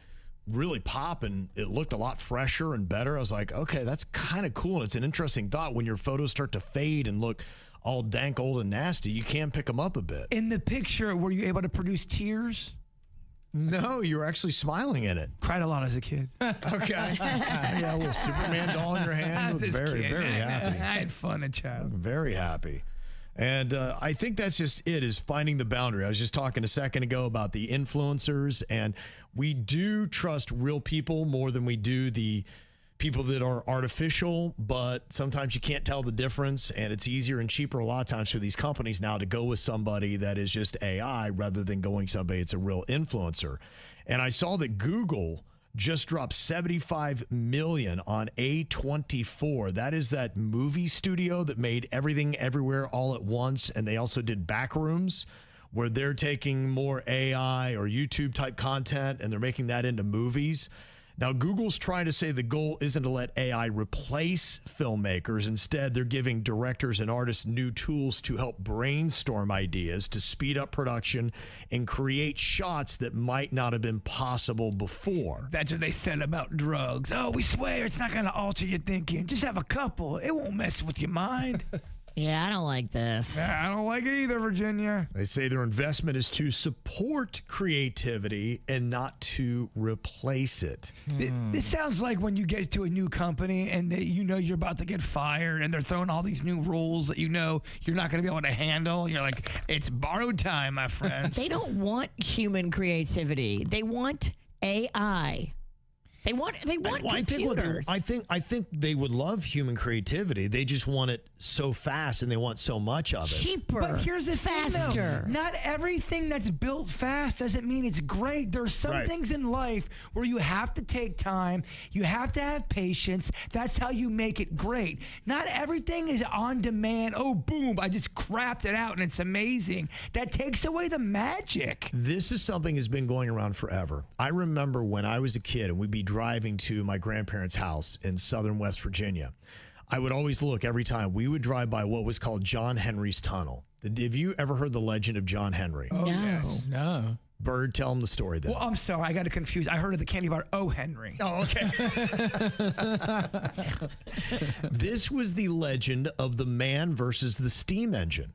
really pop, and it looked a lot fresher and better. I was like, okay, that's kind of cool. And it's an interesting thought when your photos start to fade and look all dank, old, and nasty. You can pick them up a bit. In the picture, were you able to produce tears? No, you were actually smiling in it. Cried a lot as a kid. Okay. Yeah, a little Superman doll in your hand. Very happy. I had fun as a child. Very happy. And I think that's just it, is finding the boundary. I was just talking a second ago about the influencers, and we do trust real people more than we do the people that are artificial, but sometimes you can't tell the difference, and it's easier and cheaper a lot of times for these companies now to go with somebody that is just AI rather than going somebody that's a real influencer. And I saw that Google just dropped $75 million on A24. That is that movie studio that made Everything Everywhere All at Once, and they also did Backrooms, where they're taking more AI or YouTube type content and they're making that into movies. Now, Google's trying to say the goal isn't to let AI replace filmmakers. Instead, they're giving directors and artists new tools to help brainstorm ideas, to speed up production, and create shots that might not have been possible before. That's what they said about drugs. Oh, we swear it's not going to alter your thinking. Just have a couple. It won't mess with your mind. Yeah, I don't like this. Yeah, I don't like it either, Virginia. They say their investment is to support creativity and not to replace it. This sounds like when you get to a new company and you're about to get fired, and they're throwing all these new rules that you're not going to be able to handle. You're like, it's borrowed time, my friends. They don't want human creativity. They want AI. They want computers. I think they would love human creativity. They just want it so fast, and they want so much of it. Cheaper. But here's the faster. thing, though. Not everything that's built fast doesn't mean it's great. There's some things in life where you have to take time. You have to have patience. That's how you make it great. Not everything is on demand. Oh, boom, I just crapped it out and it's amazing. That takes away the magic. This is something that's been going around forever. I remember when I was a kid and we'd be driving to my grandparents' house in southern West Virginia. I would always look every time. We would drive by what was called John Henry's Tunnel. Have you ever heard the legend of John Henry? Oh, No. yes. No. Bird, tell him the story then. Well, I'm sorry. I got it confused. I heard of the candy bar O. Henry. Oh, okay. This was the legend of the man versus the steam engine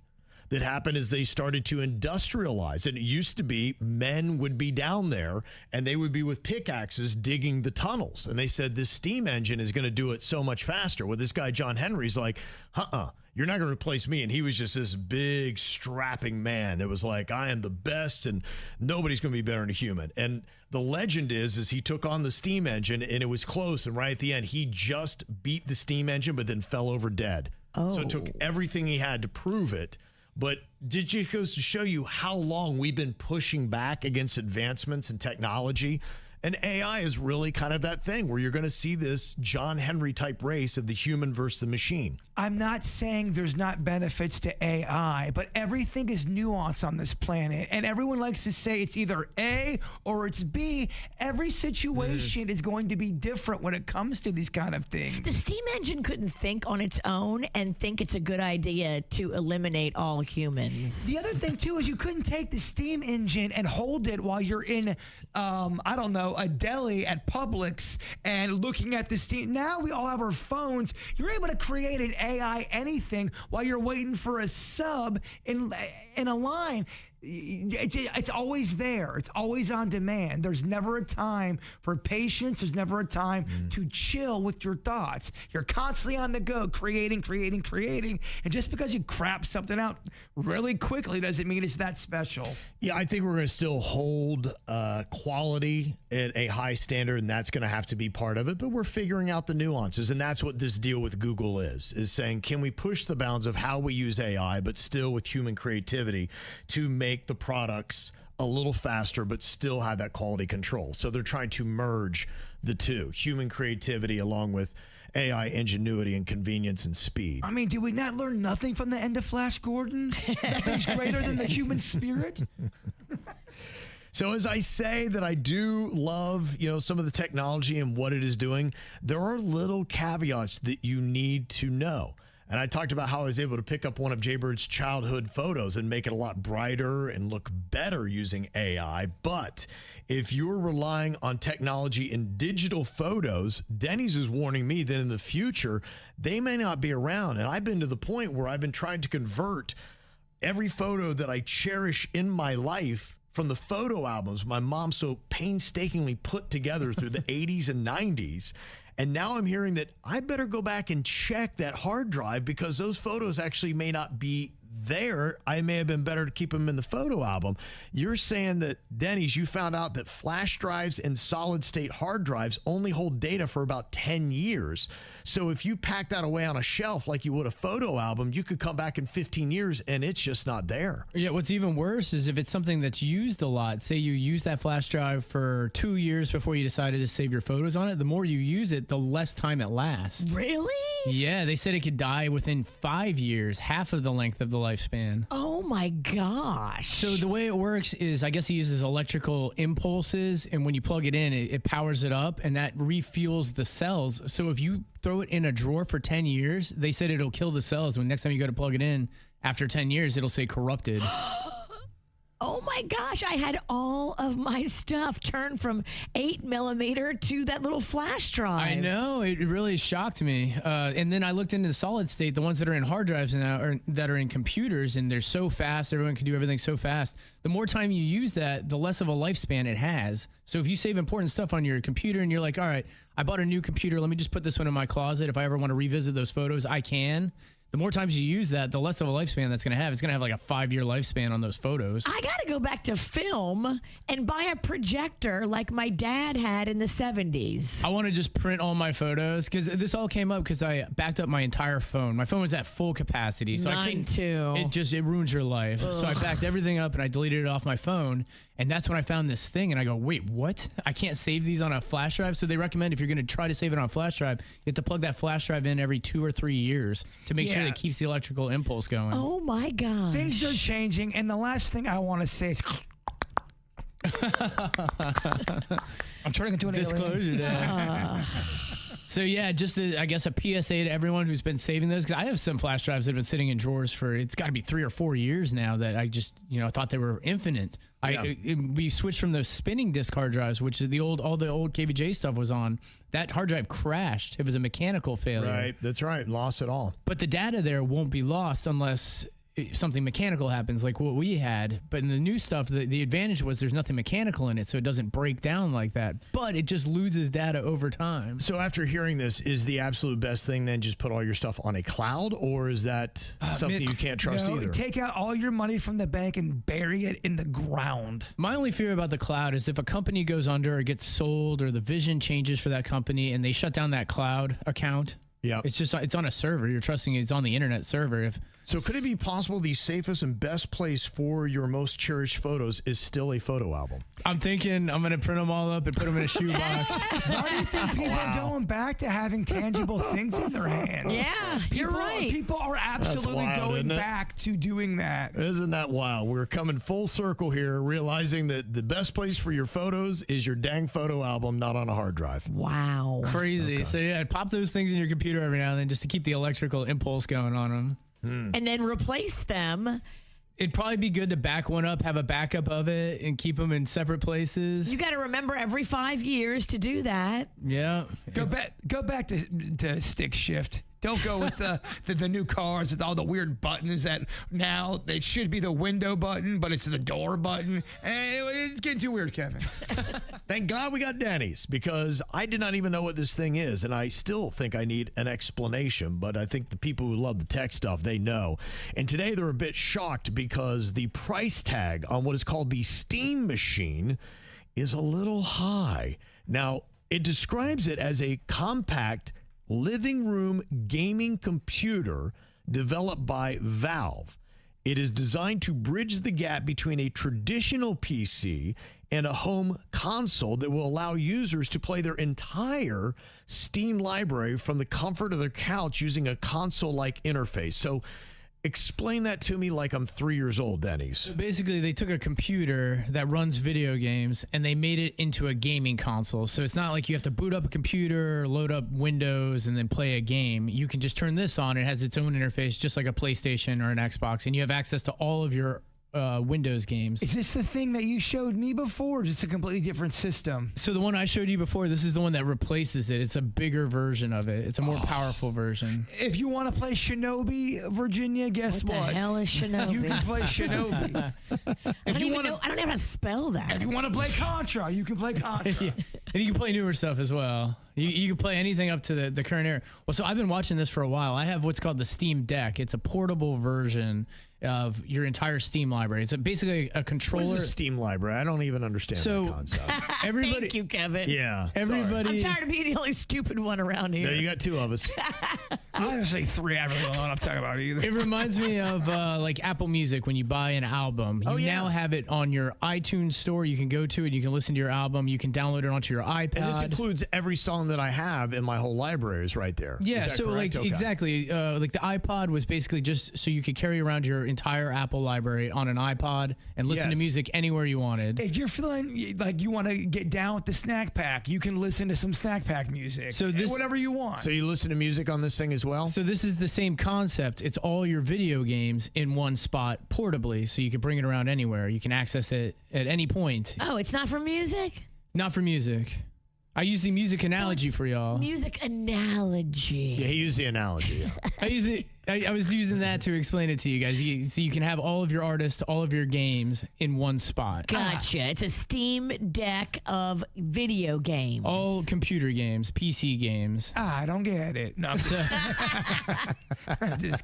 that happened as they started to industrialize. And it used to be men would be down there and they would be with pickaxes digging the tunnels. And they said this steam engine is going to do it so much faster. Well, this guy, John Henry's like, you're not going to replace me. And he was just this big, strapping man that was like, I am the best and nobody's going to be better than a human. And the legend is he took on the steam engine and it was close. And right at the end, he just beat the steam engine, but then fell over dead. So it took everything he had to prove it. But it just goes to show you how long we've been pushing back against advancements in technology. And AI is really kind of that thing where you're going to see this John Henry type race of the human versus the machine. I'm not saying there's not benefits to AI, but everything is nuance on this planet. And everyone likes to say it's either A or it's B. Every situation is going to be different when it comes to these kind of things. The steam engine couldn't think on its own and think it's a good idea to eliminate all humans. The other thing, too, is you couldn't take the steam engine and hold it while you're in, I don't know, a deli at Publix and looking at the steam. Now we all have our phones. You're able to create an AI anything while you're waiting for a sub in a line. It's always there. It's always on demand. There's never a time for patience. There's never a time to chill with your thoughts. You're constantly on the go, creating. And just because you crap something out really quickly doesn't mean it's that special. Yeah, I think we're going to still hold quality at a high standard, and that's going to have to be part of it. But we're figuring out the nuances, and that's what this deal with Google is saying, can we push the bounds of how we use AI, but still with human creativity to make the products a little faster, but still have that quality control. So they're trying to merge the two, human creativity along with AI ingenuity and convenience and speed. I mean, did we not learn nothing from the end of Flash Gordon? Nothing's greater than the human spirit? So as I say that I do love, some of the technology and what it is doing, there are little caveats that you need to know. And I talked about how I was able to pick up one of Jbird's childhood photos and make it a lot brighter and look better using AI. But if you're relying on technology in digital photos, Denny's is warning me that in the future, they may not be around. And I've been to the point where I've been trying to convert every photo that I cherish in my life from the photo albums my mom so painstakingly put together through the 80s and 90s. And now I'm hearing that I better go back and check that hard drive because those photos actually may not be there. I may have been better to keep them in the photo album. You're saying that, Denny's, you found out that flash drives and solid state hard drives only hold data for about 10 years. So if you pack that away on a shelf like you would a photo album, you could come back in 15 years and it's just not there. Yeah, what's even worse is if it's something that's used a lot. Say you use that flash drive for 2 years before you decided to save your photos on it. The more you use it, the less time it lasts. Really? Yeah, they said it could die within 5 years, half of the length of the lifespan. Oh my gosh. So the way it works is, I guess he uses electrical impulses, and when you plug it in, it powers it up, and that refuels the cells. So if you throw it in a drawer for 10 years, they said it'll kill the cells. When next time you go to plug it in, after 10 years, it'll say corrupted. Oh my gosh, I had all of my stuff turned from 8mm to that little flash drive. I know, it really shocked me. And then I looked into the solid state, the ones that are in hard drives now, or that are in computers, and they're so fast, everyone can do everything so fast. The more time you use that, the less of a lifespan it has. So if you save important stuff on your computer and you're like, all right, I bought a new computer, let me just put this one in my closet. If I ever want to revisit those photos, I can. The more times you use that, the less of a lifespan that's going to have. It's going to have like a 5-year lifespan on those photos. I got to go back to film and buy a projector like my dad had in the 70s. I want to just print all my photos because this all came up because I backed up my entire phone. My phone was at full capacity. So Mine too. It ruins your life. Ugh. So I backed everything up and I deleted it off my phone. And that's when I found this thing and I go, wait, what? I can't save these on a flash drive? So they recommend if you're going to try to save it on a flash drive, you have to plug that flash drive in every 2 or 3 years to make sure that it keeps the electrical impulse going. Oh my God. Things are changing. And the last thing I want to say is I'm turning into an disclosure alien. day. So yeah, just I guess a PSA to everyone who's been saving those, because I have some flash drives that have been sitting in drawers for, it's got to be 3 or 4 years now, that I just, thought they were infinite. We switched from those spinning disk hard drives, which is all the old KVJ stuff was on. That hard drive crashed. It was a mechanical failure. Right, that's right. Lost it all. But the data there won't be lost unless something mechanical happens, like what we had. But in the new stuff, the advantage was there's nothing mechanical in it, so it doesn't break down like that. But it just loses data over time. So after hearing this, is the absolute best thing then just put all your stuff on a cloud, or is that something you can't trust either? Take out all your money from the bank and bury it in the ground. My only fear about the cloud is if a company goes under or gets sold, or the vision changes for that company and they shut down that cloud account. Yeah, it's on a server. You're trusting it's on the internet server. So could it be possible the safest and best place for your most cherished photos is still a photo album? I'm thinking I'm going to print them all up and put them in a shoebox. Why do you think people are going back to having tangible things in their hands? Yeah, you're right. People are absolutely going back to doing that. Isn't that wild? We're coming full circle here, realizing that the best place for your photos is your dang photo album, not on a hard drive. Wow. Crazy. Okay. So yeah, pop those things in your computer every now and then just to keep the electrical impulse going on them. And then replace them. It'd probably be good to back one up, have a backup of it, and keep them in separate places. You got to remember every 5 years to do that. Yeah. Go back to stick shift. Don't go with the new cars with all the weird buttons that now it should be the window button, but it's the door button. It's getting too weird, Kevin. Thank God we got Denny's, because I did not even know what this thing is, and I still think I need an explanation, but I think the people who love the tech stuff, they know. And today they're a bit shocked because the price tag on what is called the Steam Machine is a little high. Now, it describes it as a compact living room gaming computer developed by Valve. It is designed to bridge the gap between a traditional PC and a home console that will allow users to play their entire Steam library from the comfort of their couch using a console-like interface. So explain that to me like I'm 3 years old, Denny's. So basically, they took a computer that runs video games and they made it into a gaming console. So it's not like you have to boot up a computer, load up Windows, and then play a game. You can just turn this on. It has its own interface, just like a PlayStation or an Xbox, and you have access to all of your Windows games. Is this the thing that you showed me before, or just a completely different system? So the one I showed you before, this is the one that replaces it. It's a bigger version of it. It's a more powerful version. If you want to play Shinobi, Virginia, guess what? What the hell is Shinobi? You can play Shinobi. I don't even know how to spell that. If you want to play Contra, you can play Contra. Yeah. And you can play newer stuff as well. You can play anything up to the current era. Well, so I've been watching this for a while. I have what's called the Steam Deck. It's a portable version of your entire Steam library. It's basically a controller. What is a Steam library? I don't even understand that concept. Everybody, Thank you, Kevin. Yeah. Everybody. I'm tired of being the only stupid one around here. No, you got two of us. I'm going to say three. I really don't know what I'm talking about either. It reminds me of like Apple Music when you buy an album. You now have it on your iTunes store. You can go to it. You can listen to your album. You can download it onto your iPad. And this includes every song that I have in my whole library is right there. Yeah, so correct? like exactly. Like the iPod was basically just so you could carry around your entire Apple library on an iPod and listen to music anywhere you wanted. If you're feeling like you want to get down with the snack pack, you can listen to some snack pack music. So this, whatever you want. So you listen to music on this thing as well? So this is the same concept. It's all your video games in one spot portably, so you can bring it around anywhere. You can access it at any point. Oh, it's not for music? Not for music. I use the music analogy for y'all. Music analogy. Yeah, he used the analogy. Yeah. I was using that to explain it to you guys. So you can have all of your artists, all of your games in one spot. Gotcha. It's a Steam Deck of video games. All computer games, PC games. I don't get it. No, I'm just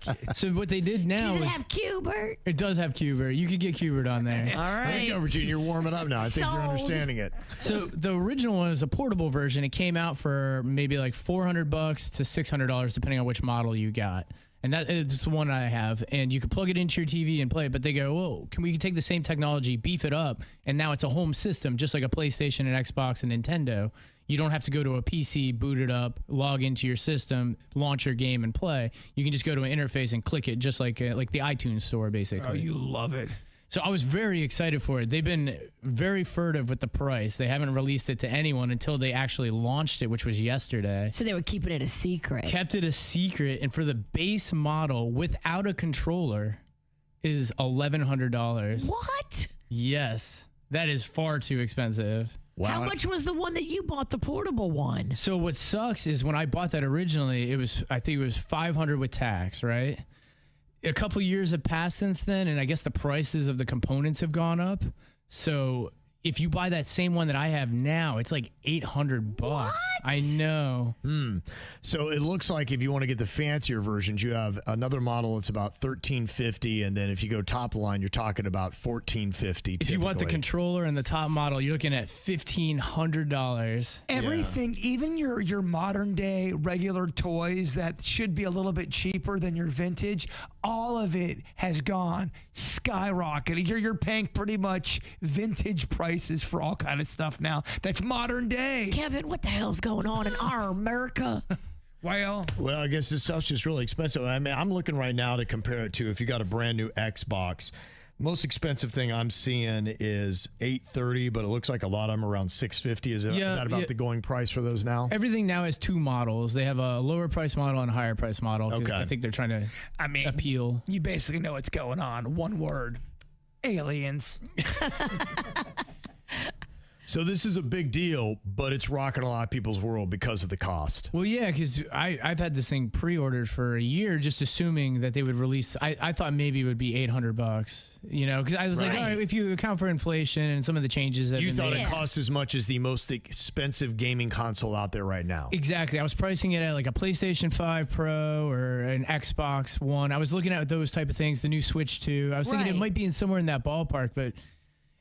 kidding. So what they did now Does it have Jbird? It does have Jbird. You could get Jbird on there. All right. There you go, Virginia. You're warming up now. I think you're understanding it. So the original one is a portable version. It came out for maybe like $400 to $600, depending on which model you got. And that is the one I have. And you can plug it into your TV and play it. But they go, whoa, we take the same technology, beef it up, and now it's a home system, just like a PlayStation, an Xbox, and Nintendo. You don't have to go to a PC, boot it up, log into your system, launch your game, and play. You can just go to an interface and click it, just like the iTunes store, basically. Oh, you love it. So I was very excited for it. They've been very furtive with the price. They haven't released it to anyone until they actually launched it, which was yesterday. So they were keeping it a secret. Kept it a secret. And for the base model without a controller is $1,100. What? Yes. That is far too expensive. Wow. How much was the one that you bought, the portable one? So what sucks is when I bought that originally, I think it was $500 with tax, right? A couple years have passed since then, and I guess the prices of the components have gone up. So if you buy that same one that I have now, it's like $800. What? I know. So it looks like if you want to get the fancier versions, you have another model. It's about $1,350, and then if you go top line, you're talking about $1,450. If you want the controller and the top model, you're looking at $1,500. Everything, even your modern day regular toys that should be a little bit cheaper than your vintage, all of it has gone skyrocketing. You're paying pretty much vintage prices for all kind of stuff now. That's modern day. Kevin, what the hell's going on in our America? Well, I guess this stuff's just really expensive. I mean, I'm looking right now to compare it to if you got a brand new Xbox. Most expensive thing I'm seeing is $830, but it looks like a lot of them are around $650. Is that about the going price for those now? Everything now has two models. They have a lower price model and a higher price model. Okay. I think they're trying to appeal. You basically know what's going on. One word. Aliens. So this is a big deal, but it's rocking a lot of people's world because of the cost. Well, yeah, because I've had this thing pre-ordered for a year, just assuming that they would release. I thought maybe it would be $800, you know, because I was like, all right, if you account for inflation and some of the changes that you thought it cost as much as the most expensive gaming console out there right now. Exactly. I was pricing it at like a PlayStation 5 Pro or an Xbox One. I was looking at those type of things, the new Switch 2. I was thinking it might be in somewhere in that ballpark, but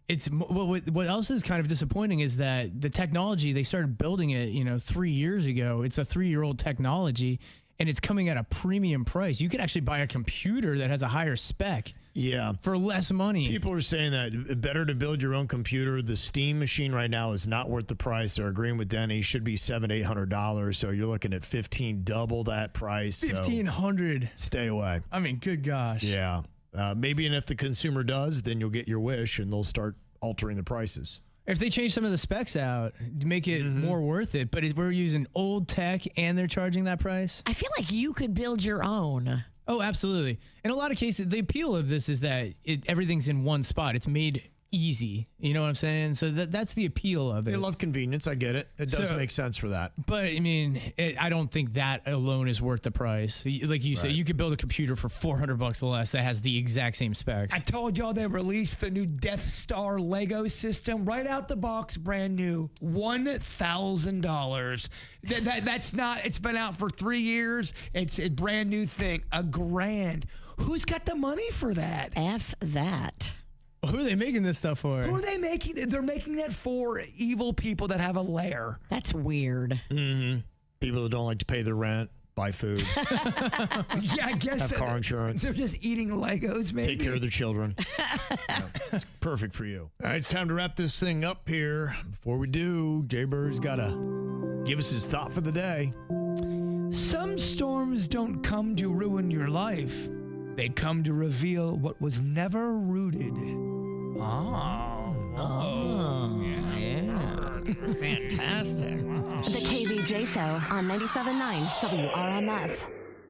it's what else is kind of disappointing is that the technology, they started building it, 3 years ago. It's a 3-year-old technology, and it's coming at a premium price. You could actually buy a computer that has a higher spec. Yeah. For less money. People are saying that better to build your own computer. The Steam machine right now is not worth the price. They're agreeing with Denny. Should be $700-800. So you're looking at $1,500, double that price. $1,500. So stay away. I mean, good gosh. Yeah. Maybe, and if the consumer does, then you'll get your wish and they'll start altering the prices. If they change some of the specs out to make it more worth it, but if we're using old tech and they're charging that price. I feel like you could build your own. Oh, absolutely. In a lot of cases, the appeal of this is that everything's in one spot. It's made easy. You know what I'm saying? So that's the appeal of it. They love convenience. I get it. It does make sense for that. But I mean, I don't think that alone is worth the price. Like you said, you could build a computer for $400 less that has the exact same specs. I told y'all they released the new Death Star Lego system right out the box, brand new, $1,000. That's not. It's been out for 3 years. It's a brand new thing. $1,000. Who's got the money for that? F that. Who are they making this stuff for? Who are they making? They're making that for evil people that have a lair. That's weird. Mm-hmm. People that don't like to pay their rent, buy food. Yeah, I guess. Have car insurance. They're just eating Legos, maybe. Take care of their children. It's perfect for you. All right, it's time to wrap this thing up here. Before we do, Jbird's got to give us his thought for the day. Some storms don't come to ruin your life. They come to reveal what was never rooted. Fantastic. The KVJ Show on 97.9 WRMF.